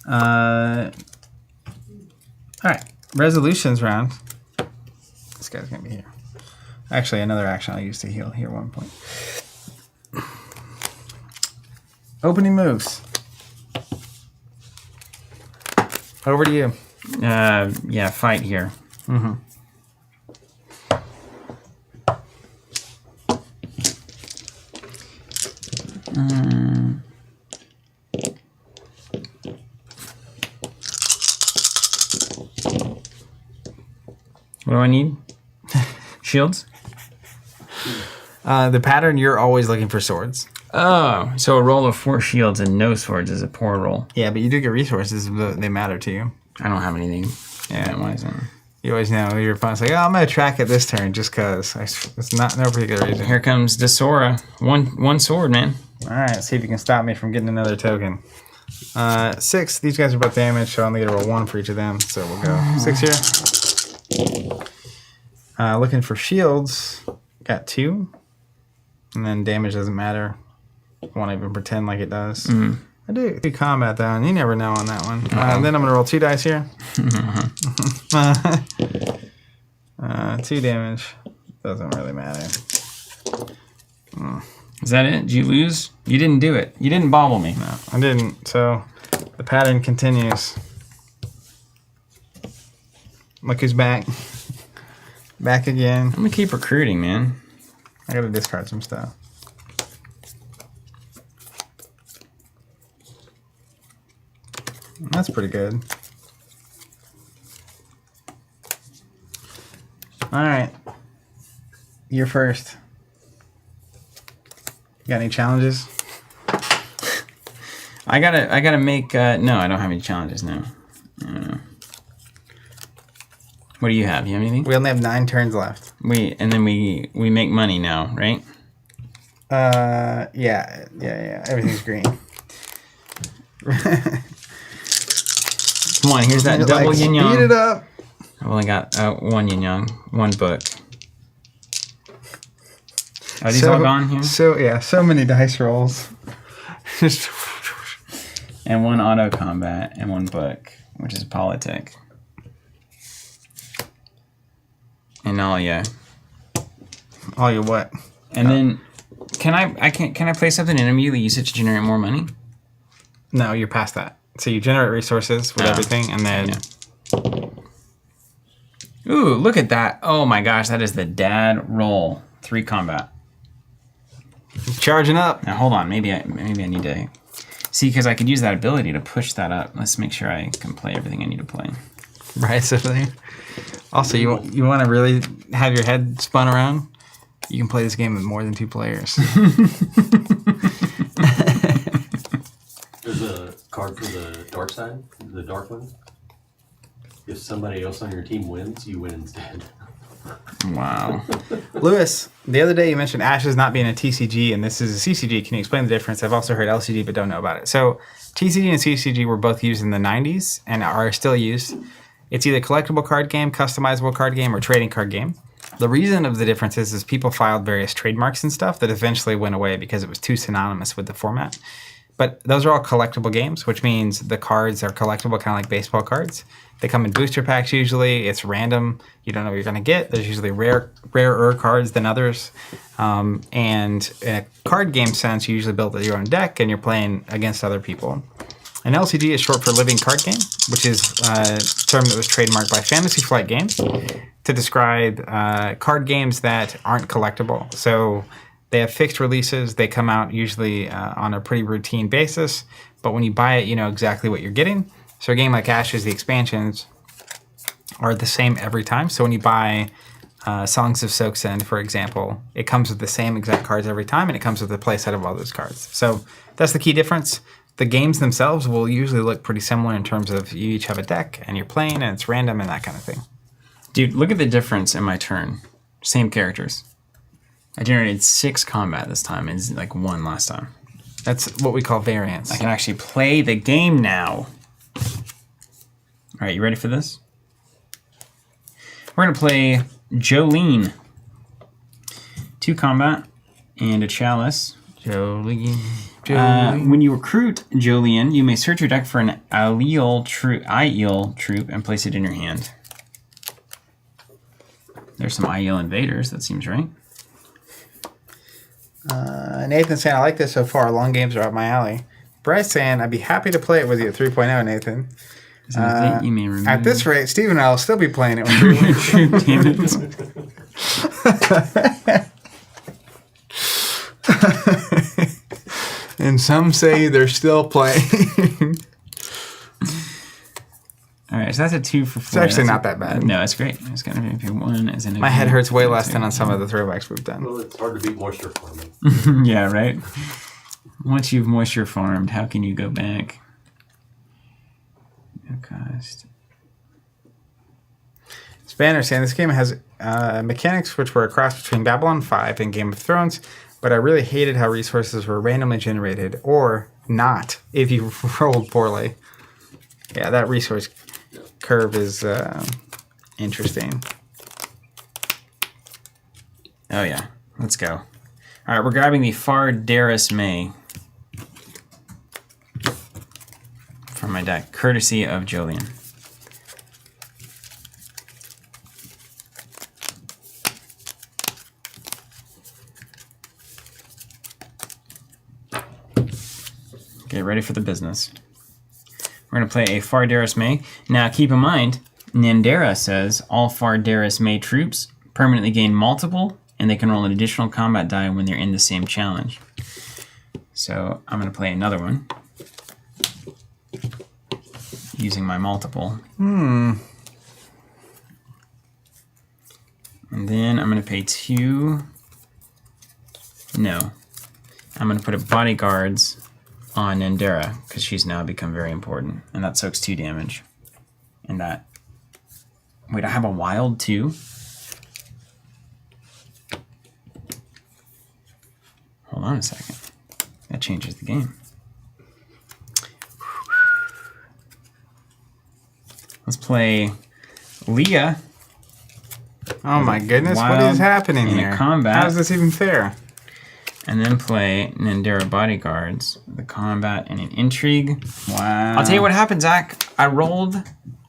All right, resolutions round. This guy's gonna be here. Actually, another action I'll use to heal here 1 point. Opening moves. Over to you. Yeah, fight here. Mm-hmm. What do I need? Shields? The pattern, you're always looking for swords. Oh, so a roll of 4 shields and no swords is a poor roll. Yeah, but you do get resources, but they matter to you. I don't have anything. Yeah. Why is that? You always know your opponent's like, oh, I'm going to track it this turn just because. It's not no particular reason. Here comes Desora. One sword, man. All right, see if you can stop me from getting another token. 6. These guys are both damaged, so I only get to roll 1 for each of them. So we'll go 6 here. Looking for shields. Got 2. And then damage doesn't matter. Won't even pretend like it does. I do combat though, and you never know on that one. Then I'm going to roll 2 dice here. 2 damage. Doesn't really matter. Is that it? Did you lose? You didn't do it. You didn't bobble me. No, I didn't. So the pattern continues. Look who's back. Back again. I'm going to keep recruiting, man. I got to discard some stuff. That's pretty good. All right. You're first. You got any challenges? I gotta make. No, I don't have any challenges. No. What do you have? You have anything? We only have 9 turns left. We make money now, right? Yeah. Everything's green. Come on, here's that double like, yin yang. Speed it up. I've only got 1 yin yang, 1 book. Are these all gone here? So many dice rolls. And 1 auto combat and 1 book, which is politic. And all yeah. All you what? And then can I play something and immediately use it to generate more money? No, you're past that. So you generate resources with everything, and then... Yeah. Ooh, look at that. Oh my gosh, that is the dad roll. 3 combat. Charging up. Now hold on, maybe I need to... See, because I could use that ability to push that up. Let's make sure I can play everything I need to play. Right, so also, you want to really have your head spun around? You can play this game with more than 2 players. There's a card for the dark side, the dark one. If somebody else on your team wins, you win instead. Wow. Lewis, the other day you mentioned Ashes not being a TCG, and this is a CCG. Can you explain the difference? I've also heard LCG, but don't know about it. So TCG and CCG were both used in the 90s and are still used. It's either collectible card game, customizable card game, or trading card game. The reason of the difference is people filed various trademarks and stuff that eventually went away because it was too synonymous with the format. But those are all collectible games, which means the cards are collectible, kind of like baseball cards. They come in booster packs usually. It's random. You don't know what you're going to get. There's usually rarer cards than others. And in a card game sense, you usually build your own deck and you're playing against other people. An LCG is short for Living Card Game, which is a term that was trademarked by Fantasy Flight Games to describe card games that aren't collectible. So they have fixed releases. They come out usually on a pretty routine basis. But when you buy it, you know exactly what you're getting. So a game like Ashes, the expansions are the same every time. So when you buy Songs of Soaksend, for example, it comes with the same exact cards every time, and it comes with a playset of all those cards. So that's the key difference. The games themselves will usually look pretty similar in terms of you each have a deck, and you're playing, and it's random, and that kind of thing. Dude, look at the difference in my turn. Same characters. I generated 6 combat this time, and like 1 last time. That's what we call variance. I can actually play the game now. right, you ready for this? We're going to play Jolene. 2 combat and a chalice. Jolene. When you recruit Jolene, you may search your deck for an Aiel troop and place it in your hand. There's some Aiel invaders, that seems right. Nathan saying, I like this so far. Long games are up my alley. Bryce saying, I'd be happy to play it with you at 3.0, Nathan. Is there anything you may remove? At this rate, Steve and I will still be playing it with And some say they're still playing. All right, so that's a 2 for 4. It's actually not that bad. No, it's great. It's going to be 1 as in. My head hurts way less than on some of the throwbacks we've done. Well, it's hard to beat moisture farming. Yeah, right? Once you've moisture farmed, how can you go back? No cost. Spanner saying this game has mechanics which were a cross between Babylon 5 and Game of Thrones, but I really hated how resources were randomly generated, or not, if you rolled poorly. Yeah, that resource curve is interesting. Oh, yeah. Let's go. All right, we're grabbing the Fardaris May from my deck, courtesy of Jolien. Get ready for the business. We're going to play a Fardaris May. Now, keep in mind, Nandera says all Fardaris May troops permanently gain multiple, and they can roll an additional combat die when they're in the same challenge. So I'm going to play another one using my multiple. And then I'm going to pay 2. No. I'm going to put a bodyguards on Nandera, because she's now become very important. And that soaks 2 damage. And that... Wait, I have a wild too? Hold on a second. That changes the game. Let's play Leah. Oh my goodness, what Wild is happening in a here? combat. How is this even fair? And then play Nandera Bodyguards, the combat and an intrigue. Wow. I'll tell you what happened, Zach. I rolled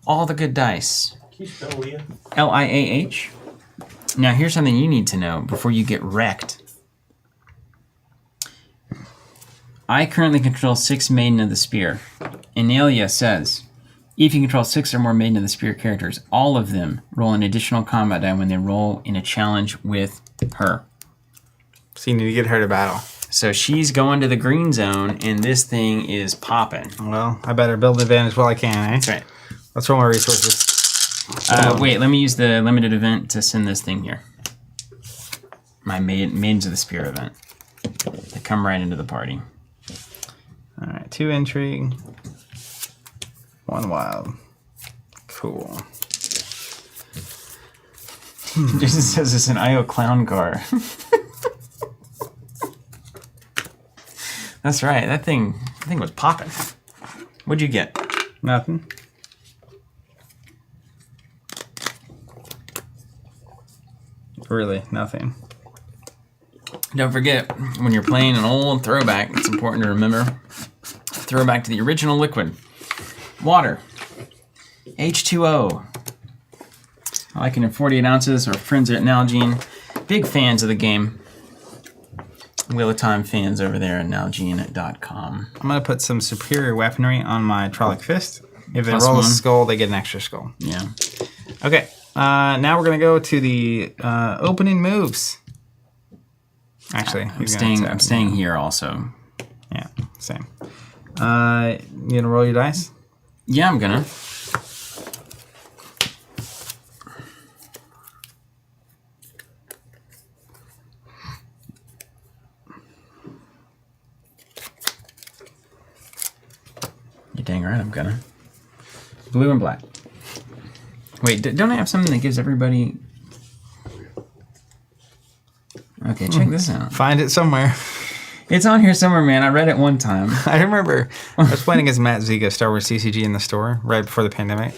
all the good dice. Can you spell Leah? Liah. Now, here's something you need to know before you get wrecked. I currently control 6 Maiden of the Spear. Analia says, if you control 6 or more Maiden of the Spear characters, all of them roll an additional combat die when they roll in a challenge with her. So you need to get her to battle. So she's going to the green zone, and this thing is popping. Well, I better build advantage while I can, eh? That's right. Let's roll my resources. Wait, let me use the limited event to send this thing here. My Maidens of the Spear event. They come right into the party. All right, 2 intrigue, 1 wild. Cool. Jason says it's an IO clown car. That's right. That thing was popping. What'd you get? Nothing. Really, nothing. Don't forget, when you're playing an old throwback, it's important to remember throwback to the original liquid. Water. H2O. I like it in 48 ounces. Our friends at Nalgene, big fans of the game. Wheel of Time fans over there at nalgene.com. I'm going to put some superior weaponry on my Trollic Fist. If they Plus roll a 1. skull, they get an extra skull. Yeah. Okay, now we're going to go to the opening moves. Actually, I'm staying here also. Yeah, same. You going to roll your dice? Yeah, I'm gonna. You're dang right I'm gonna. Blue and black. Wait, don't I have something that gives everybody... Okay, check this out. Find it somewhere. It's on here somewhere, man. I read it one time. I remember I was playing against Matt Ziga, Star Wars CCG in the store right before the pandemic,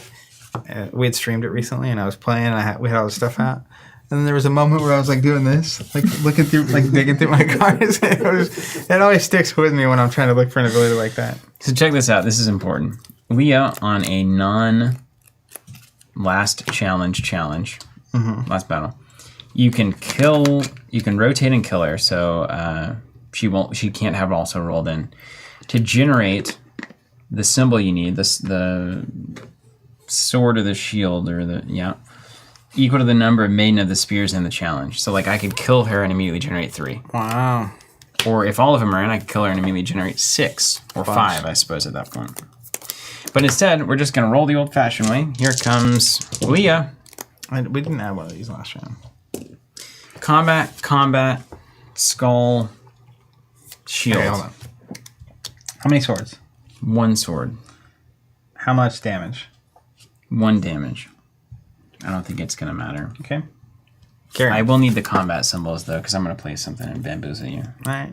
We had streamed it recently, and I was playing, and we had all the stuff out. And then there was a moment where I was like doing this, like looking through, like digging through my cards. It always sticks with me when I'm trying to look for an ability like that. So check this out. This is important. Leah on a non-last challenge, last battle. You can kill. You can rotate and kill her, so she can't have it also rolled in. To generate the symbol you need, the sword or the shield or equal to the number of maiden of the spears in the challenge. So like I could kill her and immediately generate 3. Wow. Or if all of them are in, I could kill her and immediately generate 6 or 5, I suppose, at that point. But instead, we're just going to roll the old-fashioned way. Here comes Leah. We didn't add one of these last round. Combat, skull, shield. Okay, hold on. How many swords? 1 sword. How much damage? 1 damage. I don't think it's going to matter. Okay. I will need the combat symbols, though, because I'm going to play something and bamboozle you. All right.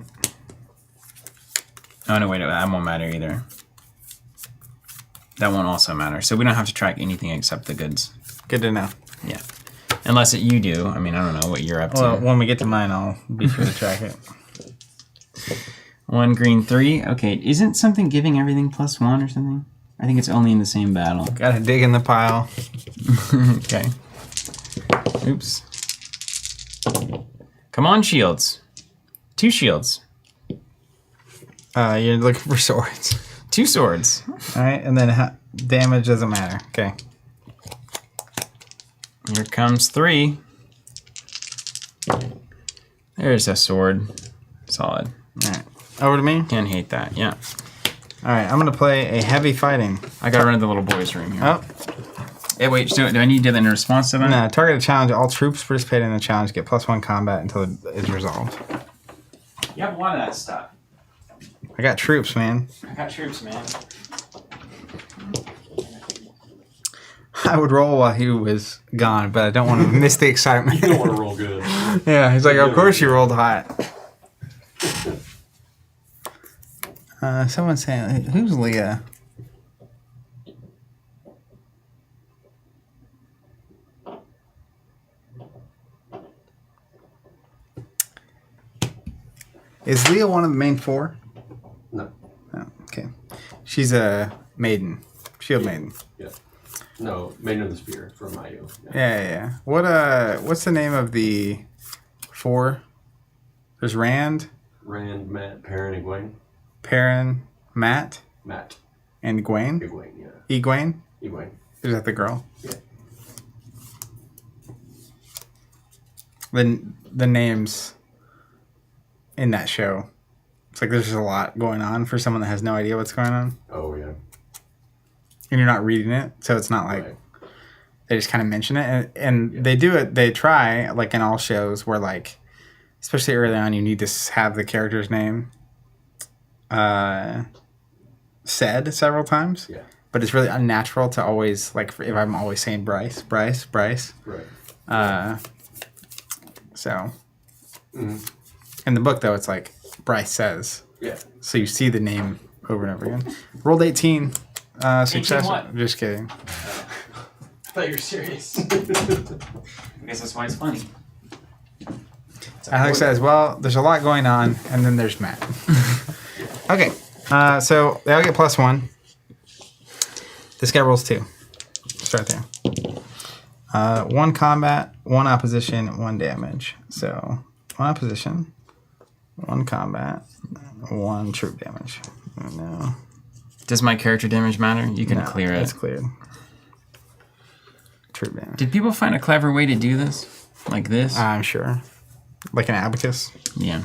Oh, no, wait, that won't matter either. That won't also matter. So we don't have to track anything except the goods. Good to know. Yeah. Unless you do. I mean, I don't know what you're up to. Well, when we get to mine, I'll be sure to track it. 1 green 3. Okay, isn't something giving everything +1 or something? I think it's only in the same battle. Gotta dig in the pile. Okay. Oops. Come on, shields. 2 shields. You're looking for swords. 2 swords. All right, and then damage doesn't matter. Okay. Here comes 3. There's a sword. Solid. All right. Over to me. Can't hate that. Yeah. All right, I'm gonna play a heavy fighting. I gotta run to the little boys' room here. Oh. Hey, wait. Do I need to do that in response to that? No, target a challenge. All troops participating in the challenge get +1 combat until it is resolved. You have a lot of that stuff. I got troops, man. I got troops, man. I would roll while he was gone, but I don't want to miss the excitement. You don't want to roll good. Yeah, he's like, of course you rolled hot. Someone's saying, who's Leah? Is Leah one of the main 4? No. Oh, okay. She's a maiden. Shield maiden. Yeah. No, Maiden of the Spear from IO. Yeah. What's the name of the 4? There's Rand, Matt, Perrin, Egwene. Perrin, Matt, and Egwene. Egwene, yeah. Egwene? Egwene. Is that the girl? Yeah. The names in that show. It's like there's just a lot going on for someone that has no idea what's going on. Oh, yeah. And you're not reading it, so it's not like Right. they just kind of mention it. And they do it, they try, like in all shows where like, especially early on, you need to have the character's name said several times. Yeah. But it's really unnatural to always, like, if I'm always saying Bryce. Right. So, in the book, though, it's like Bryce says. Yeah. So you see the name over and over again. Rolled 18. Success. 18 what? Just kidding. I thought you were serious. I guess that's why it's funny. Alex says, well, there's a lot going on, and then there's Matt. Okay. So they all get +1. This guy rolls 2. Start there. 1 combat, 1 opposition, 1 damage. So 1 opposition, 1 combat, 1 troop damage. Oh, no. Does my character damage matter? You can clear it. It's cleared. Troop damage. Did people find a clever way to do this? Like this? I'm sure. Like an abacus. Yeah.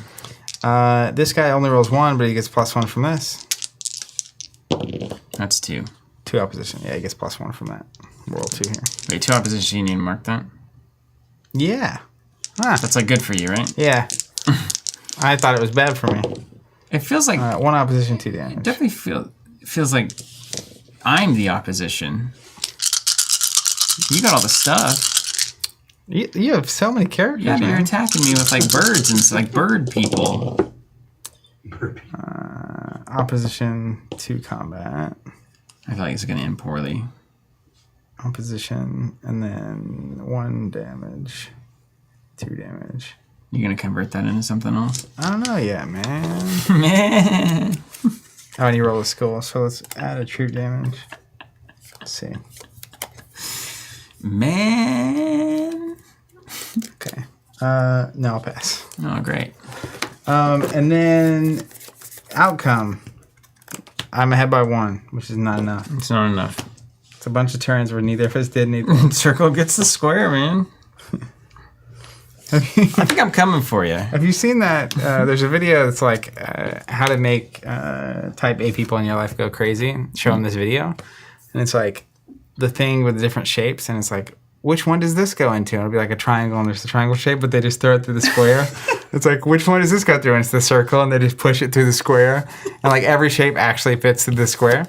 This guy only rolls 1, but he gets +1 from this. That's 2. 2 opposition. Yeah, he gets +1 from that. Roll 2 here. Wait, 2 opposition, you need to mark that? Yeah. Ah, That's like good for you, right? yeah. I thought it was bad for me. It feels like 1 opposition, 2 damage. definitely feels like I'm the opposition. You got all the stuff. You have so many characters, Yeah, but you're man. attacking me with like birds and like bird people. Opposition, 2 combat. I feel like it's gonna end poorly. on position, and then 1 damage, 2 damage. You gonna convert that into something else? I don't know yet, man. Man. Oh, and you roll a skull, so let's add a troop damage. Let's see. Man. Okay. No, I'll pass. Oh, great. And then outcome. I'm ahead by 1, which is not enough. It's not enough. It's a bunch of turns where neither of us did anything. Circle gets the square, man. I think I'm coming for you. Have you seen that? There's a video that's like how to make type A people in your life go crazy. Show them this video. And it's like the thing with the different shapes. And it's like, which one does this go into? And it'll be like a triangle and there's the triangle shape, but they just throw it through the square. It's like, which one does this go through? And it's the circle and they just push it through the square. And like every shape actually fits through the square.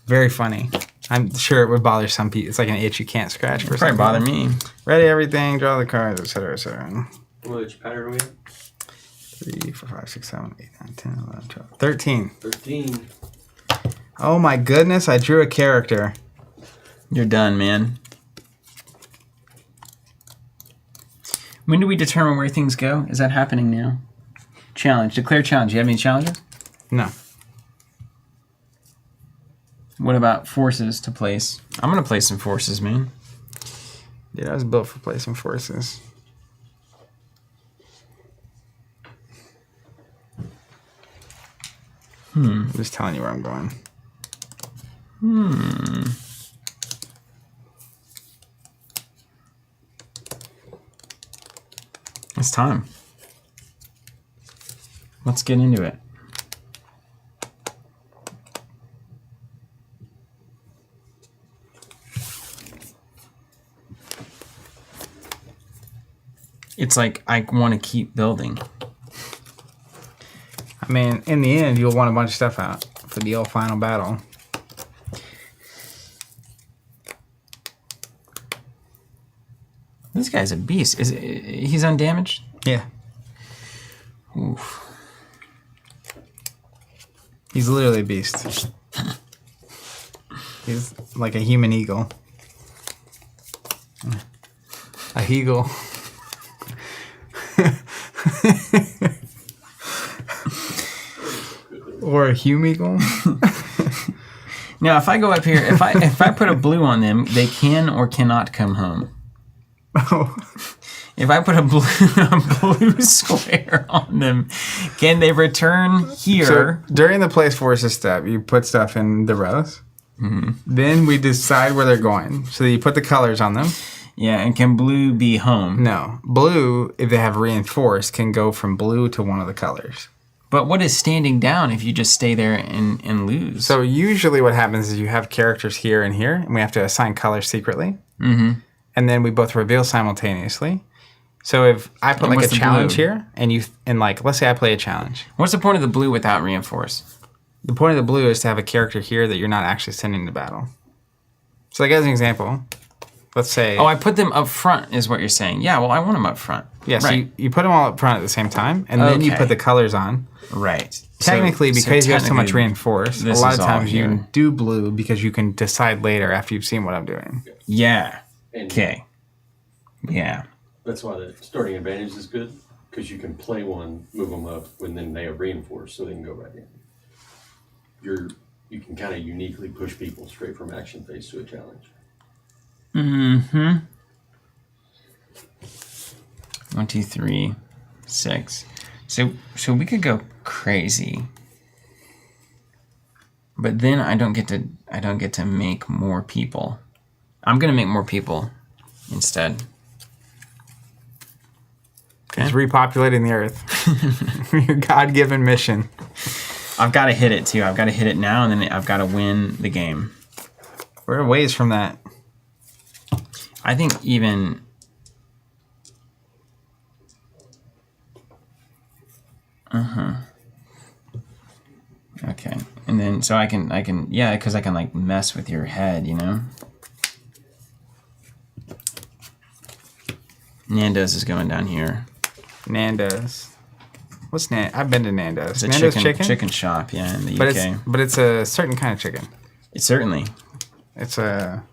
Very funny. I'm sure it would bother some people. It's like an itch you can't scratch for some Probably bother people. me. Ready everything, draw the cards, etc., etc. Which pattern are we at? 3, 4, 5, 6, 7, 8, 9, 10, 11, 12, 13. 13. Oh my goodness, I drew a character. You're done, man. When do we determine where things go? Is that happening now? Challenge. Declare challenge. You have any challenges? No. What about forces to place? I'm going to place some forces, man. Yeah, I was built for placing forces. I'm just telling you where I'm going. It's time. Let's get into it. It's like I want to keep building. I mean, in the end, you'll want a bunch of stuff out for the old final battle. This guy's a beast. He's undamaged? Yeah. Oof. He's literally a beast. He's like a human eagle. A eagle. Or a hume eagle. Now, if I go up here, if I put a blue on them, they can or cannot come home. Oh. If I put a blue square on them, can they return here? So during the place forces step, you put stuff in the rows. Mm-hmm. Then we decide where they're going. So you put the colors on them. Yeah, and can blue be home? No. Blue, if they have reinforced, can go from blue to one of the colors. But what is standing down if you just stay there and lose? So usually what happens is you have characters here and here, and we have to assign colors secretly. Mm-hmm. And then we both reveal simultaneously. So if I put like a challenge here, and like, let's say I play a challenge. What's the point of the blue without reinforce? The point of the blue is to have a character here that you're not actually sending to battle. So like as an example, let's say... Oh, I put them up front is what you're saying. Yeah, well, I want them up front. Yeah, so right. you put them all up front at the same time, and then you put the colors on. Right. Technically, because you have so much reinforce, a lot of times here. you do blue because you can decide later after you've seen what I'm doing. Yeah. And Okay. Yeah. that's why the starting advantage is good, because you can play one, move them up, and then they are reinforced, so they can go right in. You can kind of uniquely push people straight from action phase to a challenge. Mm-hmm. 1, 2, 3, 6. So we could go crazy, but then I don't get to make more people. I'm gonna make more people instead. Okay. It's repopulating the earth. Your God-given mission. I've got to hit it too. I've got to hit it now, and then I've got to win the game. We're a ways from that. I think even. Okay, and then so I can yeah, because I can like mess with your head, you know. Nando's is going down here. Nando's. What's I've been to Nando's. It's a Nando's chicken shop, yeah, in the but UK. But it's a certain kind of chicken. It's certainly. It's a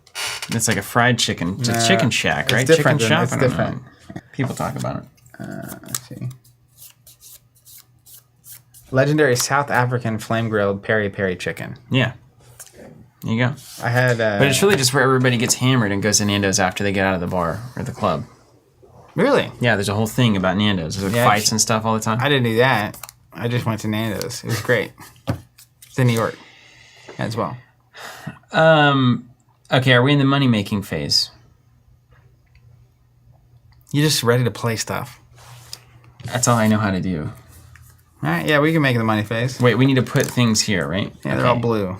It's like a fried chicken. It's a No, chicken shack, right? it's different Chicken than- shop. it's I don't different. know. People talk about it. Let's see. Legendary South African flame grilled peri peri chicken. Yeah. There you go. I had. But it's really just where everybody gets hammered and goes to Nando's after they get out of the bar or the club. Really? Yeah, there's a whole thing about Nando's. There's like Yeah, fights and stuff all the time. I didn't do that. I just went to Nando's. It was great. It's in New York as well. Okay, are we in the money making phase? You're just ready to play stuff. That's all I know how to do. All right, yeah, we can make it the money phase. Wait, we need to put things here, right? Yeah, they're all blue.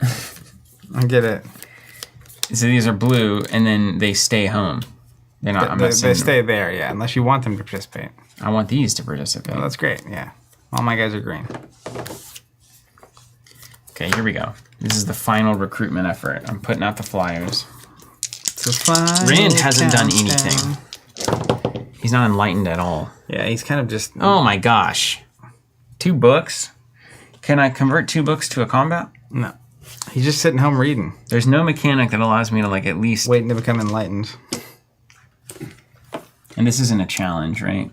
I get it. So these are blue, and then they stay home. They're not. I'm not They saying stay there, yeah, unless you want them to participate. I want these to participate. Well, that's great, yeah. All my guys are green. Okay, here we go. This is the final recruitment effort. I'm putting out the flyers. Rand hasn't done anything. He's not enlightened at all. Yeah, he's kind of just... Oh my gosh. 2 books? Can I convert 2 books to a combat? No. He's just sitting home reading. There's no mechanic that allows me to like at least... Waiting to become enlightened. And this isn't a challenge, right?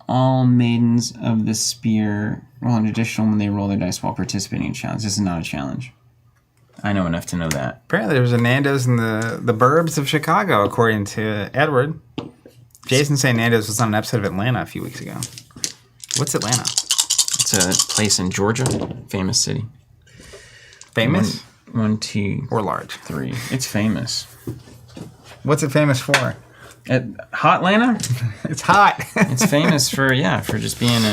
All maidens of the spear roll an additional when they roll their dice while participating in challenge. This is not a challenge. I know enough to know that. Apparently there's a Nando's in the burbs of Chicago, according to Edward. Jason saying Nando's was on an episode of Atlanta a few weeks ago. What's Atlanta? It's a place in Georgia, famous city. Famous? 1, 2, Or large? 3. It's famous. What's it famous for? Hot Atlanta? It's hot. It's famous for just being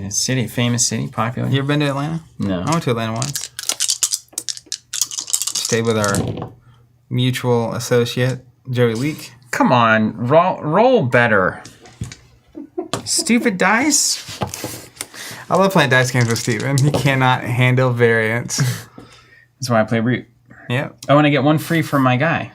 a city, famous city, popular. You ever been to Atlanta? No. I went to Atlanta once. Stayed with our mutual associate, Joey Leak. Come on, roll better. Stupid dice. I love playing dice games with Steven. He cannot handle variance. That's why I play Root. Yep. I want to get 1 free from my guy.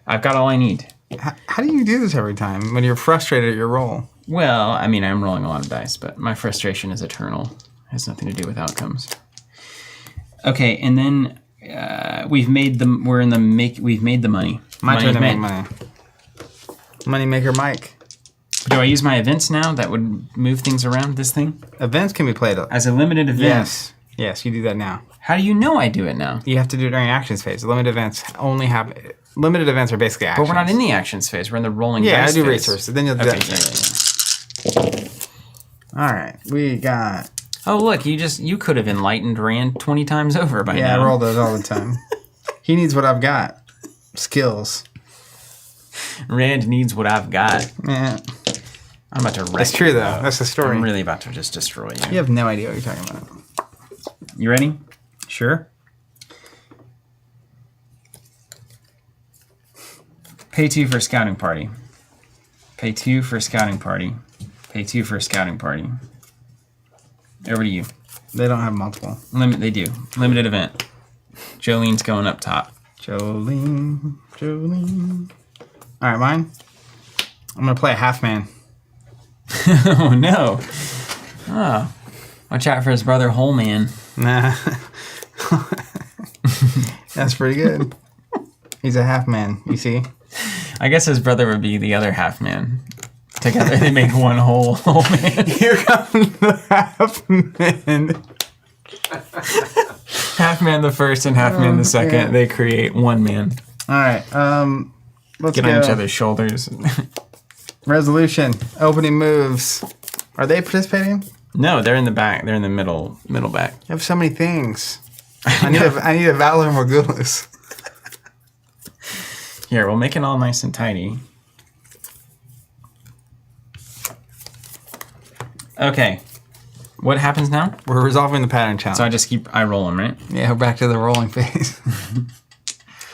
I've got all I need. How do you do this every time when you're frustrated at your roll? Well, I mean, I'm rolling a lot of dice, but my frustration is eternal. It has nothing to do with outcomes. Okay, and then we've made the money. My turn to make made. money. Moneymaker Mike. Do I use my events now that would move things around this thing? Events can be played. As a limited event? Yes. Yes, you do that now. How do you know I do it now? You have to do it during actions phase. Limited events are basically actions. But we're not in the actions phase. We're in the rolling Yeah, I dice do phase. resources. Then you'll do Okay, that. yeah. All right, we got... Oh, look, you could have enlightened Rand 20 times over by now. Yeah, I roll those all the time. He needs what I've got. Skills. Rand needs what I've got. Yeah. I'm about to wreck That's true, you, though. That's the story. I'm really about to just destroy you. You have no idea what you're talking about. You ready? Sure. Pay 2 for a scouting party. Pay 2 for a scouting party. Pay 2 for a scouting party. Over to you. They don't have multiple. They do. Limited event. Jolene's going up top. Jolene. All right, mine. I'm going to play a half man. Oh, no. Oh. Watch out for his brother, Whole Man. Nah. That's pretty good. He's a half man, you see? I guess his brother would be the other half man. Together they make one whole man. Here comes the half man. Half man the first and half man the second. yeah. They create one man. All right, let's Get go. on each other's shoulders. Resolution. Opening moves. Are they participating? No, they're in the back. They're in the middle back. You have so many things. I need a Valor Morgulus. Here, we'll make it all nice and tidy. Okay. What happens now? We're resolving the pattern challenge. So I roll them, right? Yeah, we're back to the rolling phase.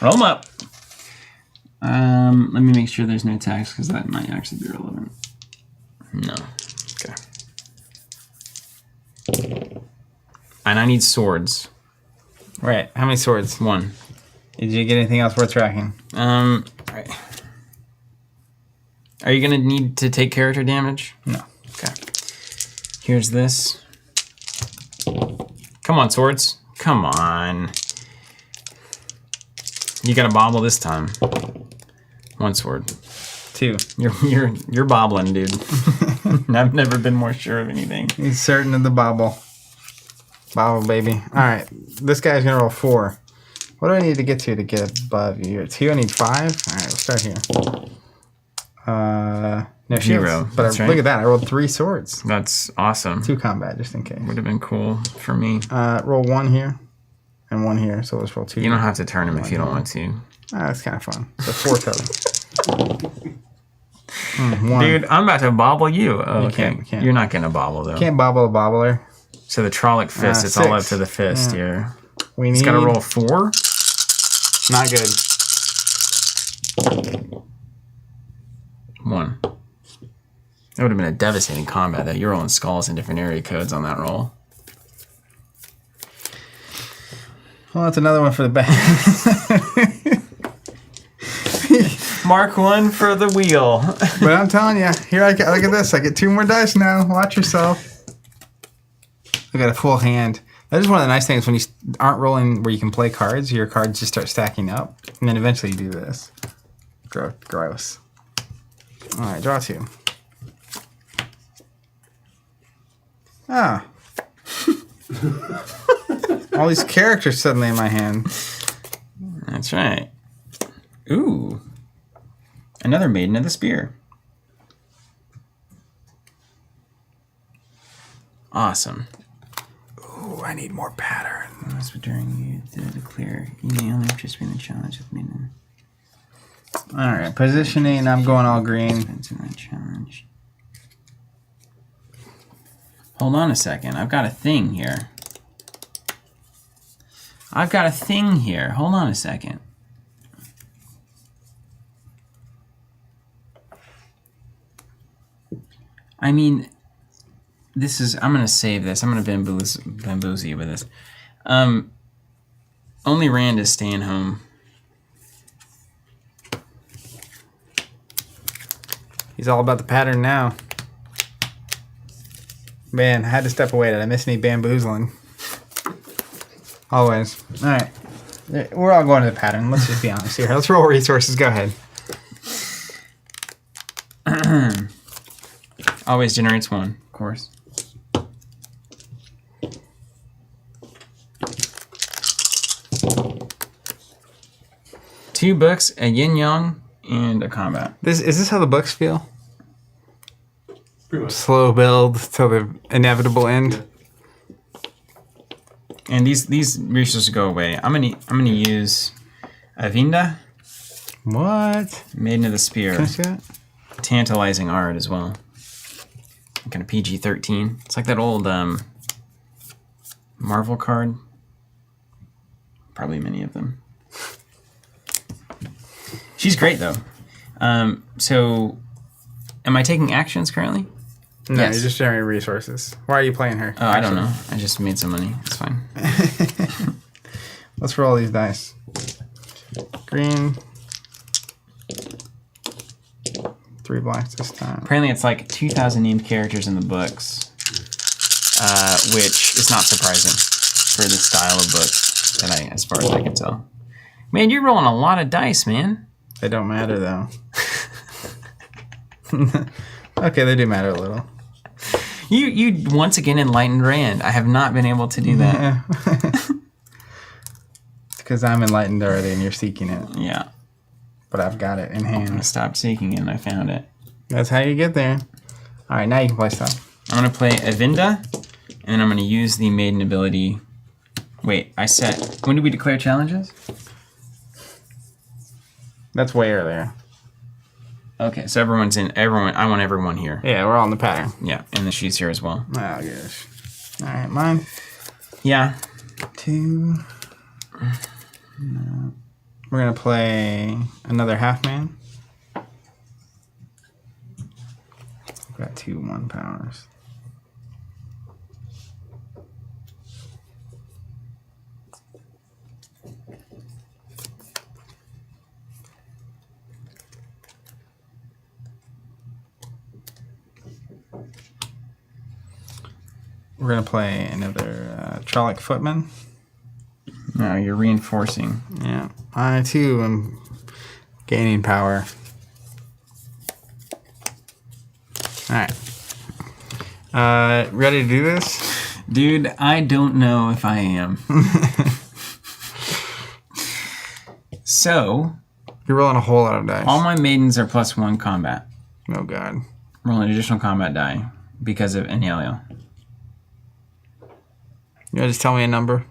Roll them up. Let me make sure there's no tax because that might actually be relevant. No. Okay. And I need swords. Right. How many swords? 1. Did you get anything else worth tracking? Right. Are you gonna need to take character damage? No. Okay. Here's this. Come on, swords. Come on. You got a bobble this time. 1 sword. 2. You're bobbling, dude. I've never been more sure of anything. He's certain of the bobble. Bobble, baby. All right. This guy's going to roll 4. What do I need to get get above you? 2, I need 5? All right, we'll start here. No 0. shields. But That's right. look at that. I rolled 3 swords. That's awesome. 2 combat, just in case. Would have been cool for me. Roll 1 here and 1 here. So let's roll 2. You don't have to turn them if you don't want to. That's kind of fun. So 4 total. 1. Dude, I'm about to bobble you. Oh, okay. Can't. You're not going to bobble, though. Can't bobble a bobbler. So the Trolloc fist, it's all up 6. to the fist here. We need... It's got to roll 4? Not good. 1. That would have been a devastating combat, though. You're rolling skulls in different area codes on that roll. Well, that's another one for the back. Mark 1 for the wheel. But I'm telling you, here I get. Look at this. I get 2 more dice now. Watch yourself. I got a full hand. That is one of the nice things when you aren't rolling where you can play cards. Your cards just start stacking up, and then eventually you do this. Gross. All right, draw 2. Ah. All these characters suddenly in my hand. That's right. Ooh. Another Maiden of the Spear. Awesome. Ooh, I need more pattern. That's what during you to declare. You may only interest me in the challenge with Maiden. All right, positioning. I'm going all green. Depends on that challenge. Hold on a second. I've got a thing here. Hold on a second. I mean, this is... I'm going to save this. I'm going to bamboozle you with this. Only Rand is staying home. He's all about the pattern now. Man, I had to step away. Did I miss any bamboozling? Always. All right. We're all going to the pattern. Let's just be honest here. Let's roll resources. Go ahead. Always generates 1, of course. Two books, a yin yang, and a combat. Is this how the books feel? Pretty much. Slow build till the inevitable end. And these resources go away. I'm gonna use Avinda, What? Maiden of the Spear. Can I see that? Tantalizing art as well. Kind of PG-13. It's like that old Marvel card. Probably many of them. She's great though. So, am I taking actions currently? No, Yes. you're just generating resources. Why are you playing her? Oh, I don't know. I just made some money. It's fine. Let's roll these dice. Green. 3 blacks this time. Apparently, it's like 2,000 named characters in the books, which is not surprising for the style of books that as far as I can tell. Man, you're rolling a lot of dice, man. They don't matter though. Okay, they do matter a little. You once again enlightened Rand. I have not been able to do that. Because I'm enlightened already and you're seeking it. Yeah. But I've got it in I hand. stopped seeking it and I found it. That's how you get there. Alright, now you can play stuff. I'm going to play Avinda, and then I'm going to use the Maiden ability. Wait, when did we declare challenges? That's way earlier. Okay, so I want everyone here. Yeah, we're all in the pattern. Yeah, and she's here as well. Oh, gosh. Alright, mine. Yeah. 2. No. We're going to play another half man. We've got 2 1 powers. We're going to play another Trolloc Footman. No, you're reinforcing. Yeah. I too am gaining power. Alright. Ready to do this? Dude, I don't know if I am. So, You're rolling a whole lot of dice. all my maidens are +1 combat. Oh god. Roll an additional combat die because of Anelia. You wanna just tell me a number?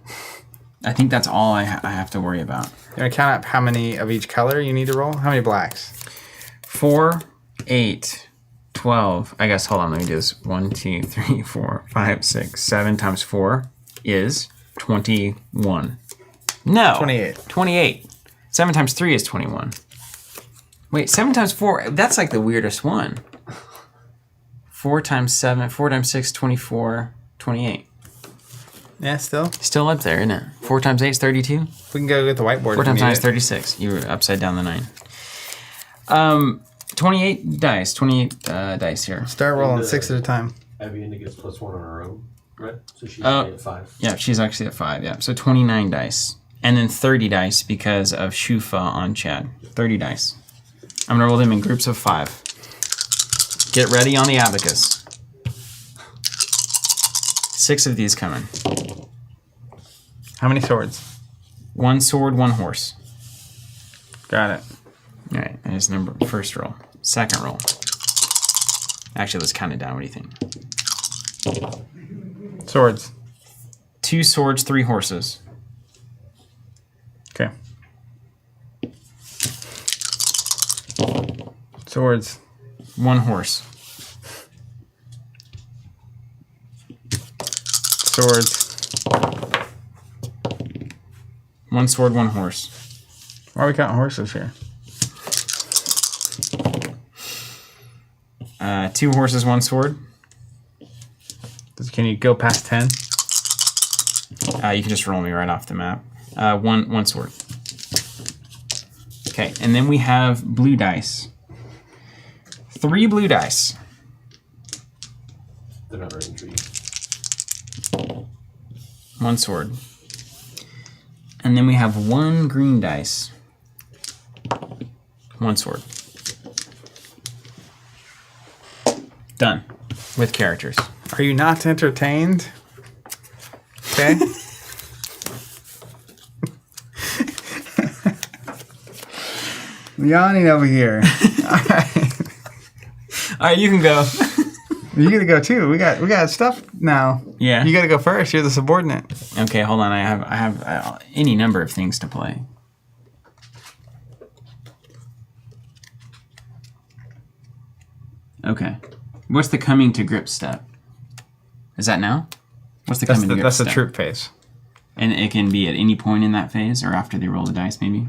I think that's all I have to worry about. You wanna count up how many of each color you need to roll? How many blacks? 4, 8, 12. I guess, hold on, let me do this. 1, 2, 3, 4, 5, 6, 7 times 4 is 21. No. 28. 28. 7 times 3 is 21. Wait, 7 times 4, that's like the weirdest one. 4 times 7, 4 times 6, 24, 28. Yeah, still? Still up there, isn't it? 4 times 8 is 32. We can go get the whiteboard. 4 if times we 9 need is it. 36. You were upside down the 9. 28 dice. 28 dice here. Start rolling 6 at a time. Avienda gets +1 on her own, right? So she's Oh. at 5. Yeah, she's actually at 5. Yeah, so 29 dice. And then 30 dice because of Shufa on Chad. 30 dice. I'm going to roll them in groups of 5. Get ready on the abacus. 6 of these coming. How many swords? 1 sword, 1 horse. Got it. All right, that is number first roll. Second roll. Actually, let's count it down. What do you think? Swords. 2 swords, 3 horses. Okay. Swords. 1 horse. Swords. 1 sword, 1 horse. Why are we counting horses here? 2 horses, 1 sword. Can you go past 10? You can just roll me right off the map. One sword. Okay, and then we have blue dice. 3 blue dice. They're not very intriguing. 1 sword. And then we have 1 green dice. 1 sword. Done. With characters. Are you not entertained? Okay. Yawning over here. Alright, you can go. You gotta go too. We got stuff now. Yeah. You gotta go first. You're the subordinate. Okay, hold on. I have any number of things to play. Okay. What's the coming to grip step? Is that now? What's the coming to grip That's step? the troop phase. And it can be at any point in that phase or after they roll the dice, maybe?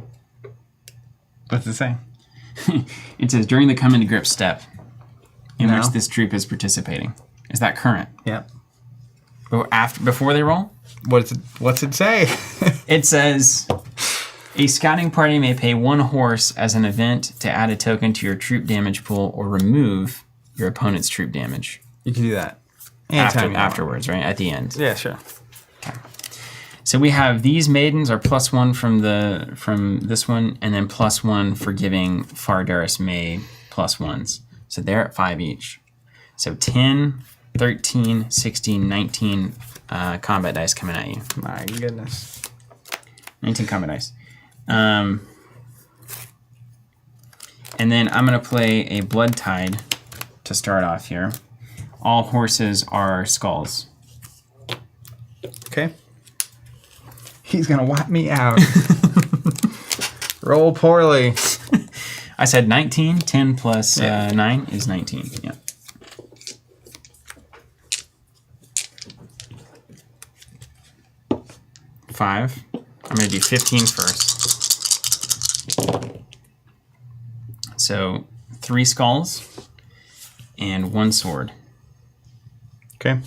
What's it say? It says during the coming to grip step in No. which this troop is participating. Is that current? Yep. Before they roll? What's it say? It says a scouting party may pay 1 horse as an event to add a token to your troop damage pool or remove your opponent's troop damage. You can do that. Anytime you want. Afterwards, right? At the end. Yeah, sure. So we have these maidens are +1 from this one, and then +1 for giving Fardaris May +1s. So they're at 5 each. So 10, 13, 16, 19 combat dice coming at you. My goodness. 19 combat dice. And then I'm going to play a Blood Tide to start off here. All horses are skulls. Okay. He's gonna wipe me out. Roll poorly. I said 19. 10 plus 9 is 19. Yeah. Five. I'm going to do 15 first. So 3 skulls and 1 sword. Okay.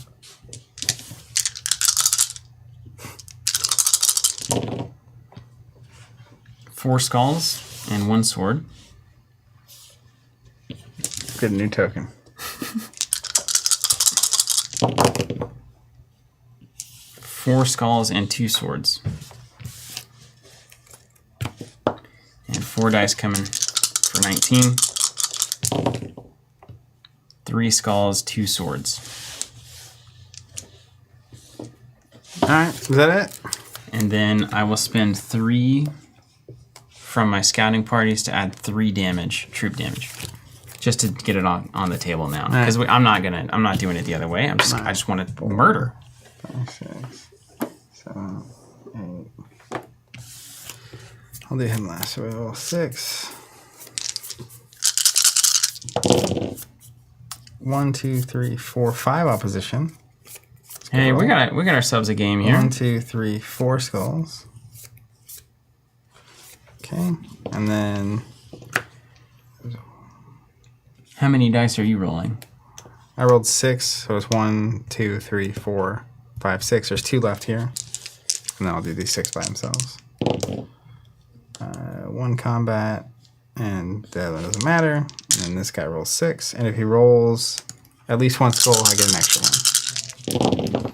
Four skulls and 1 sword. Get a new token. Four skulls and 2 swords. 4 dice coming for 19. 3 skulls, 2 swords. All right, is that it? And then I will spend 3 from my scouting parties to add 3 damage, troop damage, just to get it on the table now. Because I'm not doing it the other way. I just want to murder. 5, 6, 7, 8. I'll do him last. So we roll 6. 1, 2, 3, 4, 5 opposition. Hey, we got ourselves a game here. 1, 2, 3, 4 skulls. Okay, and then How many dice are you rolling? I rolled 6, so it's 1, 2, 3, 4, 5, 6. There's 2 left here, and then I'll do these 6 by themselves. 1 combat, and the other one doesn't matter. And then this guy rolls 6, and if he rolls at least 1 skull, I get an extra one,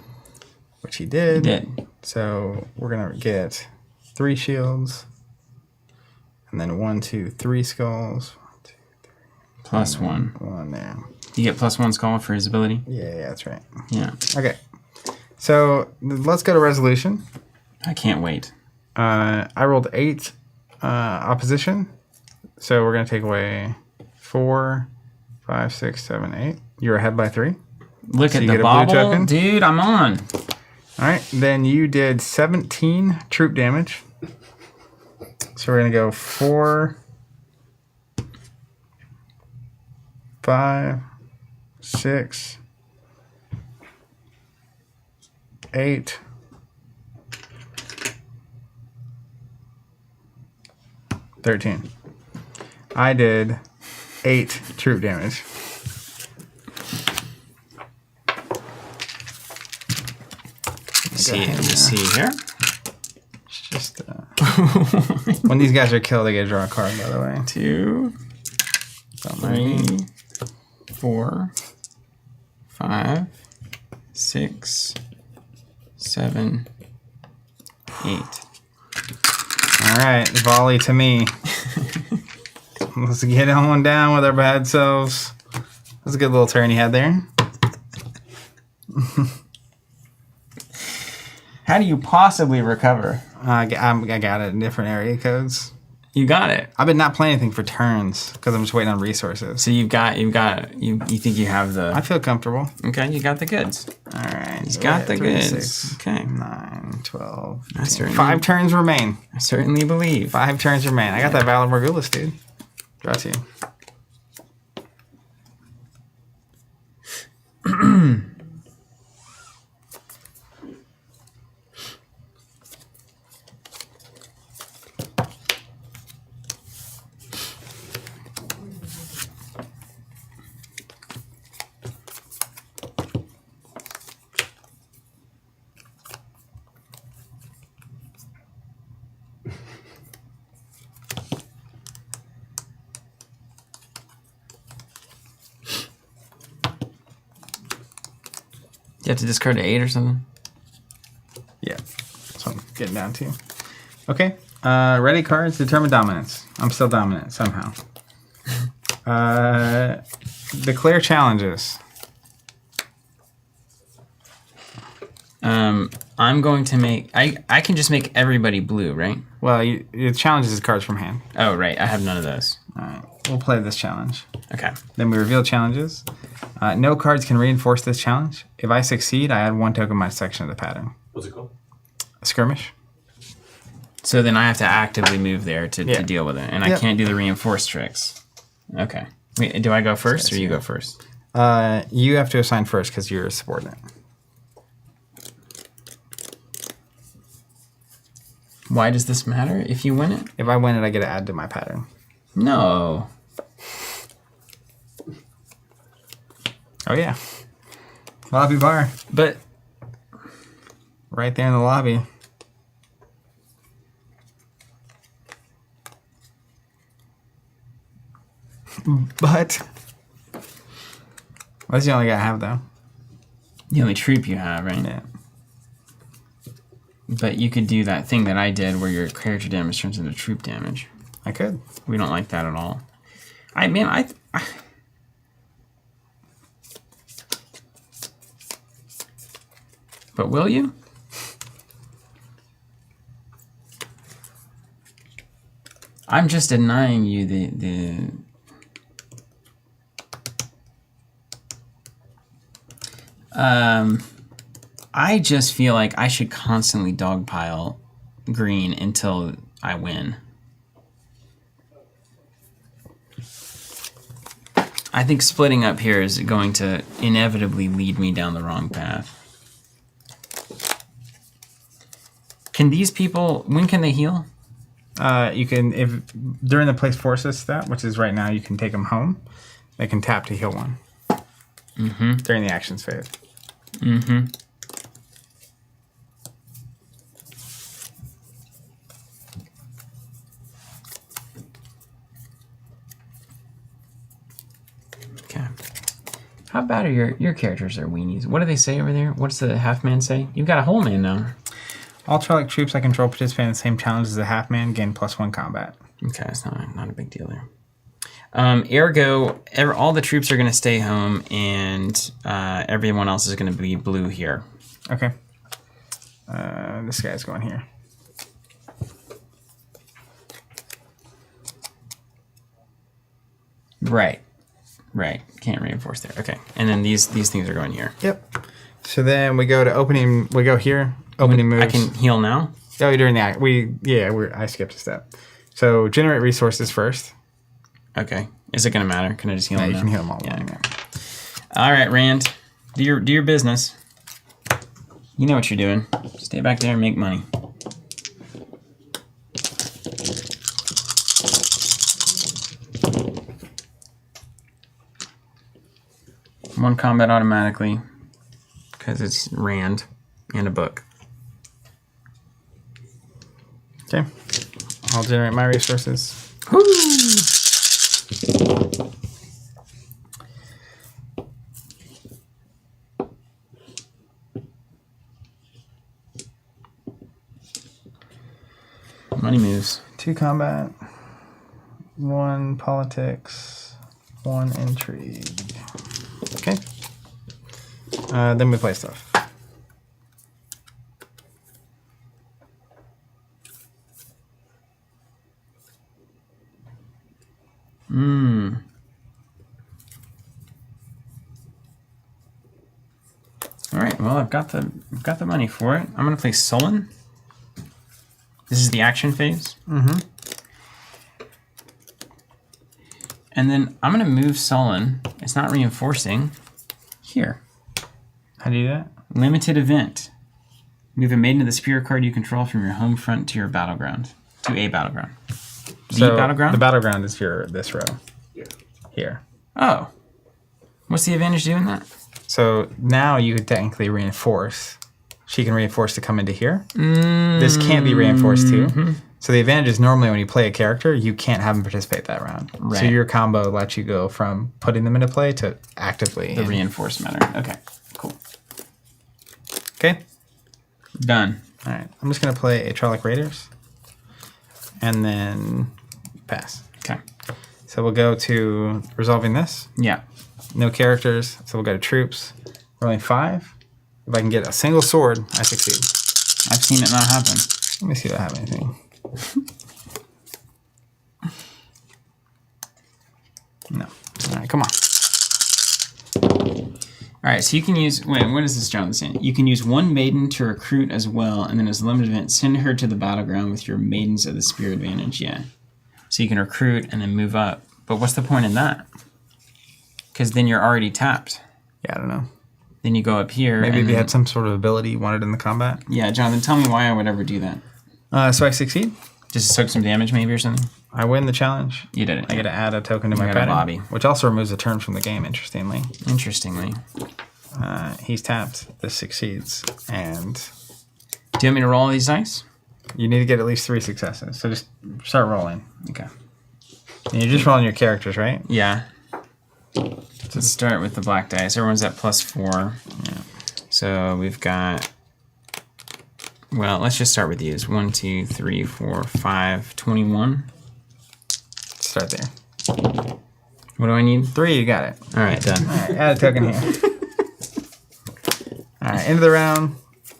which he did. He did. So we're gonna get 3 shields, and then 1, 2, 3 skulls. 1, 2, 3. Plus 1. 1 there. You get plus 1 skull for his ability? Yeah, that's right. Yeah. Okay. So let's go to resolution. I can't wait. I rolled 8 opposition. So we're going to take away 4, 5, 6, 7, 8. You're ahead by 3. Look So at you the get a blue bobble. token? Dude, I'm on. All right. Then you did 17 troop damage. So we're going to go 4, 5, 6, 8. 13. I did 8 troop damage. Let's see here. It's just when these guys are killed, they get to draw a card. By the way, 2, Don't mind me. 3, 4, 5, 6, 7, 8. All right, volley to me. Let's get on down with our bad selves. That's a good little turn you had there. How do you possibly recover? I got it in different area codes. You got it. I've been not playing anything for turns because I'm just waiting on resources. So you think you have the... I feel comfortable. Okay, you got the goods. All right. He's got the 3, goods. 6, Okay. 9, 12. I certainly- 5 turns remain. I certainly believe. 5 turns remain. I got that Valor Morgulis, dude. Draw to you. You have to discard an 8 or something? Yeah. So I'm getting down to. Okay. Ready cards determine dominance. I'm still dominant somehow. Declare challenges. I'm going to make... I can just make everybody blue, right? Well, your challenges is cards from hand. Oh, right. I have none of those. All right. We'll play this challenge. Okay. Then we reveal challenges. No cards can reinforce this challenge. If I succeed, I add 1 token to my section of the pattern. What's it called? A skirmish. So then I have to actively move there to Yeah. deal with it. And I Yep. can't do the reinforced tricks. Okay. Wait, do I go first or you go first? You have to assign first because you're a subordinate. Why does this matter if you win it? If I win it, I get to add to my pattern. No. Oh, yeah. Lobby bar. But Right there in the lobby. But that's the only guy I have, though. the only troop you have, right? Yeah. But you could do that thing that I did where your character damage turns into troop damage. I could. We don't like that at all. But will you? I'm just denying you the I just feel like I should constantly dogpile green until I win. I think splitting up here is going to inevitably lead me down the wrong path. Can these people, when can they heal? You can, if during the place forces step, which is right now, you can take them home. They can tap to heal one. During the actions phase. Okay. How bad are your characters are weenies? What do they say over there? What's the half man say? You've got a whole man now. All Trollic troops I control participate in the same challenge as a half man, gain +1 combat. Okay, that's not a big deal there. Ergo, all the troops are going to stay home, and everyone else is going to be blue here. Okay. This guy's going here. Right. Can't reinforce there. Okay, and then these things are going here. Yep. So then we go to opening. We go here. Opening moves. I can heal now. Oh, during the act. I skipped a step. So generate resources first. Okay. Is it going to matter? Can I just heal Yeah, them you now? can heal them all. Yeah. Okay. All right, Rand. Do your business. You know what you're doing. Stay back there and make money. One combat automatically because it's Rand and a book. Okay. I'll generate my resources. Woo! Money moves. 2 combat, 1 politics, 1 intrigue. Okay. Then we play stuff. All right. Well, I've got the money for it. I'm gonna play Sullen. This is the action phase. And then I'm gonna move Sullen. It's not reinforcing. Here. How do you do that? Limited event. Move a maiden of the spirit card you control from your home front to your battleground. To a battleground. So battleground? the battleground is this row. Here. Oh. What's the advantage doing that? So now you could technically reinforce. She can reinforce to come into here. This can't be reinforced too. So the advantage is normally when you play a character, you can't have them participate that round. Right. So your combo lets you go from putting them into play to actively. The reinforced matter. Okay. Cool. Okay. Done. All right. I'm just going to play a Trollic Raiders. And then pass. Okay. So we'll go to resolving this. Yeah. No characters. So we'll go to troops. Rolling 5. If I can get a single sword, I succeed. I've seen it not happen. Let me see if I have anything. No. All right, come on. All right, so you can use... Wait, what is this Jonathan saying? You can use 1 maiden to recruit as well, and then as a limited event, send her to the battleground with your maidens of the spear advantage. Yeah. So you can recruit and then move up. But what's the point in that? Because then you're already tapped. Yeah, I don't know. Then you go up here. Maybe and if you then, had some sort of ability you wanted in the combat. Yeah, Jonathan, tell me why I would ever do that. So I succeed. Just to soak some damage maybe or something? I win the challenge. You did it. I get to add a token to my got a pattern, lobby. which also removes a turn from the game, interestingly. Interestingly. He's tapped. This succeeds. And Do you want me to roll all these dice? you need to get at least 3 successes. So just start rolling. Okay. And you're just rolling your characters, right? Yeah. Let's start with the black dice. Everyone's at +4. Yeah. So we've got... Well, let's just start with these. 1, 2, 3, 4, 5, 21. start there. What do I need? 3, you got it. All right, done. All right, add a token here. All right, end of the round.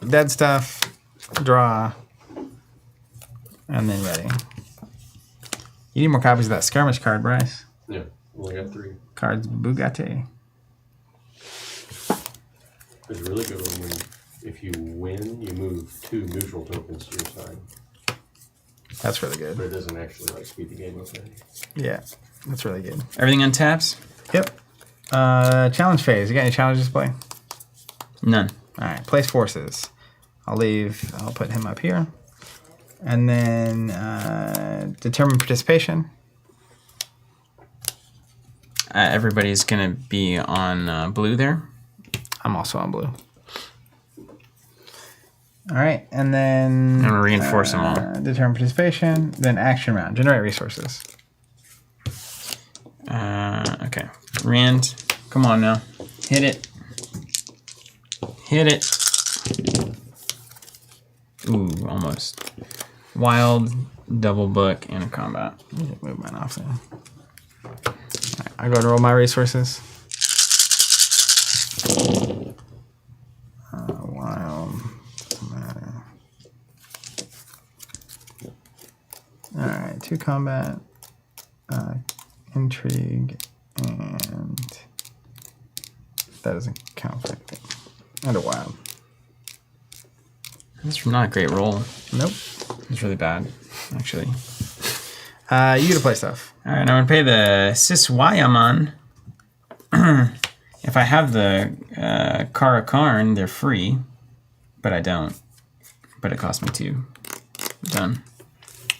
Dead stuff. Draw. And then ready. You need more copies of that skirmish card, Bryce. Yeah, only got 3. Cards Bugatti. It's really good when if you win, you move 2 neutral tokens to your side. That's really But good. it doesn't actually like speed the game up any. Yeah, that's really good. Everything untaps? Yep. Challenge phase. You got any challenges to play? None. All right, place forces. I'll put him up here. And then determine participation. Everybody's going to be on blue there. I'm also on blue. All right, and then I'm going to reinforce them all. Determine participation. Then action round. Generate resources. Okay. Rand, come on now. Hit it. Hit it. Ooh, almost. Wild, double book, and a combat. Move mine off there. All right, I go to roll my resources. Wild. Doesn't matter. All right, 2 combat, intrigue, and that doesn't count for anything. And a wild. That's not a great roll. Nope. It's really bad, actually. You get to play stuff. All right, I'm going to pay the Siswayaman. If I have the Karakarn, they're free, but I don't. But it cost me 2. Done.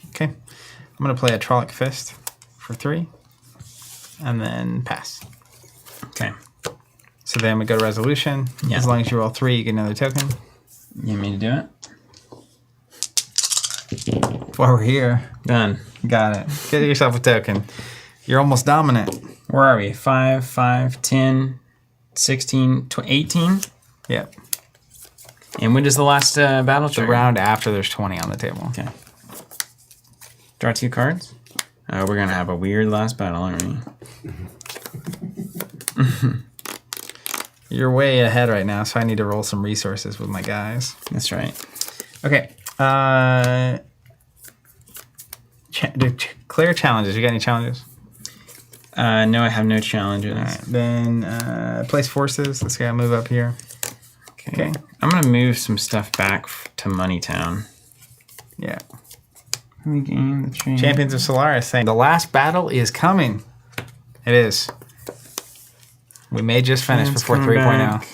Okay. I'm going to play a Trolloc Fist for 3, and then pass. Okay. So then we go to resolution. Yeah. As long as you roll 3, you get another token. You need me to do it? While we're here, Done. got it. Get yourself a token. You're almost dominant. Where are we? 5, 5, 10, 16, 18? Yep. And when does the last battle The trigger? round after there's 20 on the table. Okay. Draw 2 cards. We're going to have a weird last battle, aren't we? You're way ahead right now, so I need to roll some resources with my guys. That's right. Okay. Clear challenges. You got any challenges? No, I have no challenges. All right. Then place forces. Let's go move up here. Okay. I'm going to move some stuff back to Moneytown. Yeah. We gain the train. Champions of Solaris saying the last battle is coming. It is. We may just finish It's before coming 3.0. back.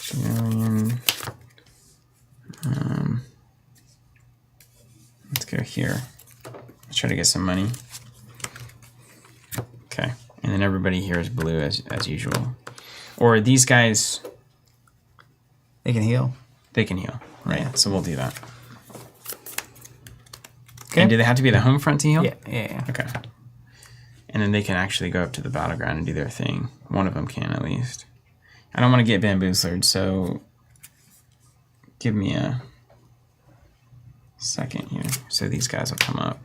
Julian. Let's go here. Let's try to get some money. Okay. And then everybody here is blue as usual. Or these guys, They can heal. they can heal. Right. Yeah. So we'll do that. Okay. And do they have to be the home front to heal? Yeah. Okay. And then they can actually go up to the battleground and do their thing. One of them can, at least. I don't want to get bamboozled, so give me a second here. So these guys will come up.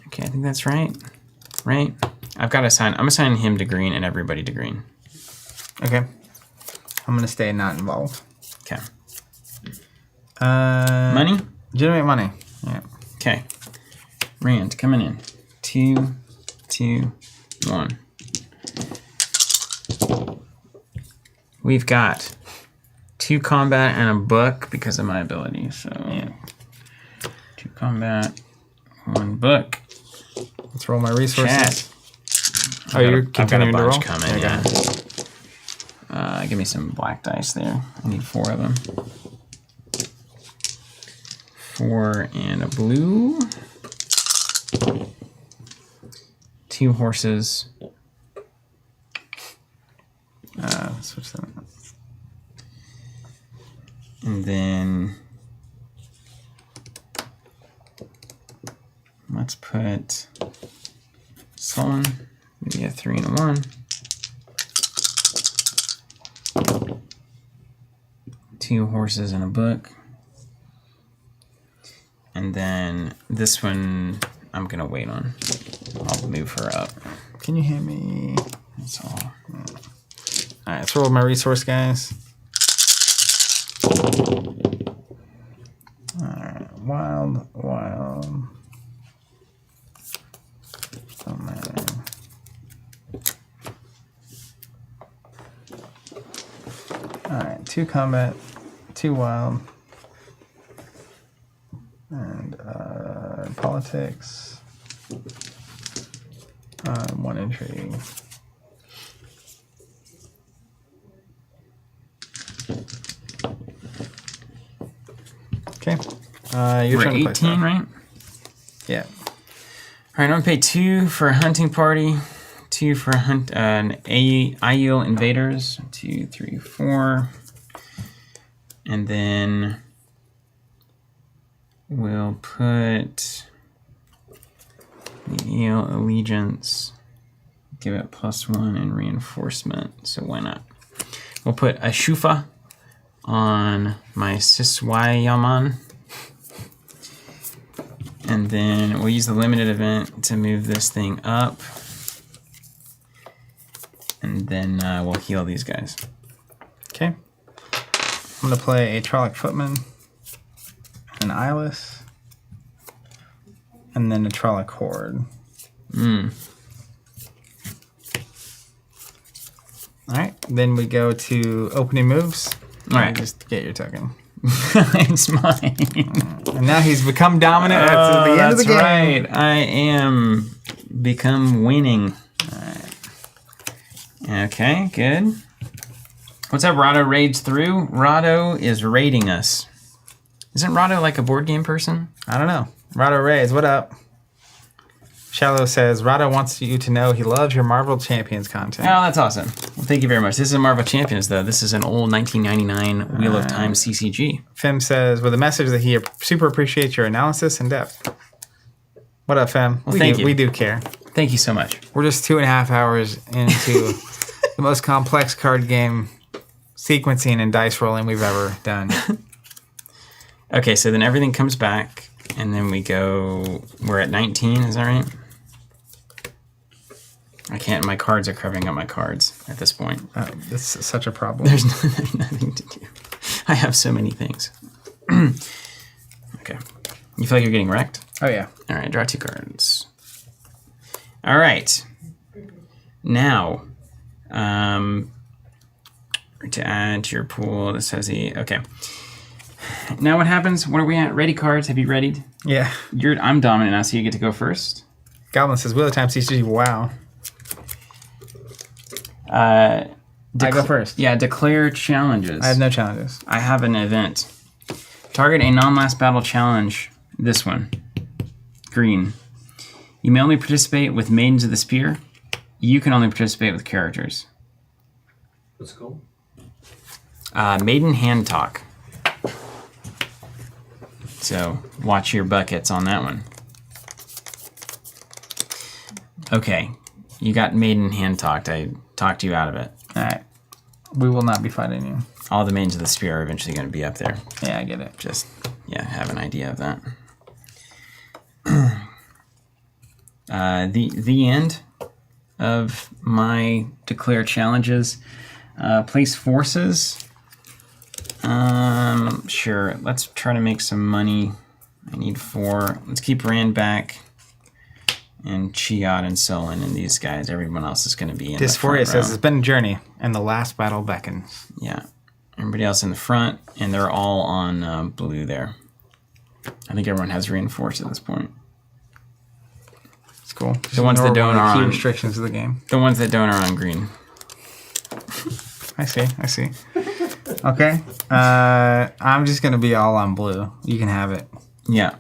Okay, I think that's right. Right? I've got to assign... I'm assigning him to green and everybody to green. Okay. I'm going to stay not involved. Okay. Money? Generate money. Yeah. Okay. Rand, coming in. 2, 2, 1. We've got 2 combat and a book because of my ability. So Yeah. 2 combat, 1 book. Let's roll my resources. Chat. Oh, you're I've got a continuing to bunch roll? coming. Okay. Yeah. Give me some black dice there. I need 4 of them. 4 and a blue. 2 horses. Switch that up. And then let's put Sullen, maybe a 3 and a 1. 2 horses and a book. And And then this one, I'm going to wait on. I'll move her up. Can you hand me? That's all. All right, let's roll my resource, guys. All right, wild. Don't matter. All right, 2 combat, 2 wild, and politics, 1 intrigue. Okay. Your We're turn to play 18, stuff. right? Yeah. All right, I'm going to pay 2 for a hunting party, 2 for an Aiel invaders, 2, 3, 4. And then we'll put the Aiel allegiance, give it +1 and reinforcement, so why not? We'll put a Shufa on my Siswayaman. And then we'll use the limited event to move this thing up. And then we'll heal these guys. Okay. I'm going to play a Trolloc Footman, an Eyeless, and then a Trolloc Horde. All right. Then we go to opening moves. All right. Just get your token. It's mine. And now he's become dominant at the end of the game. Right. I am become winning. All right. Okay, good. What's up, Rado raids through? Rado is raiding us. Isn't Rado like a board game person? I don't know. Rado Reyes, what up? Shallow says, Rado wants you to know he loves your Marvel Champions content. Oh, that's awesome. Well, thank you very much. This is Marvel Champions, though. This is an old 1999 Wheel of Time CCG. Fem says, with a message that he super appreciates your analysis and depth. What up, Fem? Well, thank you. We do care. Thank you so much. We're just 2.5 hours into the most complex card game sequencing and dice rolling we've ever done. Okay, so then everything comes back, and then we go... We're at 19, is that right? I can't... My cards are covering up my cards at this point. This is such a problem. There's nothing to do. I have so many things. Okay. You feel like you're getting wrecked? Oh, yeah. All right, draw 2 cards. All right. Now, to add to your pool, this has the... Okay. Now what happens? What are we at? Ready cards. Have you readied? Yeah. I'm dominant now, so you get to go first. Goblin says, Wheel of Time CCG, wow. I go first. Yeah, declare challenges. I have no challenges. I have an event. Target a non-last battle challenge. This one. Green. You may only participate with Maidens of the Spear. You can only participate with characters. What's it called? Maiden Hand Talk. So watch your buckets on that one. Okay. You got Maiden Hand Talked. I talked you out of it. All right. We will not be fighting you. All the Maidens of the Spear are eventually going to be up there. Yeah, I get it. Just, yeah, have an idea of that. The end of my declare challenges. Place forces. Sure. Let's try to make some money. I need 4. Let's keep Rand back. And Chiad and Solon and these guys. Everyone else is going to be in the front Dysphoria says, row. it's been a journey, and the last battle beckons. Yeah. Everybody else in the front, and they're all on blue there. I think everyone has reinforced at this point. It's cool. The ones that don't are key on... restrictions of the game. The ones that don't are on green. I see. Okay. I'm just going to be all on blue. You can have it. Yeah.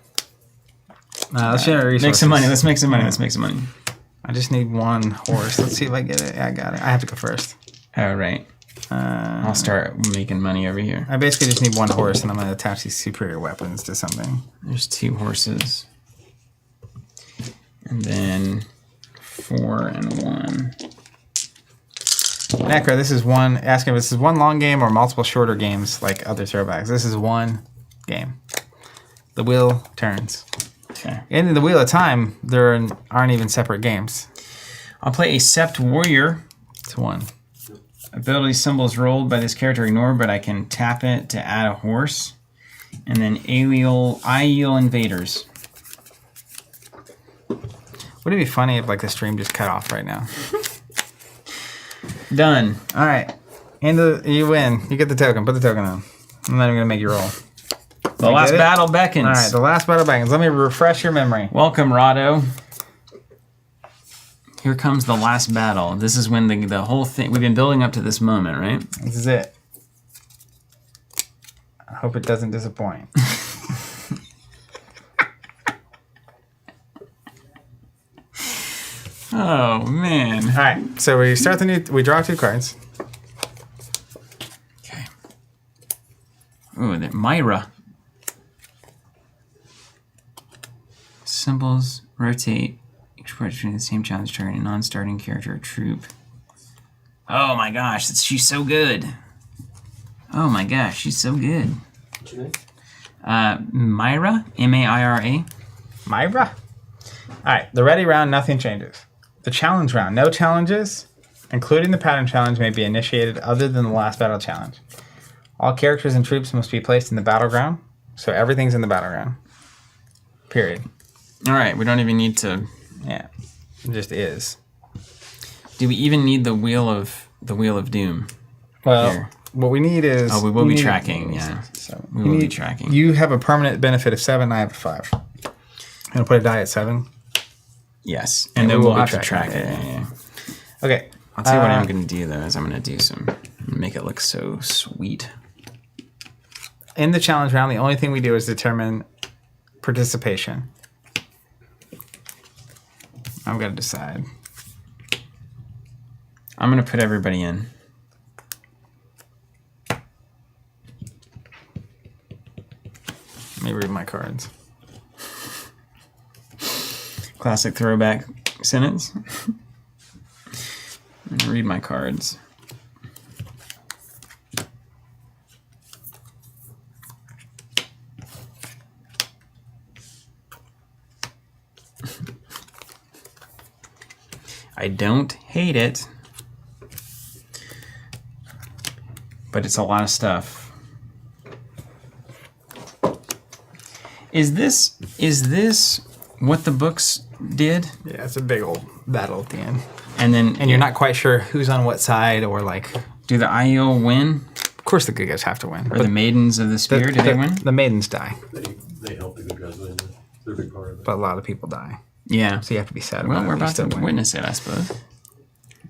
Let's share our resources. Make some money. Let's make some money. I just need 1 horse. Let's see if I get it. Yeah, I got it. I have to go first. All right. I'll start making money over here. I basically just need 1 horse, and I'm going to attach these superior weapons to something. There's 2 horses. And then 4 and 1. Necro, this is one. Asking if this is one long game or multiple shorter games like other throwbacks. This is one game. The wheel turns. Okay. And in the Wheel of Time, there aren't even separate games. I'll play a Sept Warrior. It's one. Ability symbols rolled by this character ignored, but I can tap it to add a horse. And then Aiel Invaders. Would it be funny if like the stream just cut off right now? Done. All right. And you win. You get the token. Put the token on. I'm not even going to make you roll. The last battle beckons. All right. The last battle beckons. Let me refresh your memory. Welcome, Rado. Here comes the last battle. This is when the whole thing... We've been building up to this moment, right? This is it. I hope it doesn't disappoint. Oh, man. All right. So we start we draw 2 cards. Okay. Ooh, that Myra. Symbols rotate. Each part between the same challenge target and non-starting character or troop. Oh my gosh, she's so good. Oh my gosh, she's so good. What's your name? Myra, M-A-I-R-A. Myra. All right. The ready round, nothing changes. The challenge round, no challenges, including the pattern challenge, may be initiated other than the last battle challenge. All characters and troops must be placed in the battleground. So everything's in the battleground. Period. All right, we don't even need to... Yeah. It just is. Do we even need the Wheel of Doom? Well, Here. what we need is... Oh, we will be tracking, yeah. So We will be tracking. You have a permanent benefit of 7, I have a 5. I'm going to put a die at 7. Yes, And and then we will we'll be have to track tracking it. it, Yeah. Okay. I'll tell you what I'm going to do, though, is I'm going to do make it look so sweet. In the challenge round, the only thing we do is determine participation. I'm going to decide. I'm going to put everybody in. Let me read my cards. Classic throwback sentence. I'm going to read my cards. I don't hate it, but it's a lot of stuff. Is this what the books did? Yeah, it's a big old battle at the end. And You're not quite sure who's on what side or like... do the Aiel win? Of course the good guys have to win. Or the Maidens of the Spear, do they win? The maidens die, They help the good guys win. They're a big part of it. but a lot of people die. Yeah. So you have to be sad about Well, it. we're but you about still to win. witness it, I suppose.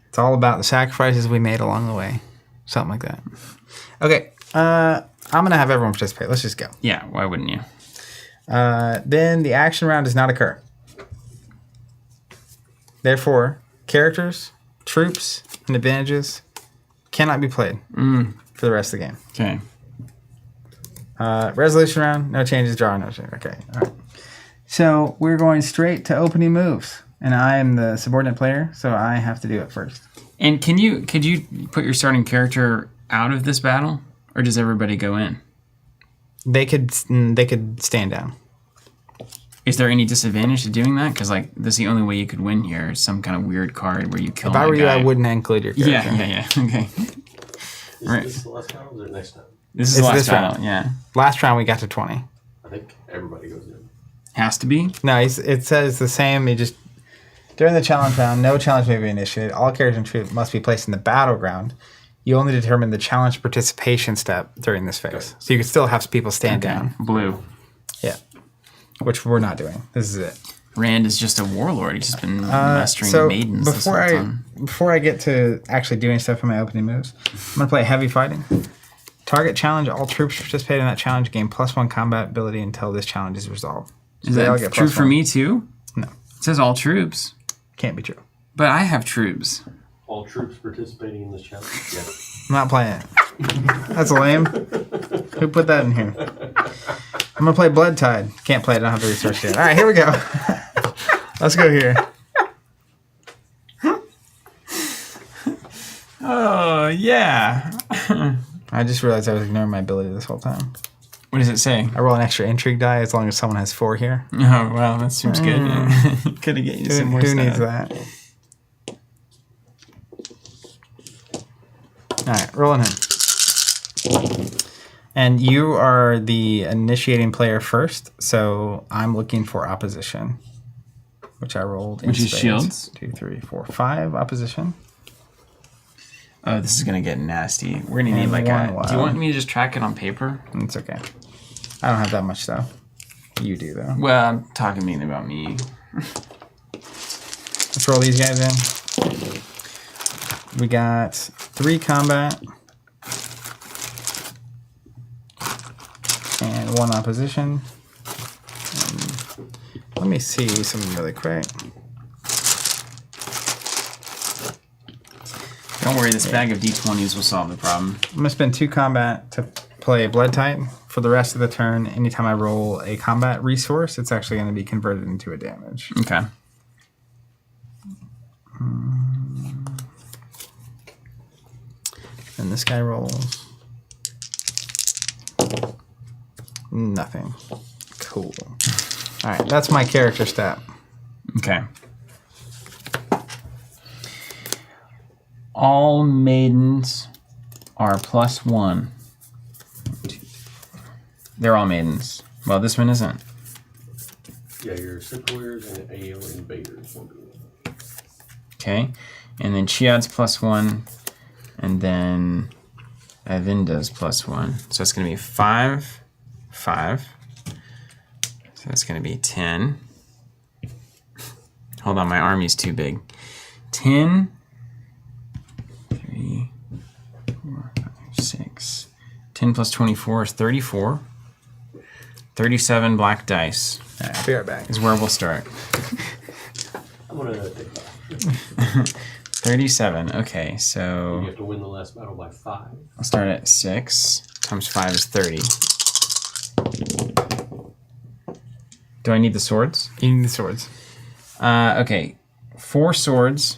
It's all about the sacrifices we made along the way. Something like that. Okay. I'm going to have everyone participate. Let's just go. Yeah, why wouldn't you? Then the action round does not occur. Therefore, characters, troops, and advantages cannot be played for the rest of the game. Okay. Resolution round, no changes, draw, no change. Okay, all right. So we're going straight to opening moves. And I am the subordinate player, so I have to do it first. And could you put your starting character out of this battle? Or does everybody go in? They could stand down. Is there any disadvantage to doing that? Because like this is the only way you could win here. Is some kind of weird card where you kill. If I that were you, guy. I wouldn't include your character. Yeah. Okay. Is Right. this the last time or is it next time? This is It's the last this battle. round. Yeah. Last round we got to 20. I think everybody goes in. Has to be. No, it says the same. During the challenge round, no challenge may be initiated. All characters and troops must be placed in the battleground. You only determine the challenge participation step during this phase. So you can still have people stand down. Blue. Yeah. Which we're not doing. This is it. Rand is just a warlord. He's just been mastering maidens this whole time. Before I get to actually doing stuff in my opening moves, I'm going to play heavy fighting. Target challenge. All troops participating in that challenge gain +1 combat ability until this challenge is resolved. So Is they all that get true for +1. me too? No. It says all troops. Can't be true. But I have troops. All troops participating in this challenge. Yeah. I'm not playing it. That's lame. Who put that in here? I'm going to play Blood Tide. Can't play it. I don't have the resource yet. All right, here we go. Let's go here. Oh yeah. I just realized I was ignoring my ability this whole time. What does it say? I roll an extra intrigue die as long as someone has 4 here. Oh, well, that seems good. Could have get you some more Who stuff. needs that? All right, rolling him. And you are the initiating player first, so I'm looking for opposition, which I rolled in Which is spades. shields. 2, 3, 4, 5 opposition. Oh, this is gonna get nasty. We're gonna need And like one a. wild. Do you want me to just track it on paper? It's okay. I don't have that much though. You do though. Well, I'm talking mainly about me. Let's roll these guys in. We got 3 combat and 1 opposition. Let me see something really quick. Don't worry, this bag of D20s will solve the problem. I'm gonna spend 2 combat to play Blood type. For the rest of the turn, anytime I roll a combat resource, it's actually going to be converted into a damage. Okay. And this guy rolls nothing. Cool. All right, that's my character stat. Okay. All maidens are +1. They're all maidens. Well, this one isn't. Yeah, your simple warriors and AO invaders won't do it. Okay. And then Chiad's +1. And then Avinda's +1. So it's going to be 5, 5. So it's going to be 10. Hold on, my army's too big. 10, 3, 4, 5, 6. 10 plus 24 is 34. 37 black dice All right, I'll be right back. is where we'll start. I'm gonna take that. 37. Okay, You so have to win the last battle by 5. I'll start at 6 times 5 is 30. Do I need the swords? You need the swords. Okay, 4 swords.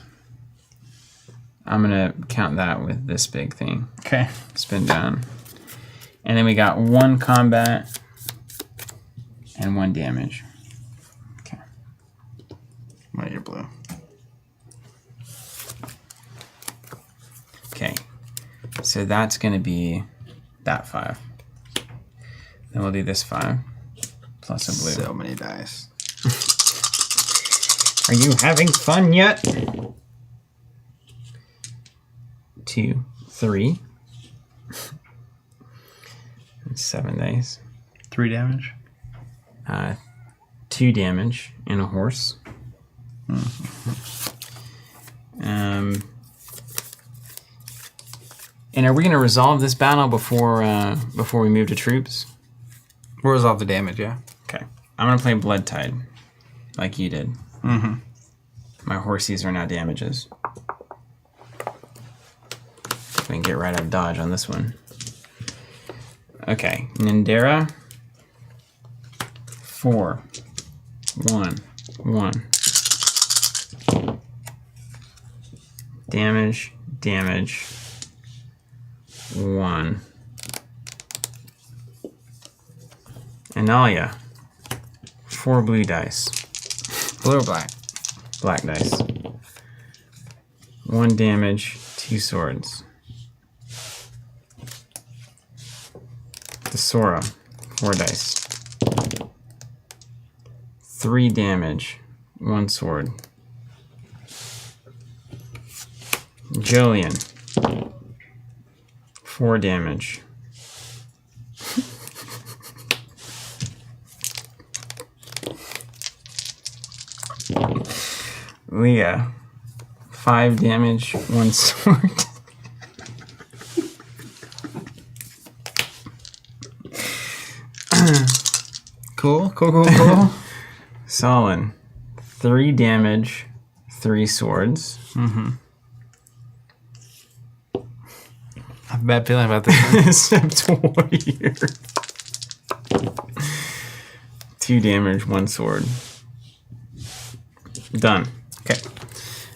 I'm gonna count that with this big thing. Okay. Spin down. And then we got 1 combat and 1 damage. Okay. Wait, you're blue. Okay. So that's going to be that 5. Then we'll do this 5 plus a blue. So many dice. Are you having fun yet? 2, 3. 7 dice. 3 damage. 2 damage and a horse. And are we going to resolve this battle before we move to troops? We'll resolve the damage, yeah. Okay. I'm going to play Blood Tide, like you did. Mm-hmm. My horsies are now damages. We can get right out of dodge on this one. Okay. Nindera. 4. 1. 1. Damage. Damage. 1. Analia. 4 blue dice. Blue or black? Black dice. 1 damage, 2 swords. The Sora, 4 dice. 3 damage, 1 sword. Jillian, 4 damage. Leah, 5 damage, 1 sword. Cool. Cool. Solon, 3 damage, 3 swords. Mm-hmm. I have a bad feeling about this one. Except warrior. 2 damage, 1 sword. Done. Okay.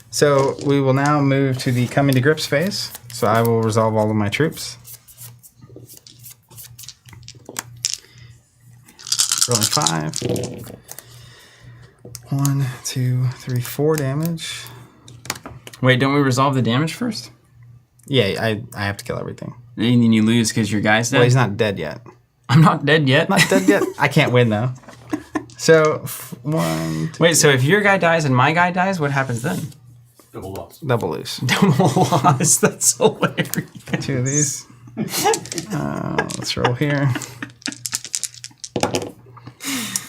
So we will now move to the coming to grips phase. So I will resolve all of my troops. Rolling 5. 1, 2, 3, 4 damage. Wait, don't we resolve the damage first? Yeah, I have to kill everything. And then you lose because your guy's dead? Well, he's not dead yet. I'm not dead yet. Not dead yet. I can't win though. So 1, 2, Wait, so if your guy dies and my guy dies, what happens then? Double loss. double loose. Double loss. That's hilarious. 2 of these. Let's roll here.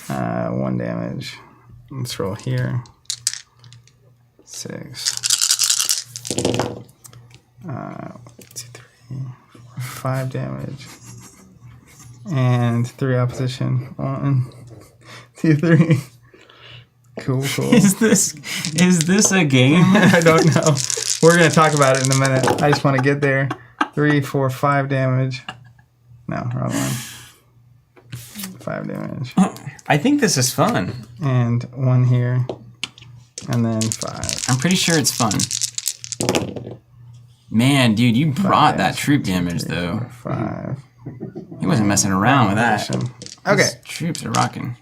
1 damage. Let's roll here. 6. 1, 2, 3, 4, 5 damage. And 3 opposition. 1, 2, 3. Cool. Is this a game? I don't know. We're gonna talk about it in a minute. I just want to get there. 3, 4, 5 damage. No, wrong one. 5 damage. I think this is fun. And 1 here. And then 5. I'm pretty sure it's fun. Man, dude, you brought that troop damage, 3, though. 4, 5. He wasn't messing around with that. Okay, These troops are rocking.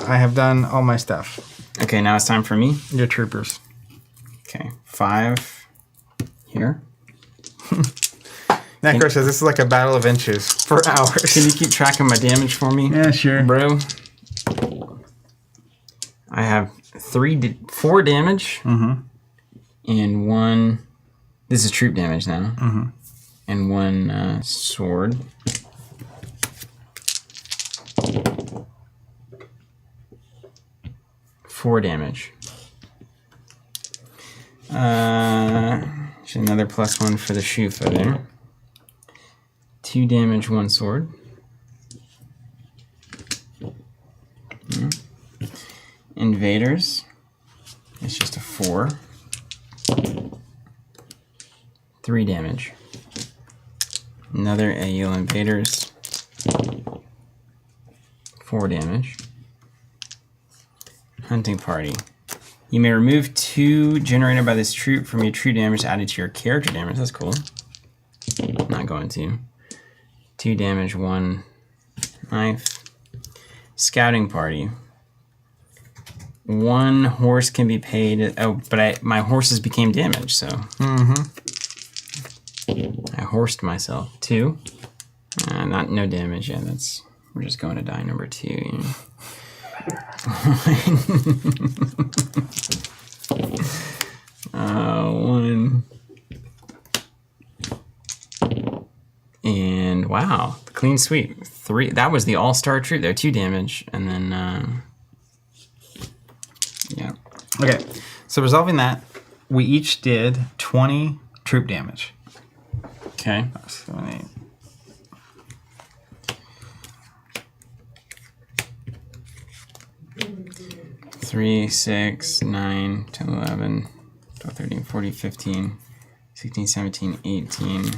I have done all my stuff. Okay, now it's time for me. Your troopers. Okay, 5 here. Necro says this is like a battle of inches for hours. Can you keep track of my damage for me? Yeah, sure. Bro. I have 4 damage. And 1. This is troop damage now. And 1 sword. Four damage. Another +1 for the Shufa there. 2 damage, 1 sword. Invaders. It's just a 4. 3 damage. Another AEL Invaders. 4 damage. Hunting Party. You may remove 2 generated by this troop from your troop damage added to your character damage. That's cool. Not going to. 2 damage, 1 knife. Scouting Party. 1 horse can be paid. Oh, but my horses became damaged, so. I horsed myself. 2. No damage. Yeah, we're just going to die number 2. You know. 1. And wow, clean sweep. 3. That was the all-star troop there. 2 damage, and then yeah. Okay, so resolving that, we each did 20 troop damage. Okay. 7, 8. 3, 6, 9, 10, 11, 12, 13, 14, 15, 16, 17, 18,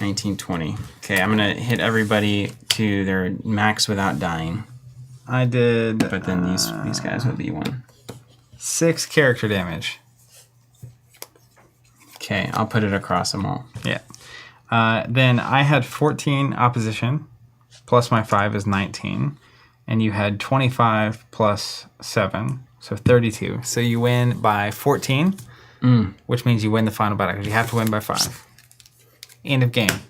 19, 20. Okay, I'm going to hit everybody to their max without dying. I did. But then these guys would be 1. 6 character damage. Okay, I'll put it across them all. Yeah. Then I had 14 opposition, plus my 5 is 19. And you had 25 plus 7, so 32. So you win by 14, which means you win the final battle, because you have to win by 5. End of game.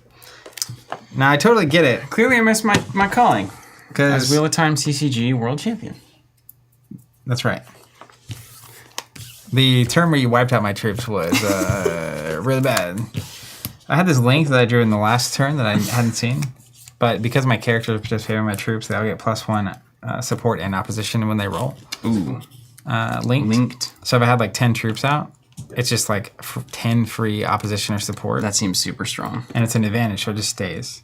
Now, I totally get it. Clearly, I missed my calling. As Because Wheel of Time CCG World Champion. that's right. The term where you wiped out my troops was really bad. I had this link that I drew in the last turn that I hadn't seen. But because my characters are just favoring my troops, they'll get +1 support and opposition when they roll. Ooh. Linked. So if I had like 10 troops out, it's just like 10 free opposition or support. That seems super strong. And it's an advantage, so it just stays.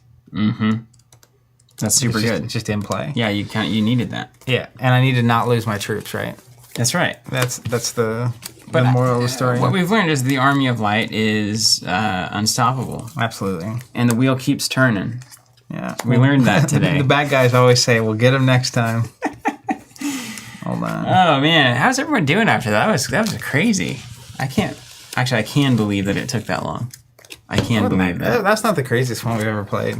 That's super good. It's just in play. Yeah, you needed that. Yeah, and I need to not lose my troops, right? That's right. That's the moral of the story. What we've learned is the Army of Light is unstoppable. Absolutely. And the wheel keeps turning. Yeah. We learned that today. The bad guys always say, we'll get them next time. Hold on. Oh, man. How's everyone doing after that? That was crazy. I can believe that it took that long. I can believe that. That's not the craziest one we've ever played.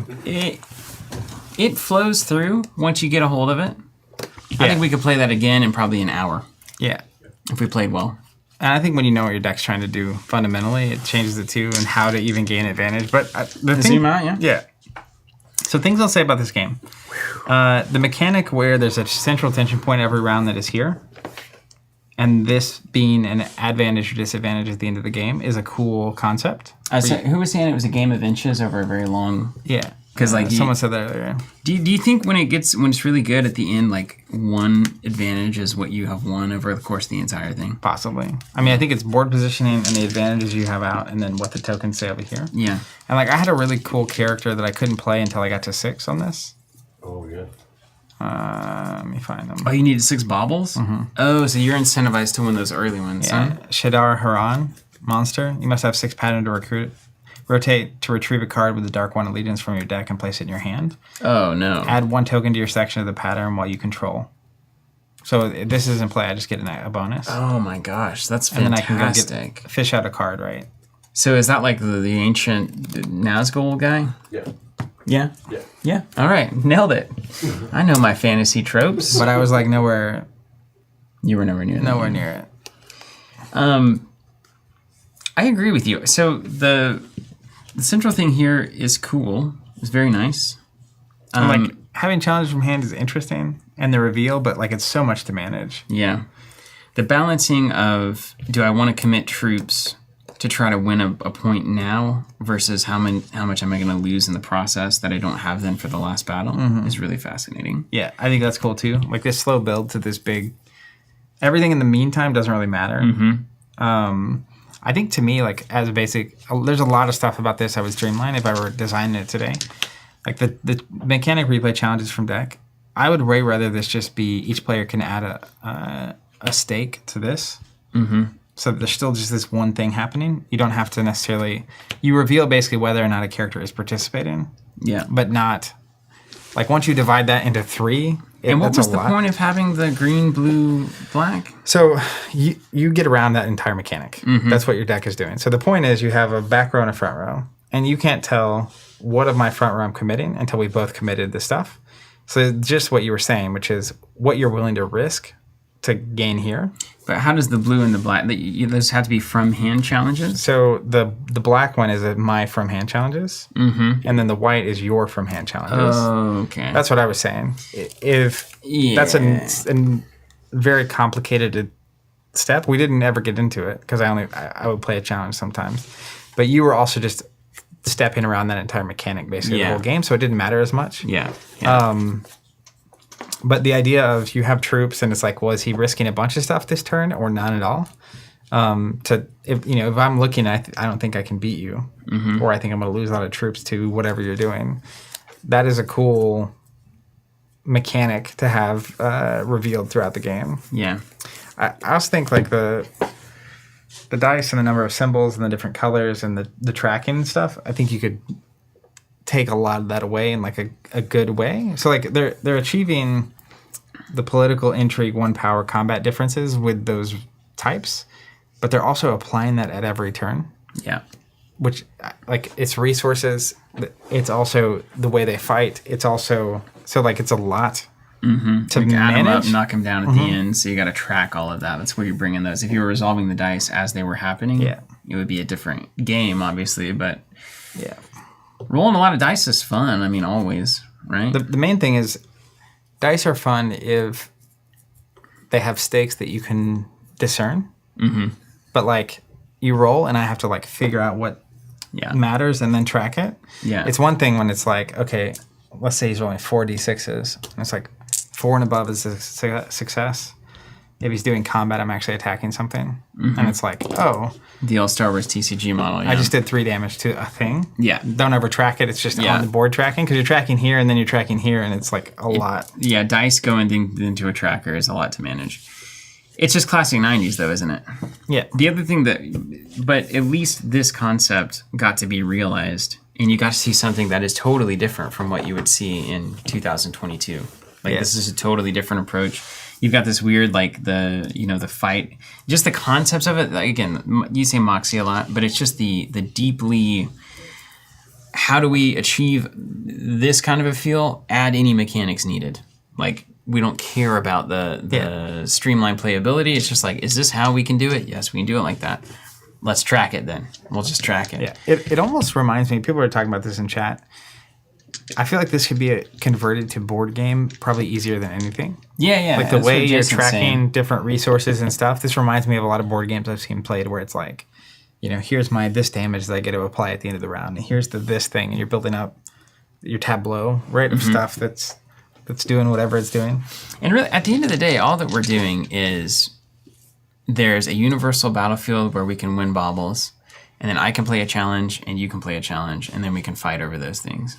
It flows through once you get a hold of it. I think we could play that again in probably an hour. Yeah. If we played well. And I think when you know what your deck's trying to do fundamentally, it changes it too, and how to even gain advantage. But the thing, zoom out, yeah. Yeah. So things I'll say about this game. The mechanic where there's a central tension point every round that is here, and this being an advantage or disadvantage at the end of the game is a cool concept. Who was saying it was a game of inches over a very long... Yeah. Because someone said that earlier. Do you think when it's really good at the end, like one advantage is what you have won over the course of the entire thing? Possibly. I mean, I think it's board positioning and the advantages you have out, and then what the tokens say over here. Yeah. And like I had a really cool character that I couldn't play until I got to 6 on this. Oh, yeah. Let me find them. Oh, you needed 6 baubles? Mm-hmm. Oh, so you're incentivized to win those early ones, Yeah. huh? Shadar Haran, monster. You must have 6 pattern to recruit it. Rotate to retrieve a card with the Dark One Allegiance from your deck and place it in your hand. Oh, no. Add 1 token to your section of the pattern while you control. So if this is in play, I just get a bonus. Oh, my gosh. That's and fantastic. then I can go fish out a card, right? So is that like the ancient Nazgul guy? Yeah. Yeah? Yeah. Yeah. All right. Nailed it. I know my fantasy tropes. But I was like nowhere You were nowhere near that. nowhere near it. I agree with you. So the central thing here is cool. It's very nice. Like having challenge from hand is interesting, and the reveal, but like it's so much to manage. Yeah. The balancing of, do I want to commit troops to try to win a point now versus how much am I going to lose in the process that I don't have then for the last battle is really fascinating. Yeah, I think that's cool too. Like this slow build to this big. Everything in the meantime doesn't really matter. I think to me, like as a basic, there's a lot of stuff about this I would streamline if I were designing it today. Like the mechanic replay challenges from deck, I would way rather this just be each player can add a stake to this. So there's still just this one thing happening. You don't have to necessarily... You reveal basically whether or not a character is participating. Yeah. But not... Like once you divide that into 3... And what was the point of having the green, blue, black? So you get around that entire mechanic. That's what your deck is doing. So the point is you have a back row and a front row. And you can't tell what of my front row I'm committing until we both committed the stuff. So just what you were saying, which is what you're willing to risk to gain here. But how does the blue and the black... Those have to be from hand challenges? So the black one is my from hand challenges. And then the white is your from hand challenges. Oh, okay. That's what I was saying. That's a very complicated step. We didn't ever get into it because I would play a challenge sometimes. But you were also just stepping around that entire mechanic basically the whole game, so it didn't matter as much. Yeah. But the idea of you have troops and it's like, well, is he risking a bunch of stuff this turn or none at all? If I'm looking, I don't think I can beat you, or I think I'm going to lose a lot of troops to whatever you're doing. That is a cool mechanic to have revealed throughout the game. Yeah. I also think like the dice and the number of symbols and the different colors and the tracking and stuff, I think you could take a lot of that away in like a good way. So like they're achieving the political intrigue, 1 power combat differences with those types, but they're also applying that at every turn. Yeah. Which like it's resources, it's also the way they fight. It's also it's a lot to Add manage. them up, knock them down at the end, so you got to track all of that. That's where you're bringing those. If you were resolving the dice as they were happening, it would be a different game, obviously. But rolling a lot of dice is fun. I mean, always, right? The main thing is dice are fun if they have stakes that you can discern. But like you roll, and I have to like figure out what matters and then track it. Yeah, it's one thing when it's like, okay, let's say he's rolling 4d6s, and it's like 4 and above is a success. If he's doing combat, I'm actually attacking something. And it's like, oh. The old Star Wars TCG model, I just did 3 damage to a thing. Yeah. Don't ever track it. It's just on the board tracking, because you're tracking here and then you're tracking here, and it's like a lot. Yeah, dice going into a tracker is a lot to manage. It's just classic 90s, though, isn't it? Yeah. The other thing but at least this concept got to be realized, and you got to see something that is totally different from what you would see in 2022. This is a totally different approach. You've got this weird, like, the fight. Just the concepts of it. Like, again, you say Moxie a lot, but it's just the deeply... how do we achieve this kind of a feel? Add any mechanics needed. Like, we don't care about the streamlined playability. It's just like, is this how we can do it? Yes, we can do it like that. Let's track it then. We'll just track it. Yeah. It almost reminds me, people are talking about this in chat. I feel like this could be converted to board game probably easier than anything. Yeah. Like the way you're tracking different resources and stuff. This reminds me of a lot of board games I've seen played where it's like, here's my this damage that I get to apply at the end of the round. And here's this thing. And you're building up your tableau, right, of stuff that's doing whatever it's doing. And really, at the end of the day, all that we're doing is there's a universal battlefield where we can win baubles. And then I can play a challenge and you can play a challenge. And then we can fight over those things.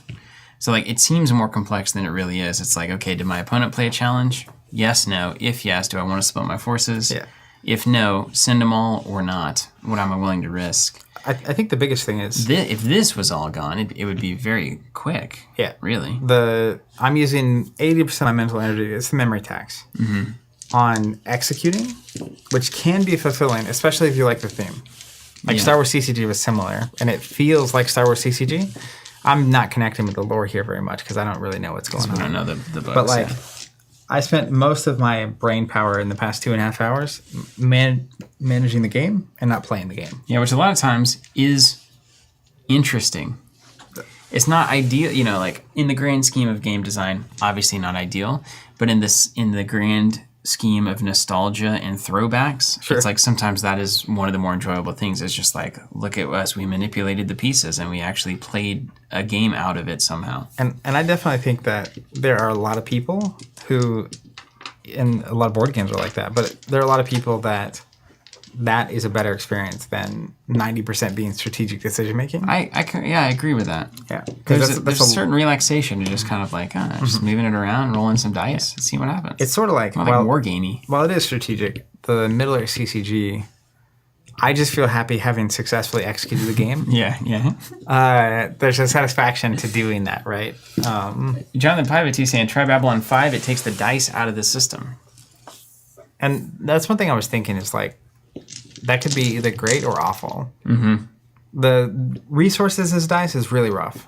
So, like, it seems more complex than it really is. It's like, okay, did my opponent play a challenge? Yes, no. If yes, do I want to split my forces? Yeah. If no, send them all or not. What am I willing to risk? I think the biggest thing is... If this was all gone, it would be very quick. Yeah. Really. I'm using 80% of my mental energy. It's the memory tax. On executing, which can be fulfilling, especially if you like the theme. Like Star Wars CCG was similar, and it feels like Star Wars CCG. I'm not connecting with the lore here very much because I don't really know what's going on. We don't know the books. But like, I spent most of my brain power in the past 2.5 hours managing the game and not playing the game. Yeah, which a lot of times is interesting. It's not ideal, like in the grand scheme of game design, obviously not ideal. But in the grand scheme of nostalgia and throwbacks, it's like sometimes that is one of the more enjoyable things. It's just like, look at us, we manipulated the pieces and we actually played a game out of it somehow. And I definitely think that there are a lot of people who, and a lot of board games are like that, but there are a lot of people that is a better experience than 90% being strategic decision making. I agree with that. Yeah, there's a certain relaxation to just kind of like just moving it around, rolling some dice, and see what happens. It's sort of like war gamey. While it is strategic, the Middle-earth CCG, I just feel happy having successfully executed the game. Yeah. There's a satisfaction to doing that, right? Jonathan Pivot saying, try Babylon 5, it takes the dice out of the system. And that's one thing I was thinking is like, that could be either great or awful. The resources as dice is really rough.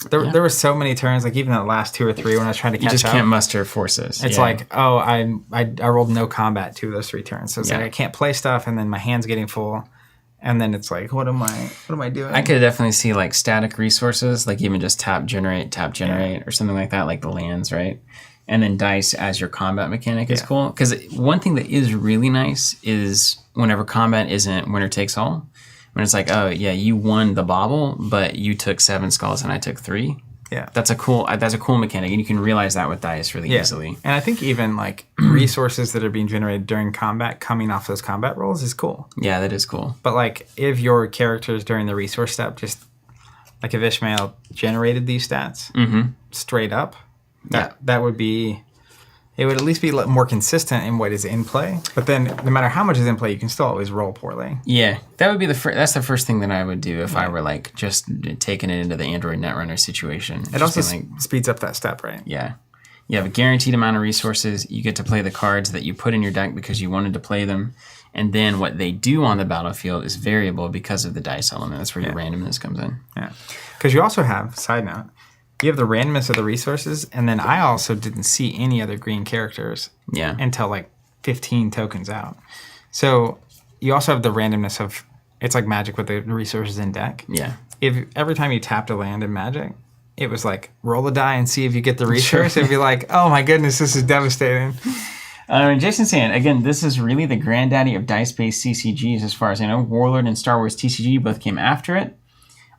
There were so many turns, like even the last 2 or 3 when I was trying to catch up. You just can't muster forces. It's like, oh, I rolled no combat 2 of those 3 turns. So it's like I can't play stuff, and then my hand's getting full. And then it's like, what am I doing? I could definitely see like static resources, like even just tap generate, or something like that, like the lands, right? And then dice as your combat mechanic is cool. Because one thing that is really nice is whenever combat isn't winner takes all. When it's like, oh, yeah, you won the bauble, but you took 7 skulls and I took 3. Yeah. That's a cool mechanic. And you can realize that with dice really easily. And I think even like resources that are being generated during combat coming off those combat rolls is cool. Yeah, that is cool. But like if your characters during the resource step, just like if Ishmael generated these stats straight up, that would be, it would at least be more consistent in what is in play. But then no matter how much is in play, you can still always roll poorly. Yeah, that would be that's the first thing that I would do if I were like just taking it into the Android Netrunner situation. It also speeds up that step, right? Yeah. You have a guaranteed amount of resources. You get to play the cards that you put in your deck because you wanted to play them. And then what they do on the battlefield is variable because of the dice element. That's where your randomness comes in. Yeah. Because you also have, side note, you have the randomness of the resources, and then I also didn't see any other green characters until like 15 tokens out. So you also have the randomness of, it's like Magic with the resources in deck. Yeah. If every time you tapped a land in Magic, it was like, roll a die and see if you get the resource. It'd be like, oh my goodness, this is devastating. Jason saying, again, this is really the granddaddy of dice-based CCGs as far as I know. Warlord and Star Wars TCG both came after it.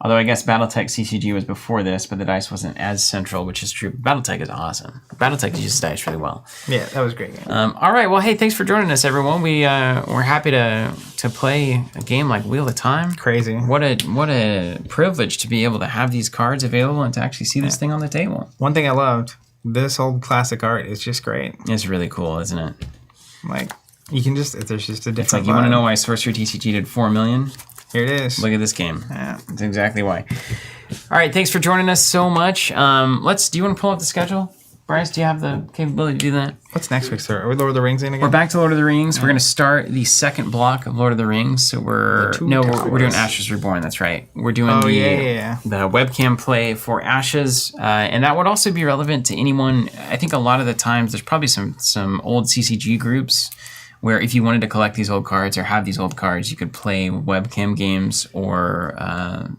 Although I guess Battletech CCG was before this, but the dice wasn't as central, which is true. Battletech is awesome. Battletech uses dice really well. Yeah, that was a great game. All right, well, hey, thanks for joining us, everyone. We're happy to play a game like Wheel of Time. Crazy. What a privilege to be able to have these cards available and to actually see this thing on the table. One thing I loved, this old classic art is just great. It's really cool, isn't it? Like, you can just, there's just a different It's like, you want to know why Sorcery TCG did 4 million? Here it is. Look at this game. Yeah. That's exactly why. All right, thanks for joining us so much. Do you want to pull up the schedule, Bryce, do you have the capability to do that? What's next week's Are we Lord of the Rings in again? We're back to Lord of the Rings. We're going to start the second block of Lord of the Rings. So we're doing Ashes Reborn. That's right. We're doing the webcam play for Ashes, and that would also be relevant to anyone. I think a lot of the times there's probably some old CCG groups where if you wanted to collect these old cards or have these old cards, you could play webcam games or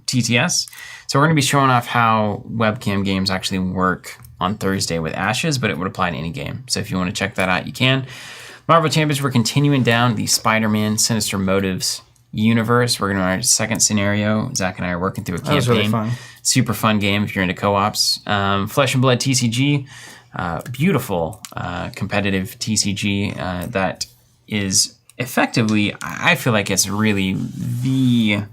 TTS. So we're going to be showing off how webcam games actually work on Thursday with Ashes, but it would apply to any game. So if you want to check that out, you can. Marvel Champions, we're continuing down the Spider-Man Sinister Motives universe. We're going to our second scenario. Zach and I are working through a campaign. That was really fun. Super fun game if you're into co-ops. Flesh and Blood TCG, beautiful competitive TCG that is effectively, I feel like it's really the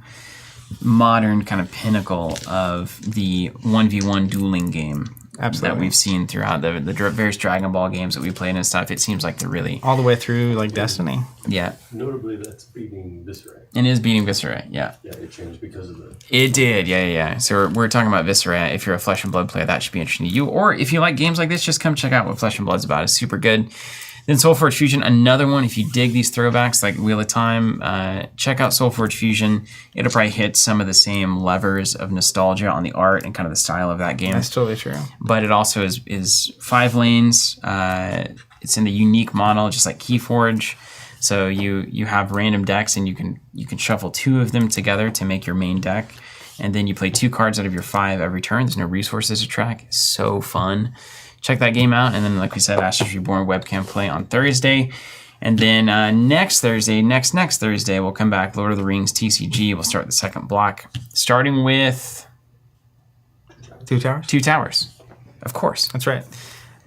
modern kind of pinnacle of the 1v1 dueling game. Absolutely. That we've seen throughout the various Dragon Ball games that we played and stuff. It seems like they're really... all the way through, like, Destiny. Yeah. Notably, that's beating Viscera. It is beating Viscera, yeah. Yeah, it changed because of the... It did, yeah. So we're talking about Viscera. If you're a Flesh and Blood player, that should be interesting to you. Or if you like games like this, just come check out what Flesh and Blood's about. It's super good. Then Soulforge Fusion, another one. If you dig these throwbacks like Wheel of Time, check out Soulforge Fusion. It'll probably hit some of the same levers of nostalgia on the art and kind of the style of that game. That's totally true. But it also is 5 lanes. It's in the unique model, just like Keyforge. So you have random decks, and you can shuffle 2 of them together to make your main deck. And then you play 2 cards out of your 5 every turn. There's no resources to track. It's so fun. Check that game out. And then, like we said, Ashes Reborn webcam play on Thursday. And then next Thursday, we'll come back, Lord of the Rings TCG. We'll start the second block, starting with... 2 Towers? 2 Towers, of course. That's right.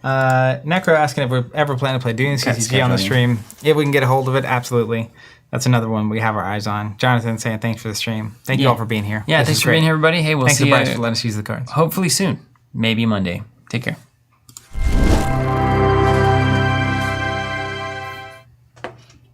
Necro asking if we ever plan to play Dune CCG on the stream. If we can get a hold of it, absolutely. That's another one we have our eyes on. Jonathan saying thanks for the stream. Thank you all for being here. Yeah, thanks for being here, everybody. Hey, we'll see you. Thanks to Bryce for letting us use the cards. Hopefully soon. Maybe Monday. Take care.